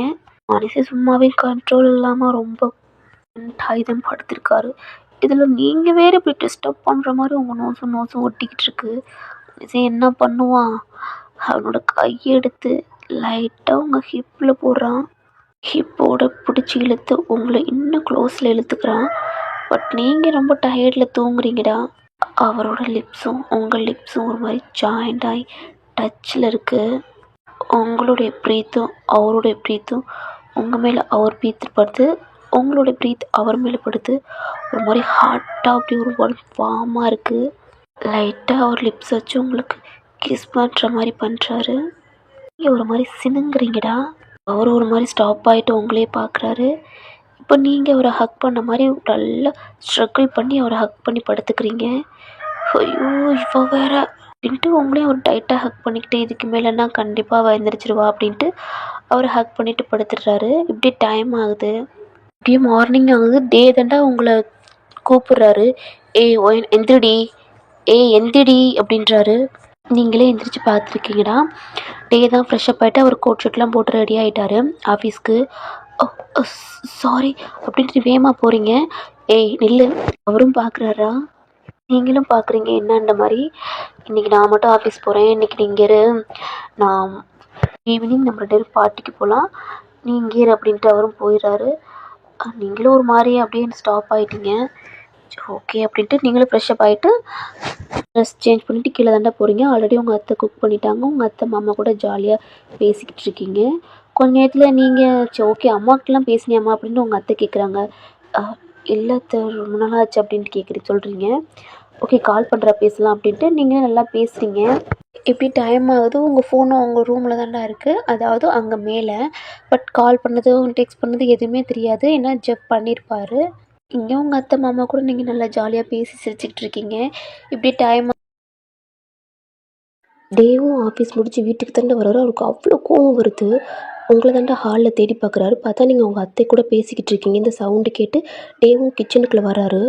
மனுஷன் சும்மாவே கண்ட்ரோல் இல்லாமல் ரொம்ப தான் படுத்திருக்காரு. இதில் நீங்கள் வேறு இப்படி டிஸ்டர்ப் பண்ணுற மாதிரி உங்கள் நோட்ஸும் ஒட்டிக்கிட்டு இருக்கு. மனுஷன் என்ன பண்ணுவான், அவனோட கையை எடுத்து லைட்டாக உங்கள் ஹிப்பில் போடுறான். ஹிப்போட பிடிச்சி இழுத்து உங்களை இன்னும் க்ளோஸில் இழுத்துக்கிறான். பட் நீங்கள் ரொம்ப டயர்டில் தூங்குறீங்கடா. அவரோட லிப்ஸும் உங்கள் லிப்ஸும் ஒரு மாதிரி ஜாயிண்ட் ஆகி டச்சில் இருக்குது. உங்களுடைய ப்ரீத்தும் அவருடைய ப்ரீத்தும் உங்கள் மேலே அவர் ப்ரீத் படுத்து, உங்களுடைய ப்ரீத் அவர் மேலே படுத்து ஒரு மாதிரி ஹாட்டாக அப்படி ஒரு வார்மாக இருக்குது. லைட்டாக அவர் லிப்ஸ் வச்சு உங்களுக்கு கிஸ் பண்ணுற மாதிரி பண்ணுறாரு. நீங்கள் ஒரு மாதிரி சினுங்குறீங்கடா. அவர் ஒரு மாதிரி ஸ்டாப் ஆகிட்டு உங்களே பார்க்குறாரு. இப்போ நீங்கள் அவரை ஹக் பண்ண மாதிரி நல்லா ஸ்ட்ரகிள் பண்ணி அவரை ஹக் பண்ணி படுத்துக்கிறீங்க. ஐயோ இவ வேற அப்படின்ட்டு உங்களையும் ஒரு டைட்டாக ஹக் பண்ணிக்கிட்டே இதுக்கு மேலேன்னா கண்டிப்பாக வந்துருச்சிருவா அப்படின்ட்டு அவர் ஹக் பண்ணிவிட்டு படுத்துடுறாரு. இப்படி டைம் ஆகுது, இப்படியே மார்னிங் ஆகுது. தாண்டா உங்களை கூப்பிட்றாரு. எந்திரிடி, எந்திரிடி அப்படின்றாரு. நீங்களே எந்திரிச்சு பார்த்துருக்கீங்கடா. தான் ஃப்ரெஷ்அப் ஆகிட்டு அவர் கோட் ஷர்ட்லாம் போட்டு ரெடி ஆகிட்டாரு ஆஃபீஸ்க்கு. சாரி அப்படின்ட்டு வேகமாக போகிறீங்க. நில்லு. அவரும் பார்க்குறாரா, நீங்களும் பார்க்குறீங்க என்னன்ற மாதிரி. இன்றைக்கி நான் மட்டும் ஆஃபீஸ் போகிறேன், இன்றைக்கி நீங்கள் நான் ஈவினிங் நம்ம 2 பேரும் பார்ட்டிக்கு போகலாம், நீ இங்கே அப்படின்ட்டு அவரும் போயிடுறாரு. நீங்களும் ஒரு மாதிரி அப்படியே ஸ்டாப் ஆகிட்டீங்க. ஓகே அப்படின்ட்டு நீங்களும் ஃப்ரெஷ்அப் ஆகிட்டு ட்ரெஸ் சேஞ்ச் பண்ணிவிட்டு கீழே தாண்டா போகிறீங்க. ஆல்ரெடி உங்கள் அத்தை குக் பண்ணிட்டாங்க. உங்கள் அத்தை மாமா கூட ஜாலியாக பேசிக்கிட்டு இருக்கீங்க. கொஞ்ச நேரத்தில் நீங்கள் சரி ஓகே அம்மாக்கிட்டலாம் பேசினியாம்மா அப்படின்னு உங்கள் அத்தை கேட்குறாங்க. இல்லை அத்தை ரொம்ப நாள் ஆச்சு அப்படின்ட்டு சொல்கிறீங்க. ஓகே கால் பண்ணுறா பேசலாம் அப்படின்ட்டு நீங்கள் நல்லா பேசுகிறீங்க. இப்படி டைம் ஆகுது. உங்கள் ஃபோனும் உங்கள் ரூமில் தான்டா இருக்குது. அதாவது அங்கே மேலே. பட் கால் பண்ணது டெக்ஸ்ட் பண்ணது எதுவுமே தெரியாது. ஏன்னா ஜெஃப் பண்ணியிருப்பார். இங்கே உங்கள் அத்தை மாமா கூட நீங்கள் நல்லா ஜாலியாக பேசி சிரிச்சுக்கிட்டு இருக்கீங்க. இப்படி டைம் டேவும் ஆஃபீஸ் முடிச்சு வீட்டுக்கு தாண்டா வர்றாரு. அவருக்கு அவ்வளோ கோவம் வருது. உங்களை தாண்டா ஹாலில் தேடி பார்க்குறாரு. பார்த்தா நீங்கள் உங்கள் அத்தை கூட பேசிக்கிட்டு இருக்கீங்க. இந்த சவுண்டு கேட்டு டேவும் கிச்சனுக்குள்ளே வராரு.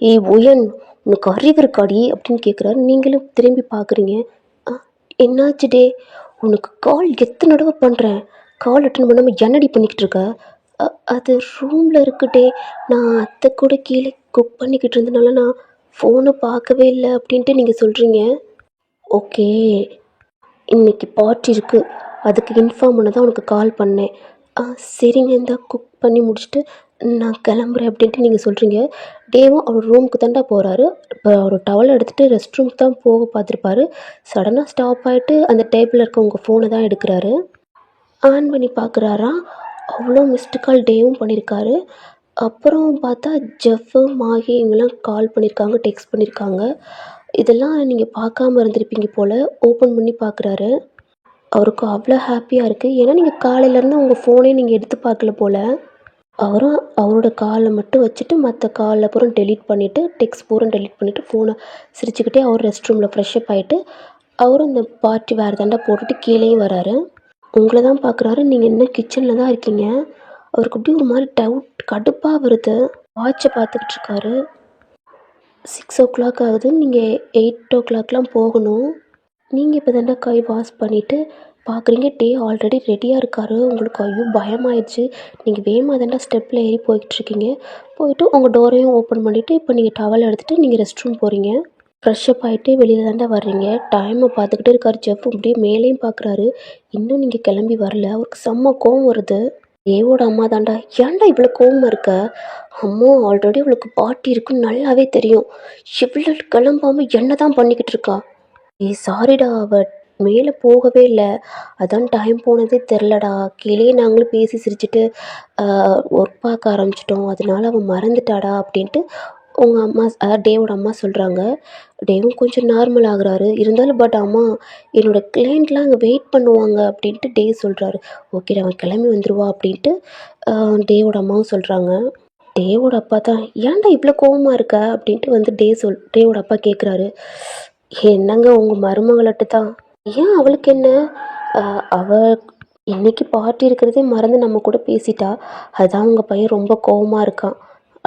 ஏய் ஒயன் உனக்கு அறிவு இருக்காடி அப்படின்னு கேட்குறாரு. நீங்களும் திரும்பி பார்க்குறீங்க. என்னாச்சு டே? உனக்கு கால் எத்தனை தடவை பண்ணுறேன், கால் அட்டன் பண்ணாமல் என்னடி பண்ணிக்கிட்டு இருக்க? அது ரூமில் இருக்குடே, நான் அத்தை கூட கீழே குக் பண்ணிக்கிட்டு இருந்தனால நான் ஃபோனை பார்க்கவே இல்லை அப்படின்ட்டு நீங்கள் சொல்கிறீங்க. ஓகே இன்னைக்கு பார்ட்டி இருக்குது, அதுக்கு இன்ஃபார்ம் பண்ண தான் உனக்கு கால் பண்ணேன். சரிங்க இந்த குக் பண்ணி முடிச்சுட்டு நான் கிளம்புறேன் அப்படின்ட்டு நீங்கள் சொல்கிறீங்க. டேவும் அவர் ரூமுக்கு தாண்டா போகிறாரு. இப்போ அவர் டவல் எடுத்துகிட்டு ரெஸ்ட் ரூமுக்கு தான் போக பார்த்துருப்பாரு. சடனாக ஸ்டாப் ஆகிட்டு அந்த டேபிளில் இருக்க உங்கள் ஃபோனை தான் எடுக்கிறாரு. ஆன் பண்ணி பார்க்குறாரா, அவ்வளோ மிஸ்டு கால் டேவும் பண்ணியிருக்காரு. அப்புறம் பார்த்தா ஜெஃப்பு மாஹி இவங்கெல்லாம் கால் பண்ணியிருக்காங்க, டெக்ஸ்ட் பண்ணியிருக்காங்க. இதெல்லாம் நீங்கள் பார்க்காம இருந்திருப்பீங்க போல். ஓப்பன் பண்ணி பார்க்குறாரு. அவருக்கு அவ்வளோ ஹாப்பியாக இருக்குது. ஏன்னா நீங்கள் காலையிலேருந்து உங்கள் ஃபோனே நீங்கள் எடுத்து பார்க்கல போல். அவரும் அவரோட காலை மட்டும் வச்சுட்டு மற்ற காலில் பூரா டெலீட் பண்ணிவிட்டு டெக்ஸ்ட் பூரா டெலீட் பண்ணிவிட்டு ஃபோனை சிரிச்சுக்கிட்டே அவர் ரெஸ்ட் ரூமில் ஃப்ரெஷ்அப் ஆகிட்டு அவரும் இந்த பார்ட்டி வேறு தாண்டா போட்டுட்டு கீழேயும் வராரு. உங்களை தான் பார்க்குறாரு. நீங்கள் என்ன கிச்சனில் தான் இருக்கீங்க. அவருக்கு அப்படியே ஒரு மாதிரி டவுட் கடுப்பாக வருது. வாட்சை பார்த்துக்கிட்டு இருக்காரு. 6 ஆகுது. நீங்கள் 8 போகணும். நீங்கள் இப்போ தாண்டா கை வாஷ் பண்ணிவிட்டு பார்க்குறீங்க. டே ஆல்ரெடி ரெடியாக இருக்காரு. உங்களுக்கு ஐயோ பயமாயிடுச்சு. நீங்கள் வேகமாக தாண்டா ஸ்டெப்பில் ஏறி போய்கிட்ருக்கீங்க. போயிட்டு உங்கள் டோரையும் ஓப்பன் பண்ணிவிட்டு இப்போ நீங்கள் டவல் எடுத்துகிட்டு நீங்கள் ரெஸ்ட் ரூம் போகிறீங்க. ஃப்ரெஷ்அப் ஆகிட்டு வெளியில் தாண்டா வர்றீங்க. டைமை பார்த்துக்கிட்டே இருக்காரு ஜெஃப். அப்படியே மேலேயும் பார்க்குறாரு. இன்னும் நீங்கள் கிளம்பி வரல. அவருக்கு செம்ம கோவம் வருது. ஏவோட அம்மா தாண்டா. ஏன்டா இவ்வளோ கோவமாக இருக்க? அம்மா ஆல்ரெடி அவளுக்கு பார்ட்டி இருக்குன்னு நல்லாவே தெரியும். இவ்வளோ கிளம்பாமல் என்ன தான் பண்ணிக்கிட்டு இருக்கா? சாரிடா, அவள் மேலே போகவே இல்லை, அதான் டைம் போனதே தெரிலடா. கீழே நாங்களும் பேசி சிரிச்சுட்டு ஒர்க் பார்க்க ஆரம்பிச்சிட்டோம், அதனால அவன் மறந்துட்டாடா அப்படின்ட்டு உங்கள் அம்மா அதாவது டேவோட அம்மா சொல்கிறாங்க. டேவும் கொஞ்சம் நார்மல் ஆகுறாரு. இருந்தாலும் பட் அம்மா என்னோடய கிளைண்ட்லாம் அங்கே வெயிட் பண்ணுவாங்க அப்படின்ட்டு டே சொல்கிறாரு. ஓகே அவன் கிளம்பி வந்துடுவா அப்படின்ட்டு டேவோட அம்மாவும் சொல்கிறாங்க. டேவோட அப்பா தான் ஏன்டா இவ்வளோ கோவமாக இருக்க அப்படின்ட்டு வந்து டேவோட அப்பா கேட்குறாரு. என்னங்க உங்கள் மருமகளட்டு தான். ஏன் அவளுக்கு என்ன? அவள் இன்னைக்கு பார்ட்டி இருக்கிறதே மறந்து நம்ம கூட பேசிட்டா, அதுதான் உங்கள் பையன் ரொம்ப கோவமாக இருக்கான்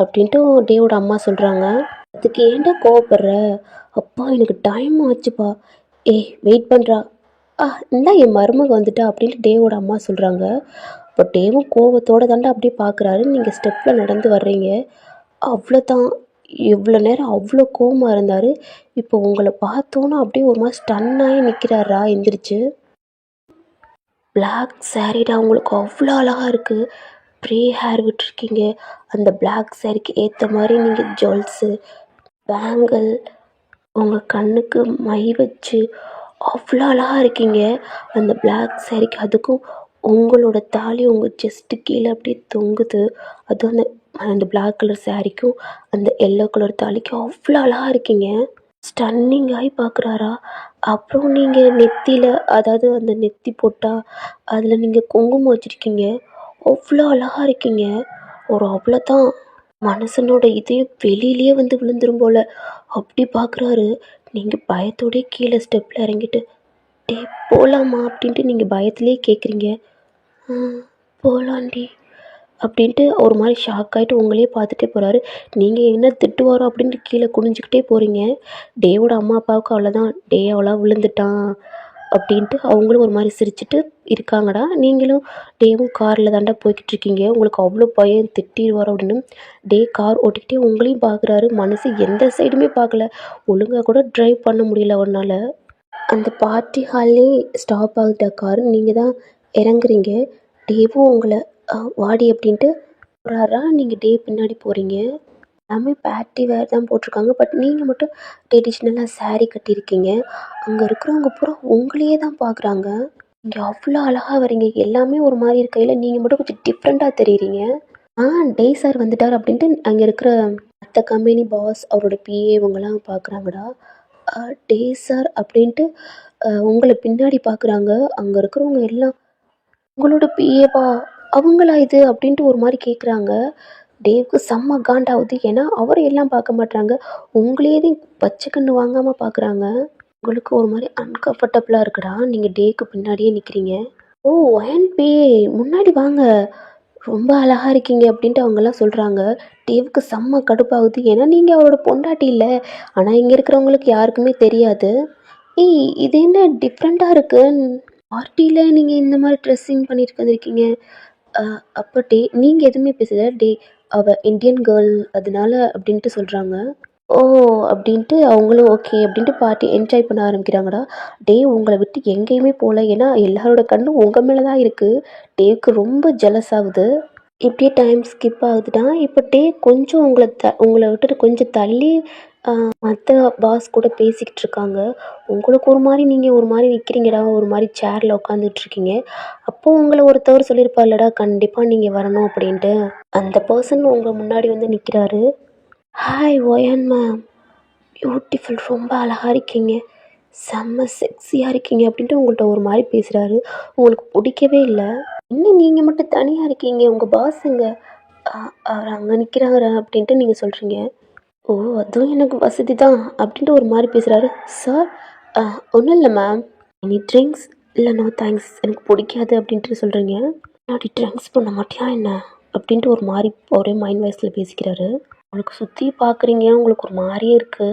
அப்படின்ட்டு டேவோட அம்மா சொல்கிறாங்க. அதுக்கு ஏன்டா கோவப்படுற? அப்பா எனக்கு டைம் ஆச்சுப்பா. வெயிட் பண்ணுறா. இந்தா என் மருமக வந்துட்டா அப்படின்ட்டு டேவோட அம்மா சொல்கிறாங்க. இப்போ டேவும் கோவத்தோடு தாண்டா அப்படியே பார்க்குறாரு. நீங்கள் ஸ்டெப்பில் நடந்து வர்றீங்க. அவ்வளோதான். இவ்வளோ நேரம் அவ்வளோ கோவமாக இருந்தார். இப்போ உங்களை பார்த்தோன்னா அப்படியே ஒரு மாதிரி ஸ்டன்னாகி நிற்கிறாரா எந்திரிச்சு. பிளாக் சாரீடா, உங்களுக்கு அவ்வளோ அழகாக இருக்குது. ப்ரே ஹேர் விட்டுருக்கீங்க. அந்த பிளாக் சாரீக்கு ஏற்ற மாதிரி நீங்கள் ஜுவல்ஸு, பேங்கிள், உங்கள் கண்ணுக்கு மை வச்சு அவ்வளோ அழகாக இருக்கீங்க. அந்த பிளாக் சாரீக்கு அதுக்கும் உங்களோட தாலி உங்கள் செஸ்ட்டு கீழே அப்படியே தொங்குது. அதுவும் அந்த பிளாக் கலர் சாரீக்கும் அந்த எல்லோ கலர் தாலிக்கும் அவ்வளோ அழகாக இருக்கீங்க. ஸ்டன்னிங் ஆகி பார்க்குறாரா. அப்புறம் நீங்கள் நெத்தியில் அதாவது அந்த நெத்தி போட்டால் அதில் நீங்கள் குங்குமம் வச்சுருக்கீங்க. அவ்வளோ அழகாக இருக்கீங்க. ஒரு அவ்வளோதான் மனுஷனோட இதயம் வெளியிலேயே வந்து விழுந்துரும் போல் அப்படி பார்க்குறாரு. நீங்கள் பயத்தோடய கீழே ஸ்டெப்பில் இறங்கிட்டு டே போகலாமா அப்படின்ட்டு நீங்கள் பயத்துலேயே கேட்குறீங்க. போகலாண்டி அப்படின்ட்டு ஒரு மாதிரி ஷாக் ஆகிட்டு உங்களையே பார்த்துட்டே போகிறாரு. நீங்கள் என்ன திட்டுவாரோ அப்படின்ட்டு கீழே குனிஞ்சிக்கிட்டே போகிறீங்க. டேவோட அம்மா அப்பாவுக்கு அவ்வளோதான். டே அவ்வளோ விழுந்துட்டான் அப்படின்ட்டு அவங்களும் ஒரு மாதிரி சிரிச்சுட்டு இருக்காங்கடா. நீங்களும் டேவும் காரில் தாண்டா போய்கிட்டு இருக்கீங்க. உங்களுக்கு அவ்வளோ பயம் திட்டிடுவார் அப்படின்னு. டே கார் ஓட்டிக்கிட்டே உங்களையும் பார்க்குறாரு. மனசு எந்த சைடுமே பார்க்கல. ஒழுங்காக கூட ட்ரைவ் பண்ண முடியல அவனால். அந்த பார்ட்டி ஹால்லே ஸ்டாப் ஆகிட்ட கார். நீங்கள் தான் இறங்குறீங்க. டேவும் உங்களை வாடி அப்படின்ட்டு போகிறாரா. நீங்கள் டே பின்னாடி போகிறீங்க. எல்லாமே பார்ட்டி வேர் தான் போட்டிருக்காங்க. பட் நீங்கள் மட்டும் ட்ரெடிஷ்னலாக saree கட்டியிருக்கீங்க. அங்கே இருக்கிறவங்க பூரா உங்களையே தான் பார்க்குறாங்க. நீங்க அவ்வளோ அழகா வரீங்க. எல்லாமே ஒரு மாரி இருக்கையில, நீங்க மட்டும் கொஞ்சம் டிஃப்ரெண்ட்டா தெரியிறீங்க. ஆ டே சார் வந்துட்டார் அப்படின்ட்டு அங்க இருக்கிற மத்த கம்பெனி பாஸ், அவரோட பிஏ இவங்கலாம் பார்க்குறாங்கடா. அ டே சார் அப்படின்ட்டு உங்கள பின்னாடி பார்க்குறாங்க. அங்க இருக்கிறவங்க எல்லாம், "உங்களோட பிஏவா? அவங்களா இது?" அப்படின்ட்டு ஒரு மாரி கேட்குறாங்க. டேவுக்கு செம்ம காண்டாவுது. ஏன்னா, அவர எல்லாம் பார்க்க மாட்றாங்க. உங்களையே தான் பச்சை கண்ணு வாங்காம பார்க்குறாங்க. உங்களுக்கு ஒரு மாரி அன்கம்ஃபர்டபுளா இருக்குடா. நீங்க டேக்கு பின்னாடியே நிக்கிறீங்க. "ஓ! ஒயன்பி முன்னாடி வாங்க. ரொம்ப அழகா இருக்கீங்க" அப்படின்ட்டு அவங்கலாம் சொல்றாங்க. டேவுக்கு செம்ம கடுப்பாகுது. ஏன்னா, நீங்க அவரோட பொண்டாட்டி இல்ல. ஆனா, இங்க இருக்கிறவங்களுக்கு யாருக்குமே தெரியாது. "ஏய்! இது என்ன டிஃப்ரெண்ட்டா இருக்கு. பார்ட்டில நீங்க இந்த மாரி ட்ரெஸ்ஸிங் பண்ணிட்டு வந்திருக்கீங்க." அ அப்ப நீங்க எதுவுமே பேசல. அவ இந்தியன் கேர்ள் அதனால அப்படின்ட்டு சொல்றாங்க. ஓ! அப்படின்ட்டு அவங்களும் ஓகே அப்படின்ட்டு பார்ட்டி என்ஜாய் பண்ண ஆரம்பிக்கிறாங்கடா. உங்கள விட்டு எங்கேயுமே போல. ஏன்னா எல்லாரோட கண்ணும் உங்க மேல தான் இருக்கு. டேவுக்கு ரொம்ப ஜெலஸ் ஆகுது. இப்படியே டைம் ஸ்கிப் ஆகுதுடா. இப்ப கொஞ்சம் உங்கள விட்டுட்டு கொஞ்சம் தள்ளி அ மத்த பாஸ் கூட பேசிக்கிட்டு இருக்காங்க. உங்களுக்கு ஒரு மாரி நீங்க ஒரு மாரி நிக்கிறீங்கடா. ஒரு மாரி சேர்ல உட்காந்துட்டு இருக்கீங்க. அப்போ உங்கள ஒருத்தவர் சொல்லியிருப்பார்லடா, கண்டிப்பா நீங்க வரணும் அப்படின்ட்டு. அந்த பெர்சன் உங்க முன்னாடி வந்து நிக்கிறாரு. Hi wine ma'am. பியூட்டிஃபுல். ரொம்ப அழகா இருக்கீங்க. செம்ம செக்ஸியா இருக்கீங்க அப்படின்ட்டு உங்கள்ட்ட ஒரு மாரி பேசுறாரு. உங்களுக்கு பிடிக்கவே இல்ல. என்ன நீங்க மட்டும் தனியா இருக்கீங்க? உங்க பாஸ் எங்க? அ அவரு அங்க நிக்கிறாரு அப்படின்ட்டு நீங்க சொல்றீங்க. ஓ! அதுவும் எனக்கு வசதி தான் அப்படின்ட்டு ஒரு மாரி பேசுறாரு. சார் அ ஒண்ணும் இல்ல மேம். Any drinks? இல்ல நோ தேங்க்ஸ். எனக்கு பிடிக்காது அப்படின்ட்டு சொல்றீங்க. "முன்னாடி ட்ரிங்க்ஸ் பண்ண மாட்டியா என்ன?" அப்படின்ட்டு ஒரு மாரி ஒரே மைண்ட் வாய்ஸ்ல பேசிக்கிறாரு. உங்களுக்கு சுத்தி பார்க்குறீங்க. உங்களுக்கு ஒரு மாரியே இருக்கு.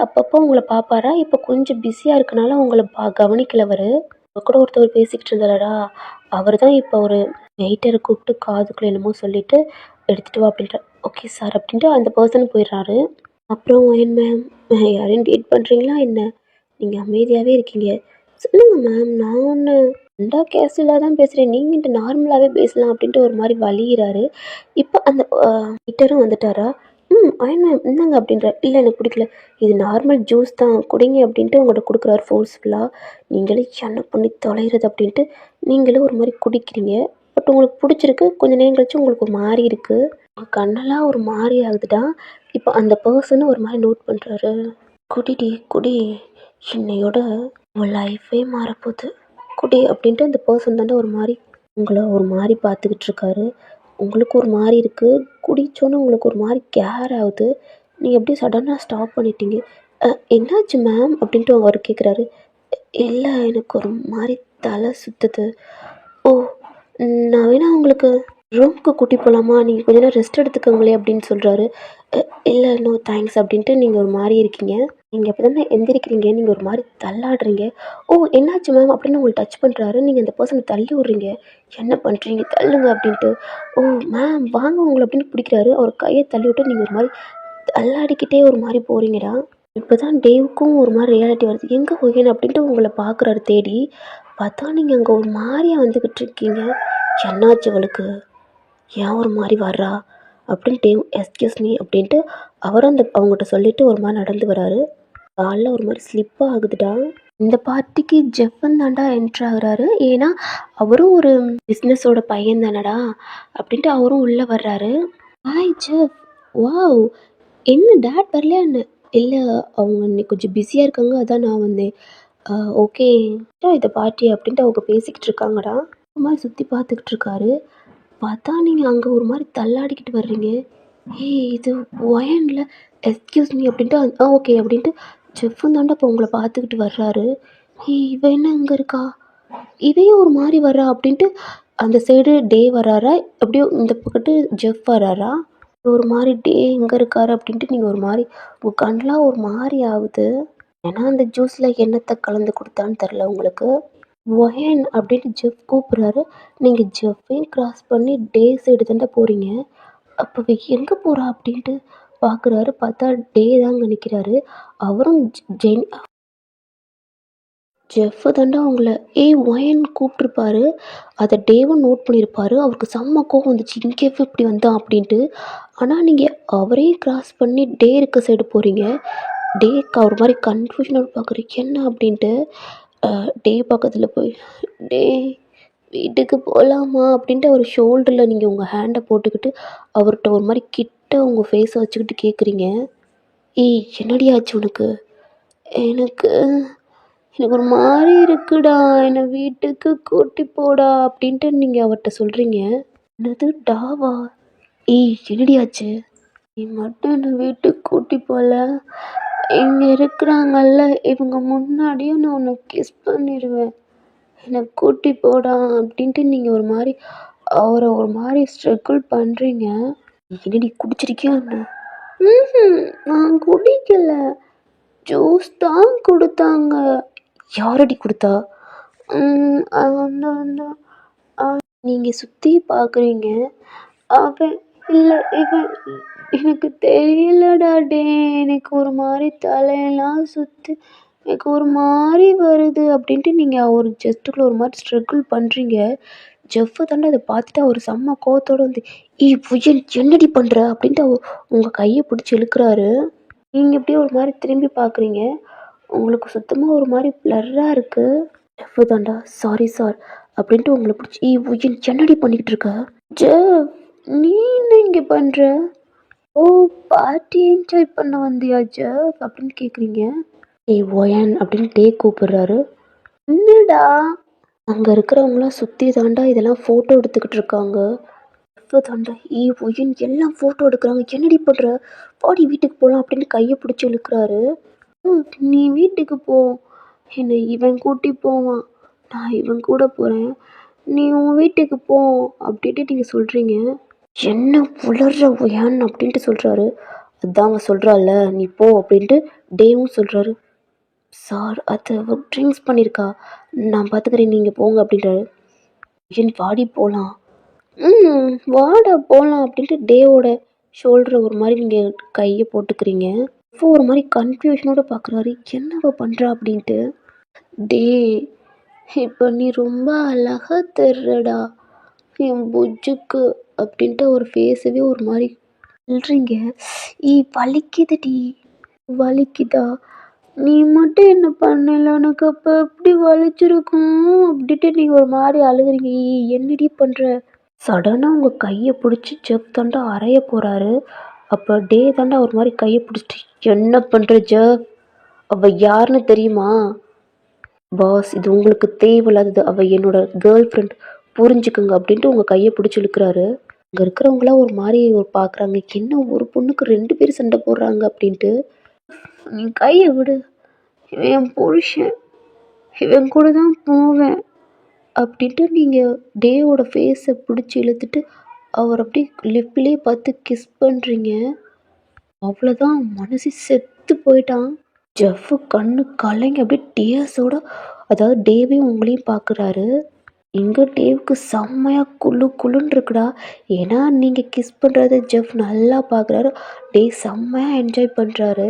அப்பப்போ உங்கள பார்ப்பாரா? இப்ப கொஞ்சம் பிஸியா இருக்கனால உங்கள கவனிக்கல அவரு. உங்க கூட ஒருத்தவர் பேசிக்கிட்டு இருந்தாருடா, அவரு தான் இப்ப ஒரு வெயிட்டர கூப்ட்டு காதுக்குள்ள என்னமோ சொல்லிட்டு, "எடுத்துட்டு வா" அப்படின்றாரு. "ஓகே சார்" அப்படின்ட்டு அந்த பெர்சன் போயிடுறாரு. அப்புறம் "என்ன மேம் யாரையும் டேட் பண்றீங்களா என்ன? நீங்க அமைதியாவே இருக்கீங்க." "சொல்லுங்க மேம், நான் ஒண்ணு ரெண்டா கேஷுவலா தான் பேசுறேன். நீங்க என்ட்ட நார்மலாவே பேசலாம்" அப்படின்ட்டு ஒரு மாரி வழியிறாரு. இப்ப அந்த வெயிட்டரும் வந்துட்டாரா? "அயன் மேம் இந்தாங்க" அப்படின்றாரு. "இல்ல எனக்கு பிடிக்கல. இது நார்மல் ஜூஸ் தான் குடிங்க" அப்படின்ட்டு உங்கள்ட்ட குடுக்குறாரு ஃபோர்ஸ்ஃபுல்லா. நீங்களே என்ன பண்ணி தொலைறது அப்படின்ட்டு நீங்களும் ஒரு மாரி குடிக்கிறீங்க. பட் உங்களுக்கு புடிச்சிருக்கு. கொஞ்ச நேரம் கழிச்சு உங்களுக்கு ஒரு மாரி இருக்கு. உங்க கண்ணெல்லாம் ஒரு மாரி ஆகுதுடா. இப்ப அந்த பெர்சனும் ஒரு மாரி நோட் பண்றாரு. "குடிடி குடி. இன்னையோட உன் லைஃபே மாறப்போது. குடி" அப்படின்ட்டு அந்த பெர்சன் தான்டா ஒரு மாரி உங்கள ஒரு மாரி பார்த்துக்கிட்டு இருக்காரு. உங்களுக்கு ஒரு மாரி இருக்கு. குடிச்சோனே உங்களுக்கு ஒரு மாரி கேர் ஆகுது. நீங்க அப்படியே சடனா ஸ்டாப் பண்ணிட்டீங்க. என்னாச்சு மேம்?" அப்படின்ட்டு அவரு கேட்குறாரு. "இல்ல எனக்கு ஒரு மாரி தலை சுத்துது." "ஓ! நான் வேணா உங்களுக்கு ரூம்க்கு கூட்டி போலாமா? நீங்க கொஞ்ச நேரம் ரெஸ்ட் எடுத்துக்கோங்களேன்" அப்படின்னு சொல்றாரு. "அ இல்ல நோ தேங்க்ஸ்" அப்படின்ட்டு நீங்க ஒரு மாரி இருக்கீங்க. நீங்க அப்பதானே எந்திரிக்கிறீங்க. நீங்க ஒரு மாரி தள்ளாடுறீங்க. "ஓ! என்னாச்சு மேம்?" அப்படின்னு உங்கள டச் பண்றாரு. நீங்க அந்த பெர்சன தள்ளி விடுறீங்க. "என்ன பண்றீங்க? தள்ளுங்க" அப்படின்ட்டு. "ஓ! மேம் வாங்க உங்கள" அப்படின்னு பிடிக்கிறாரு. அவர் கைய தள்ளிவிட்டு நீங்க ஒரு மாரி தள்ளாடிக்கிட்டே ஒரு மாரி போறீங்கடா. இப்பதான் டேவுக்கும் ஒரு மாரி ரியாலிட்டி வருது. எங்க ஒயன் அப்படின்ட்டு உங்கள பார்க்குறாரு தேடி. பார்த்தா நீங்க அங்க ஒரு மாரியா வந்துகிட்டு இருக்கீங்க. "என்னாச்சு இவளுக்கு? ஏன் ஒரு மாரி வர்றா?" அப்படின்னு எஸ்கியூஸ் மீ அப்படின்ட்டு அவரும் அவங்ககிட்ட சொல்லிட்டு ஒரு மாரி நடந்து வராரு. கால்ல ஒரு மாரி ஸ்லிப் ஆகுதுடா. இந்த பார்ட்டிக்கு ஜெஃப்ன்னு தான்டா என்டர் ஆகுறாரு. ஏன்னா, அவரும் ஒரு பிசினஸோட பையன் தானடா! அப்படின்ட்டு அவரும் உள்ள வர்றாரு. Hi Jeff. வாவ்! என்ன டாட் வரலையா என்ன? இல்ல அவங்க இன்னைக்கு கொஞ்சம் பிஸியா இருக்காங்க. அதான் நான் வந்தேன். அ ஓகே. இத பார்ட்டி அப்படின்ட்டு அவங்க பேசிக்கிட்டு இருக்காங்கடா. ஒரு மாரி சுத்தி பார்த்துக்கிட்டு இருக்காரு. பார்த்தா நீங்க அங்க ஒரு மாரி தள்ளாடிக்கிட்டு வர்றீங்க. ஏய் இது ஒயன்ல எஸ்கியூஸ் மீ அப்படின்ட்டு ஓகே அப்படின்ட்டு செஃப்பும் தான்டா இப்போ உங்கள பார்த்துக்கிட்டு வர்றாரு. ஏய் இவ என்ன இங்க இருக்கா? இவ ஏன் ஒரு மாரி வர்றா? அப்படின்ட்டு அந்த சைடு வர்றாரா? அப்படியே இந்த பக்கத்து ஜெஃப் வர்றாரா? ஒரு மாரி எங்க இருக்காரு? அப்படின்ட்டு நீங்க ஒரு மாரி உங்க கண்லாம் ஒரு மாரி ஆகுது. ஏன்னா அந்த ஜூஸ்ல என்னத்த கலந்து குடுத்தான்னு தெரியல உங்களுக்கு. ஒயன் அப்படின்னு ஜெஃப் கூப்பிடுறாரு. நீங்க ஜெஃப்பையும் கிராஸ் பண்ணி சைடு தான்டா போறீங்க. அப்ப இவ எங்க போறா? அப்படின்ட்டு பார்க்குறாரு. பார்த்தா தாங்க நிக்கிறாரு. அவரும் ஜெஃப் தாண்டா அவங்கள ஒயன்னு கூப்பிட்ருப்பாரு. அதை டேவும் நோட் பண்ணியிருப்பாரு. அவருக்கு செம்ம கோவம் வந்துச்சு, இங்கே இப்படி வந்தான் அப்படின்ட்டு. ஆனால் நீங்கள் அவரையும் கிராஸ் பண்ணி டே இருக்க சைடு போகிறீங்க. டேக்கு ஒரு மாதிரி கன்ஃபியூஷனோட பார்க்குறீங்க என்ன அப்படின்ட்டு. டே பக்கத்தில் போய் டே வீட்டுக்கு போகலாமா அப்படின்ட்டு அவர் ஷோல்டரில் நீங்கள் உங்கள் ஹேண்டை போட்டுக்கிட்டு அவர்கிட்ட ஒரு மாதிரி கிட்ட உங்கள் ஃபேஸை வச்சுக்கிட்டு கேட்குறீங்க. என்னடி ஆச்சு உனக்கு? எனக்கு எனக்கு ஒரு மாதிரி இருக்குடா, என்னை வீட்டுக்கு கூட்டி போடா அப்படின்ட்டு நீங்கள் அவர்கிட்ட சொல்கிறீங்க. என்னது டாவா? என்னடி ஆச்சு? நீ மட்டும் என்னை வீட்டுக்கு கூட்டி போகல, இங்கே இருக்கிறாங்கல்ல இவங்க முன்னாடியும் நான் உன்னை கிஸ் பண்ணிடுவேன், என்னை கூட்டி போடா அப்படின்ட்டு நீங்கள் ஒரு மாதிரி அவரை ஒரு மாதிரி ஸ்ட்ரகிள் பண்ணுறீங்க. என்னடி குடிச்சிருக்கியா என்ன? நான் குடிக்கல, ஜூஸ் தான் கொடுத்தாங்க. யாரடி கொடுத்தா? நீங்கள் சுற்றி பார்க்குறீங்க. அவன் இல்லை, இவன் எனக்கு தெரியலடா டே, எனக்கு ஒரு மாதிரி தலையெல்லாம் சுற்றி எனக்கு ஒரு மாதிரி வருது அப்படின்ட்டு நீங்கள் ஒரு ஜஸ்ட்டுக்குள்ள ஒரு மாதிரி ஸ்ட்ரகிள் பண்ணுறீங்க. ஜெஃப்பு தாண்டா அதை பார்த்துட்டு அவர் செம்ம கோவத்தோடு வந்து புயல் என்னடி பண்ணுற அப்படின்ட்டு உங்கள் கையை பிடிச்சி இழுக்கிறாரு. நீங்கள் எப்படியே ஒரு மாதிரி திரும்பி பார்க்குறீங்க. உங்களுக்கு சுத்தமாக ஒரு மாதிரி பிளர்ராக இருக்குது. ஜெஃப்பு தாண்டா சாரி சார் அப்படின்ட்டு உங்களை பிடிச்சி புயல் என்னடி பண்ணிக்கிட்டு இருக்க? ஜெஃப் நீ என்ன இங்கே பண்ணுற? ஓ பார்ட்டி என்ஜாய் பண்ண வந்தியா ஜெஃப் அப்படின்னு கேட்குறீங்க. ஒயன் அப்படின்னு டே கூப்பிடுறாரு. என்னடா? அங்கே இருக்கிறவங்களாம் சுற்றி தாண்டா இதெல்லாம் ஃபோட்டோ எடுத்துக்கிட்டு இருக்காங்க. தாண்டா ஒயன் எல்லாம் ஃபோட்டோ எடுக்கிறாங்க. என்னடி பண்ணுற? பாடி வீட்டுக்கு போகலாம் அப்படின்னு கையை பிடிச்சி இழுக்கிறாரு. நீ வீட்டுக்கு போ, என்னை இவன் கூட்டி போவான், நான் இவன் கூட போகிறேன், நீ உன் வீட்டுக்கு போ அப்படின்ட்டு நீங்கள் சொல்கிறீங்க. என்ன உளர்ற ஒயன் அப்படின்ட்டு சொல்கிறாரு. அதான் அவன் சொல்கிறாள்ல நீ போ அப்படின்ட்டு டேவும் சொல்கிறாரு. சார் அது ட்ரிங்க்ஸ் பண்ணியிருக்கா, நான் பார்த்துக்கிறேன் நீங்கள் போங்க அப்படின்றாரு. என் வாடி போகலாம். வாடா போகலாம் அப்படின்ட்டு டேவோட ஷோல்டரை ஒரு மாதிரி நீங்கள் கையை போட்டுக்கிறீங்க. இப்போ ஒரு மாதிரி கன்ஃபியூஷனோட பார்க்குறாரு, என்னவ பண்ணுறா அப்படின்ட்டு. டே இப்போ நீ ரொம்ப அழகாக தெரிறடா என் புஜ்ஜுக்கு அப்படின்ட்டு ஒரு ஃபேஸவே ஒரு மாதிரி சொல்கிறீங்க. வலிக்குதுடி. வலிக்குதா? நீ மட்டும் என்ன பண்ணல, எனக்கு அப்போ எப்படி வலிச்சிருக்கும் அப்படின்ட்டு நீங்கள் ஒரு மாதிரி அழுகுறீங்க. என்னடி பண்ணுற? சடனாக உங்கள் கையை பிடிச்சி ஜெஃப் தாண்டா அறைய போகிறாரு. அப்போ டே தாண்டா ஒரு மாதிரி கையை பிடிச்சிட்டு என்ன பண்ணுற ஜெஃப், அவள் யாருன்னு தெரியுமா? பாஸ் இது உங்களுக்கு தேவையில்லாதது, அவள் என்னோட கேர்ள் ஃப்ரெண்ட், புரிஞ்சுக்குங்க அப்படின்ட்டு உங்கள் கையை பிடிச்சி இழுக்கிறாரு. அங்கே இருக்கிறவங்களாம் ஒரு மாதிரி பார்க்குறாங்க, என்ன ஒரு பொண்ணுக்கு 2 பேர் சண்டை போடுறாங்க அப்படின்ட்டு. நீ கையை விடு, இவன் என் புருஷன், இவன் கூட தான் போவேன் அப்படின்ட்டு நீங்கள் டேவோட ஃபேஸை பிடிச்சி இழுத்துட்டு அவர் அப்படியே லிப்லேயே பார்த்து கிஸ் பண்ணுறீங்க. அவ்வளோதான், மனசு செத்து போயிட்டான். ஜெஃப்பு கண்ணு கலைங்க அப்படியே டேஸோட, அதாவது டேவையும் உங்களையும் பார்க்குறாரு. இங்கே டேவுக்கு செம்மையாக குளுன்னு இருக்குடா. ஏன்னா நீங்கள் கிஸ் பண்ணுறத ஜெஃப் நல்லா பார்க்குறாரு. டே செம்மையாக என்ஜாய் பண்ணுறாரு.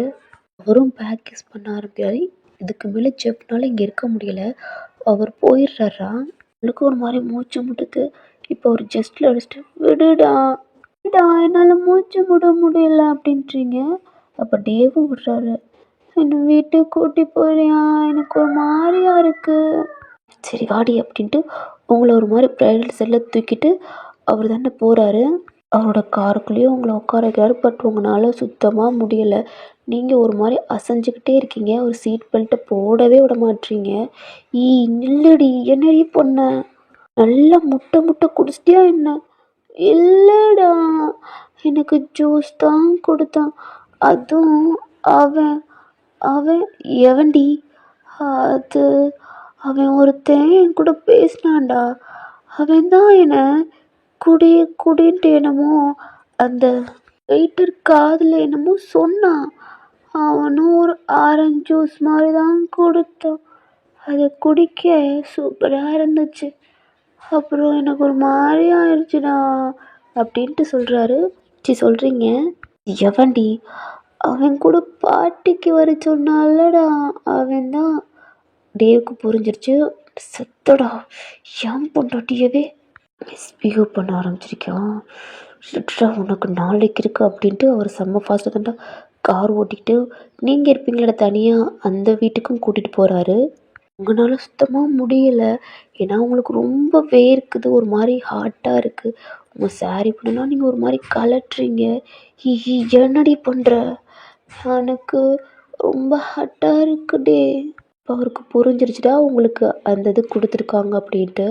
அவரும் பேக் கிஸ் பண்ண ஆரம்பிக்கிறாரு. இதுக்கு மேலே ஜெஃப்னால இங்கே இருக்க முடியலை, அவர் போயிடுறாரா. அவளுக்கு ஒரு மாதிரி மூச்சு முட்டுது. இப்போ அவர் ஜஸ்ட்டில் அடிச்சுட்டு விடுடா விடா என்னால் மூச்சு விட முடியல அப்படின்றீங்க. அப்போ டேவும் விடுறாரு. என்னை வீட்டுக்கு கூட்டி போறியா, எனக்கு ஒரு மாதிரியா இருக்குது. சரி வாடி அப்படின்ட்டு உங்களை ஒரு மாதிரி ப்ரைடல் செல்லில் தூக்கிட்டு அவர் தானே போகிறாரு. அவரோட காருக்குள்ளேயும் உங்களை உட்கார வைக்கிறாரு. பட் உங்களால் சுத்தமாக முடியலை. நீங்கள் ஒரு மாதிரி அசைஞ்சிக்கிட்டே இருக்கீங்க. ஒரு சீட் பெல்ட்டை போடவே விட மாட்டீங்க. நில்லுடி, என்னடி பொண்ண, நல்லா முட்டை குடிச்சிட்டியா என்ன? இல்லைடா, எனக்கு ஜூஸ் தான் கொடுத்தான், அதுவும் அவன் அவன் எவன்டி? அது அவன் ஒருத்தன் என் கூட பேசினான்டா, அவன் தான் என்னை குடின்ட்டு என்னமோ அந்த வெயிட்டர் காதில் என்னமோ சொன்னான். அவனும் ஒரு ஆரஞ்சு ஜூஸ் மாதிரி தான் கொடுத்தான், அதை குடிக்க சூப்பராக இருந்துச்சு, அப்புறம் எனக்கு ஒரு மாதிரி ஆயிடுச்சுடா அப்படின்ட்டு சொல்கிறாரு. சொல்கிறீங்க. எவன்டி? அவன் கூட பாட்டிக்கு வர சொன்னாலடா, அவன் தான் டேவுக்கு புரிஞ்சிருச்சு. செத்தடா ஏன் பொண்டாட்டியவே மிஸ்பிஹேவ் பண்ண ஆரம்பிச்சிருக்கான். லிட்ரா உனக்கு நாளைக்கு இருக்கு அப்படின்ட்டு அவர் செம்ம ஃபாஸ்ட்டாக தான்டா கார் ஓட்டிக்கிட்டு நீங்கள் இருப்பீங்களா தனியாக அந்த வீட்டுக்கும் கூட்டிகிட்டு போகிறாரு. உங்களால் சுத்தமாக முடியலை. ஏன்னா உங்களுக்கு ரொம்ப வேர்க்குது, ஒரு மாதிரி ஹாட்டாக இருக்குது. உங்கள் சாரி பண்ணலாம் நீங்கள் ஒரு மாதிரி கலட்டுறீங்க. என்னடி பண்ணுற, எனக்கு ரொம்ப ஹாட்டாக இருக்குடே. இப்போ அவருக்கு புரிஞ்சிருச்சுடா உங்களுக்கு அந்த இது கொடுத்துருக்காங்க அப்படின்ட்டு.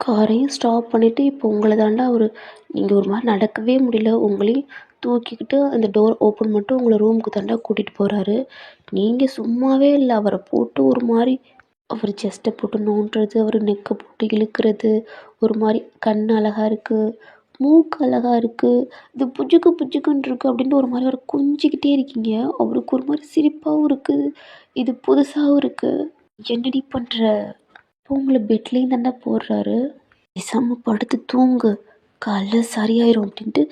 காரையும் ஸ்டாப் பண்ணிவிட்டு இப்போ உங்களை தாண்டா அவர், நீங்கள் ஒரு மாதிரி நடக்கவே முடியல, உங்களையும் தூக்கிக்கிட்டு அந்த டோர் ஓப்பன் பண்ணிட்டு உங்களை ரூமுக்கு தாண்டா கூட்டிகிட்டு போகிறாரு. நீங்கள் சும்மாவே இல்லை, அவரை போட்டு ஒரு மாதிரி அவர் செஸ்ட்டை போட்டு நோண்டுறது, அவர் நெக்கை போட்டு இழுக்கிறது, ஒரு மாதிரி கண் அழகாக இருக்குது, மூக்கு அழகாக இருக்குது, இது புஜுக்கு புஜுக்குன்னு இருக்குது அப்படின்ட்டு ஒரு மாதிரி அவரை கொஞ்சிக்கிட்டே இருக்கீங்க. அவருக்கு ஒரு மாதிரி சிரிப்பாகவும் இருக்குது, இது புதுசாகவும் இருக்குது. என்னடி பண்ணுற, இப்போ உங்களை பெட்லேயும் தாண்டா போடுறாரு. பேசாம படுத்து தூங்கு, காலைல சரியாயிரும் அப்படின்ட்டு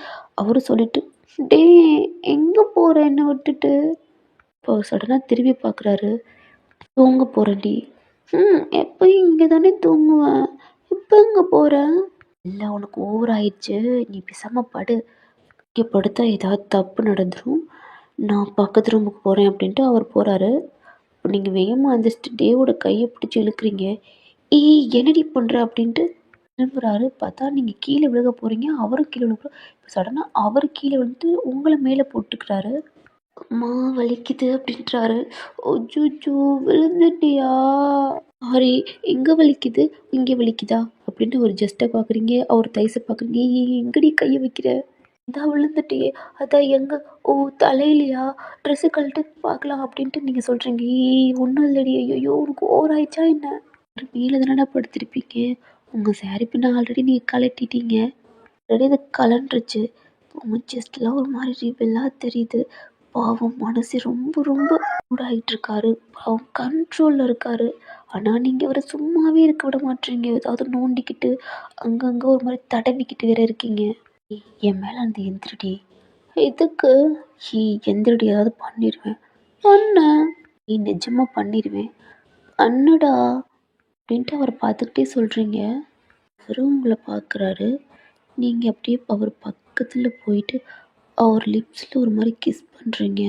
அவரு சொல்லிட்டு, டே எங்கே போகிற என்னை விட்டுட்டு. இப்போ சடனாக திரும்பி பார்க்குறாரு. தூங்க போகிறேன்டி. எப்பயும் இங்கே தானே தூங்குவேன், இப்போ எங்கே போகிறேன். இல்லை உனக்கு ஓவர் ஆயிடுச்சு, நீ பேசாமல் படு, இங்கே படுத்தா ஏதாவது தப்பு நடந்துடும், நான் பக்கத்து ரூமுக்கு போகிறேன் அப்படின்ட்டு அவர் போகிறாரு. இப்போ நீங்கள் வேகமாக அந்திச்சிட்டு டேவோட கையை பிடிச்சி இழுக்கிறீங்க. என்னடி பண்ணுற அப்படின்ட்டு திரும்புகிறாரு. பார்த்தா நீங்கள் கீழே விழுக போகிறீங்க, அவரும் கீழே விழுக போகிறார். இப்போ சடனாக அவர் கீழே வந்துட்டு உங்களை மேலே போட்டுக்கிறாரு. அம்மா வலிக்குது அப்படின்றாரு. அச்சோ விழுந்துட்டியா, சாரி எங்கே வலிக்குது, இங்கே வலிக்குதா அப்படின்ட்டு ஒரு ஜஸ்ட்டை பார்க்குறீங்க, அவர் தைஸை பார்க்குறீங்க. எங்கடி கையை வைக்கிற, இதான் விழுந்துட்டியே, அதான் எங்கே, ஓ தலையிலையா, ட்ரெஸ்ஸு கழட்டு பார்க்கலாம் அப்படின்ட்டு நீங்கள் சொல்கிறீங்க. ஒன்றும் இல்லடி, ஐயோ உனக்கு ஓவர் ஆயிடுச்சா என்ன, மேலே தானடா படுத்திருப்பீங்க, உங்கள் சாரி பின்ன ஆல்ரெடி நீங்கள் கலட்டிட்டீங்க, ஆல்ரெடி அது கலண்டுருச்சு, உங்கள் செஸ்ட்லாம் ஒரு மாதிரி ரிவெல்லாக தெரியுது. பாவம் மனசு ரொம்ப ரொம்ப மூடாகிட்டு இருக்காரு, பாவம் கண்ட்ரோலில் இருக்காரு. ஆனால் நீங்கள் அவரை சும்மாவே இருக்க விட மாட்டீங்க, ஏதாவது நோண்டிக்கிட்டு அங்கங்கே ஒரு மாதிரி தடவிக்கிட்டு வேற இருக்கீங்க. என் மேலே அந்த எந்திரடி, இதுக்கு எந்திரடி, ஏதாவது பண்ணிடுவேன் அண்ணன், நீ நிஜமாக பண்ணிடுவேன் அண்ணடா அப்படின்ட்டு அவரை பார்த்துக்கிட்டே சொல்கிறீங்க. அவரும் உங்களை பார்க்குறாரு. நீங்கள் அப்படியே அவர் பக்கத்தில் போயிட்டு அவர் லிப்ஸில் ஒரு மாதிரி கிஸ் பண்ணுறீங்க.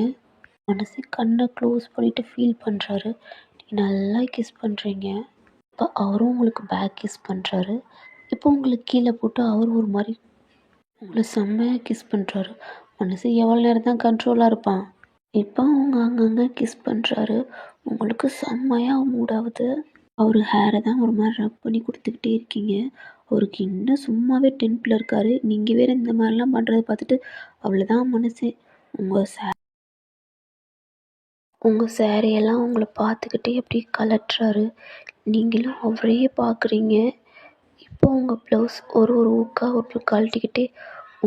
மனசு கண்ணை க்ளோஸ் பண்ணிவிட்டு ஃபீல் பண்ணுறாரு. நீங்கள் நல்லா கிஸ் பண்ணுறீங்க. இப்போ அவரும் உங்களுக்கு பேக் கிஸ் பண்ணுறாரு. இப்போ உங்களுக்கு கீழே போட்டு அவர் ஒரு மாதிரி உங்களை செம்மையாக கிஸ் பண்ணுறாரு. மனசு எவ்வளோ நேரம் தான் கண்ட்ரோலாக இருப்பான். இப்போ அவங்க அங்கங்கே கிஸ் பண்ணுறாரு. உங்களுக்கு செம்மையாக மூடாகுது. அவர் ஹேரை தான் ஒரு மாதிரி ரப் பண்ணி கொடுத்துக்கிட்டே இருக்கீங்க. அவருக்கு இன்னும் சும்மாவே டென்த்தில் இருக்கார். நீங்கள் வேறு இந்த மாதிரிலாம் பண்ணுறத பார்த்துட்டு அவ்வளோதான் மனசு. உங்கள் சேரையெல்லாம் உங்களை பார்த்துக்கிட்டே அப்படியே கலட்டுறாரு. நீங்களும் அவரையே பார்க்குறீங்க. இப்போ உங்கள் ப்ளவுஸ் ஒரு ஊக்காக ஒரு கழட்டிக்கிட்டே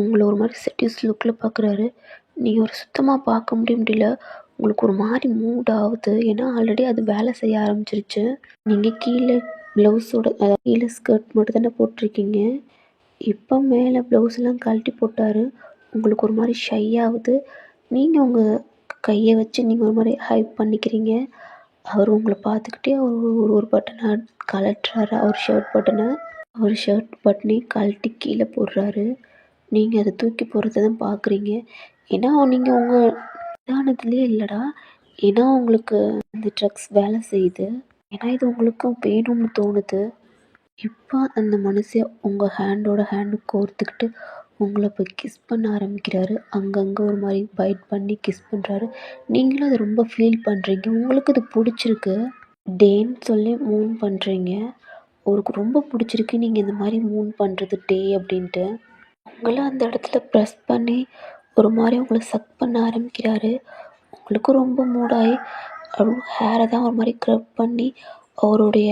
உங்களை ஒரு மாதிரி செட்டிஸ் லுக்கில் பார்க்குறாரு. நீங்கள் ஒரு சுத்தமாக பார்க்க முடியல. உங்களுக்கு ஒரு மாதிரி மூட் ஆகுது. ஏன்னா ஆல்ரெடி அது வேலை செய்ய ஆரம்பிச்சிருச்சு. நீங்கள் கீழே ப்ளவுஸோட கீழே ஸ்கர்ட் மட்டும் தானே போட்டிருக்கீங்க. இப்போ மேலே ப்ளவுஸ்லாம் கழட்டி போட்டார். உங்களுக்கு ஒரு மாதிரி ஷை ஆகுது. நீங்கள் உங்கள் கையை வச்சு நீங்கள் ஒரு மாதிரி ஹைப் பண்ணிக்கிறீங்க. அவர் உங்களை பார்த்துக்கிட்டே ஒரு பட்டனை கழட்டுறாரு. அவர் ஷர்ட் பட்டனையும் கழட்டி கீழே போடுறாரு. நீங்கள் அதை தூக்கி போடுறத தான் பார்க்குறீங்க. ஏன்னா நீங்கள் உங்கள் நிதானத்துலேயே இல்லைடா. ஏன்னா உங்களுக்கு அந்த ட்ரக்ஸ் வேலை செய்யுது. ஏன்னா இது உங்களுக்கும் வேணும்னு தோணுது. இப்போ அந்த மனுஷன் உங்கள் ஹேண்டு கோர்த்துக்கிட்டு உங்களை போய் கிஸ் பண்ண ஆரம்பிக்கிறாரு. அங்கங்கே ஒரு மாதிரி பைட் பண்ணி கிஸ் பண்ணுறாரு. நீங்களும் அதை ரொம்ப ஃபீல் பண்ணுறீங்க. உங்களுக்கு அது பிடிச்சிருக்கு. டேன்னு சொல்லி மூன் பண்ணுறீங்க. அவருக்கு ரொம்ப பிடிச்சிருக்கு நீங்கள் இந்த மாதிரி மூன் பண்ணுறது டே அப்படின்ட்டு. உங்களை அந்த இடத்துல ப்ரெஸ் பண்ணி ஒரு மாதிரி உங்களை சக் பண்ண ஆரம்பிக்கிறாரு. உங்களுக்கும் ரொம்ப மூடாகி ஹேரை தான் ஒரு மாதிரி க்ரப் பண்ணி அவருடைய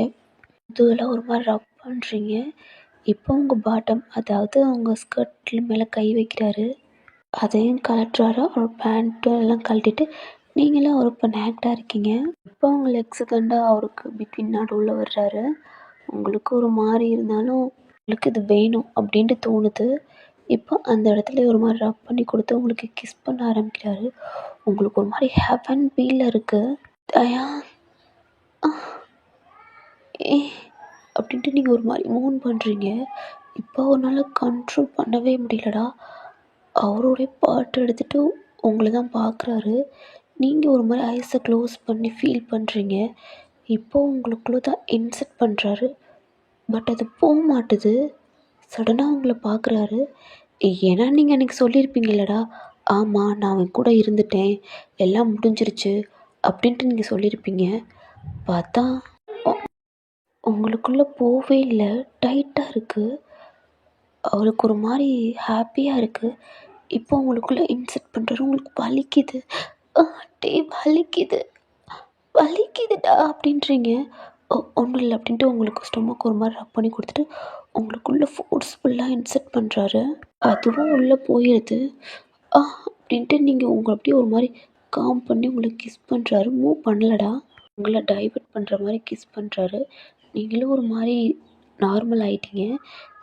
முதுகெல்லாம் ஒரு மாதிரி ரப் பண்ணுறீங்க. இப்போ உங்கள் பாட்டம், அதாவது உங்கள் ஸ்கர்ட்டில் மேலே கை வைக்கிறாரு. அதையும் கழட்டுறாரு. அவர் பேண்ட்டும் எல்லாம் கழட்டிட்டு நீங்களும் அவருக்கு இப்போ நேக்டாக இருக்கீங்க. இப்போ அவங்க லெக்ஸு கண்டா அவருக்கு பிட்வீன் நடுவில் வர்றாரு. உங்களுக்கு ஒரு மாதிரி இருந்தாலும் உங்களுக்கு இது வேணும் அப்படின்ட்டு தோணுது. இப்போ அந்த இடத்துல ஒரு மாதிரி ரப் பண்ணி கொடுத்து உங்களுக்கு கிஸ் பண்ண ஆரம்பிக்கிறாரு. உங்களுக்கு ஒரு மாதிரி ஹெவன் ஃபீல் இருக்குது. தயா ஏ அப்படின்ட்டு நீங்கள் ஒரு மாதிரி மூன் பண்ணுறீங்க. இப்போ அவரால் கண்ட்ரோல் பண்ணவே முடியலடா. அவருடைய பாட்டு எடுத்துகிட்டு உங்களை தான் பார்க்குறாரு. நீங்கள் ஒரு மாதிரி ஐஸை க்ளோஸ் பண்ணி ஃபீல் பண்ணுறீங்க. இப்போ உங்களுக்குள்ளே தான் இன்செர்ட் பண்ணுறாரு. பட் அது போக மாட்டுது. சடனாக உங்களை பார்க்குறாரு. ஏன்னா நீங்கள் அன்றைக்கி சொல்லியிருப்பீங்களடா, ஆமாம் நான் அவன் கூட இருந்துட்டேன், எல்லாம் முடிஞ்சிருச்சு அப்படின்ட்டு நீங்கள் சொல்லியிருப்பீங்க. பார்த்தா உங்களுக்குள்ளே போகவே இல்லை, டைட்டாக இருக்குது. அவளுக்கு ஒரு மாதிரி ஹாப்பியாக இருக்குது. இப்போ உங்களுக்குள்ளே இன்செர்ட் பண்ணுறாரு. உங்களுக்கு வலிக்குது, வலிக்குது, வலிக்குதுடா அப்படின்றீங்க. ஒன்றும் இல்லை அப்படின்ட்டு உங்களுக்கு ஸ்டொமக் ஒரு மாதிரி ரப் பண்ணி கொடுத்துட்டு உங்களுக்குள்ளே ஃபோர்ஸ்ஃபுல்லாக இன்செர்ட் பண்ணுறாரு. அதுவும் உள்ளே போயிடுது. அப்படின்ட்டு நீங்கள் உங்களை அப்படியே ஒரு மாதிரி காம் பண்ணி உங்களை கிஸ் பண்ணுறாரு. மூவ் பண்ணலடா, உங்களை டைவர்ட் பண்ணுற மாதிரி கிஸ் பண்ணுறாரு. நீங்களும் ஒரு மாதிரி நார்மல் ஆகிட்டீங்க.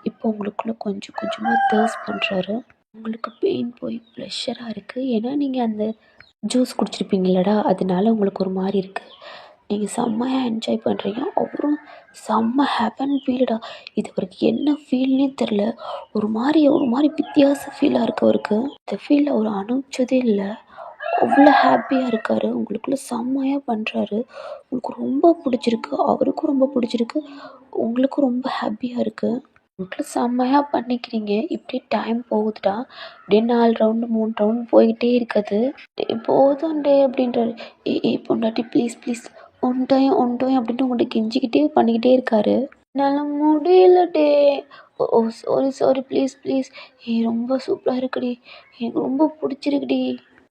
இப்போ உங்களுக்குள்ளே கொஞ்சம் கொஞ்சமாக தேர்ஸ்ட் பண்ணுறாரு. உங்களுக்கு பெயின் போய் ப்ரெஷராக இருக்குது. ஏன்னா நீங்கள் அந்த ஜூஸ் குடிச்சிருப்பீங்களடா, அதனால உங்களுக்கு ஒரு மாதிரி இருக்குது. நீங்கள் செம்மையாக என்ஜாய் பண்ணுறீங்க. அவரும் செம்ம ஹேப்பன் ஃபீல்டா. இது அவருக்கு என்ன ஃபீல்னே தெரில. ஒரு மாதிரி வித்தியாச ஃபீலாக இருக்குது அவருக்கு. இந்த ஃபீல் அவர் அனுப்பிச்சதே இல்லை. அவ்வளோ ஹாப்பியாக இருக்கார். உங்களுக்குள்ளே செம்மையாக பண்ணுறாரு. உங்களுக்கு ரொம்ப பிடிச்சிருக்கு, அவருக்கும் ரொம்ப பிடிச்சிருக்கு, உங்களுக்கும் ரொம்ப ஹாப்பியாக இருக்குது. உங்களுக்குள்ள செம்மையாக பண்ணிக்கிறீங்க. இப்படியே டைம் போகுதுடா. அப்படியே 4 ரவுண்டு 3 ரவுண்டு போய்கிட்டே இருக்குது. போதும் அப்படின்றாரு. பொண்டாட்டி ப்ளீஸ் ப்ளீஸ் ஒன் டைம் அப்படின்ட்டு உங்கள்கிட்ட கெஞ்சிக்கிட்டே பண்ணிக்கிட்டே இருக்காரு. என்னால் முடியல சாரி ப்ளீஸ் ரொம்ப சூப்பராக இருக்குடி, எனக்கு ரொம்ப பிடிச்சிருக்குடி,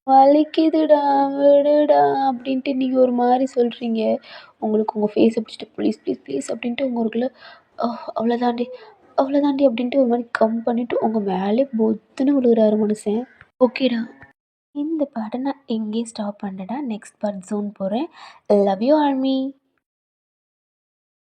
வலிக்குதுடா விடுடா அப்படின்ட்டு நீங்கள் ஒரு மாதிரி சொல்கிறீங்க. உங்களுக்கு உங்கள் ஃபேஸை பிடிச்சிட்டு ப்ளீஸ் அப்படின்ட்டு உங்களுக்குள்ள அவ்வளோதாண்டி அப்படின்ட்டு ஒரு மாதிரி கம் பண்ணிவிட்டு உங்கள் மேலே பொத்துன்னு விழுகிறாரு மனுஷன். ஓகேடா, இந்த பாட்டை நான் எங்கேயும் ஸ்டாப் பண்ணுறேன்டா. நெக்ஸ்ட் பார்ட் ஜோன் போகிறேன். Love you army.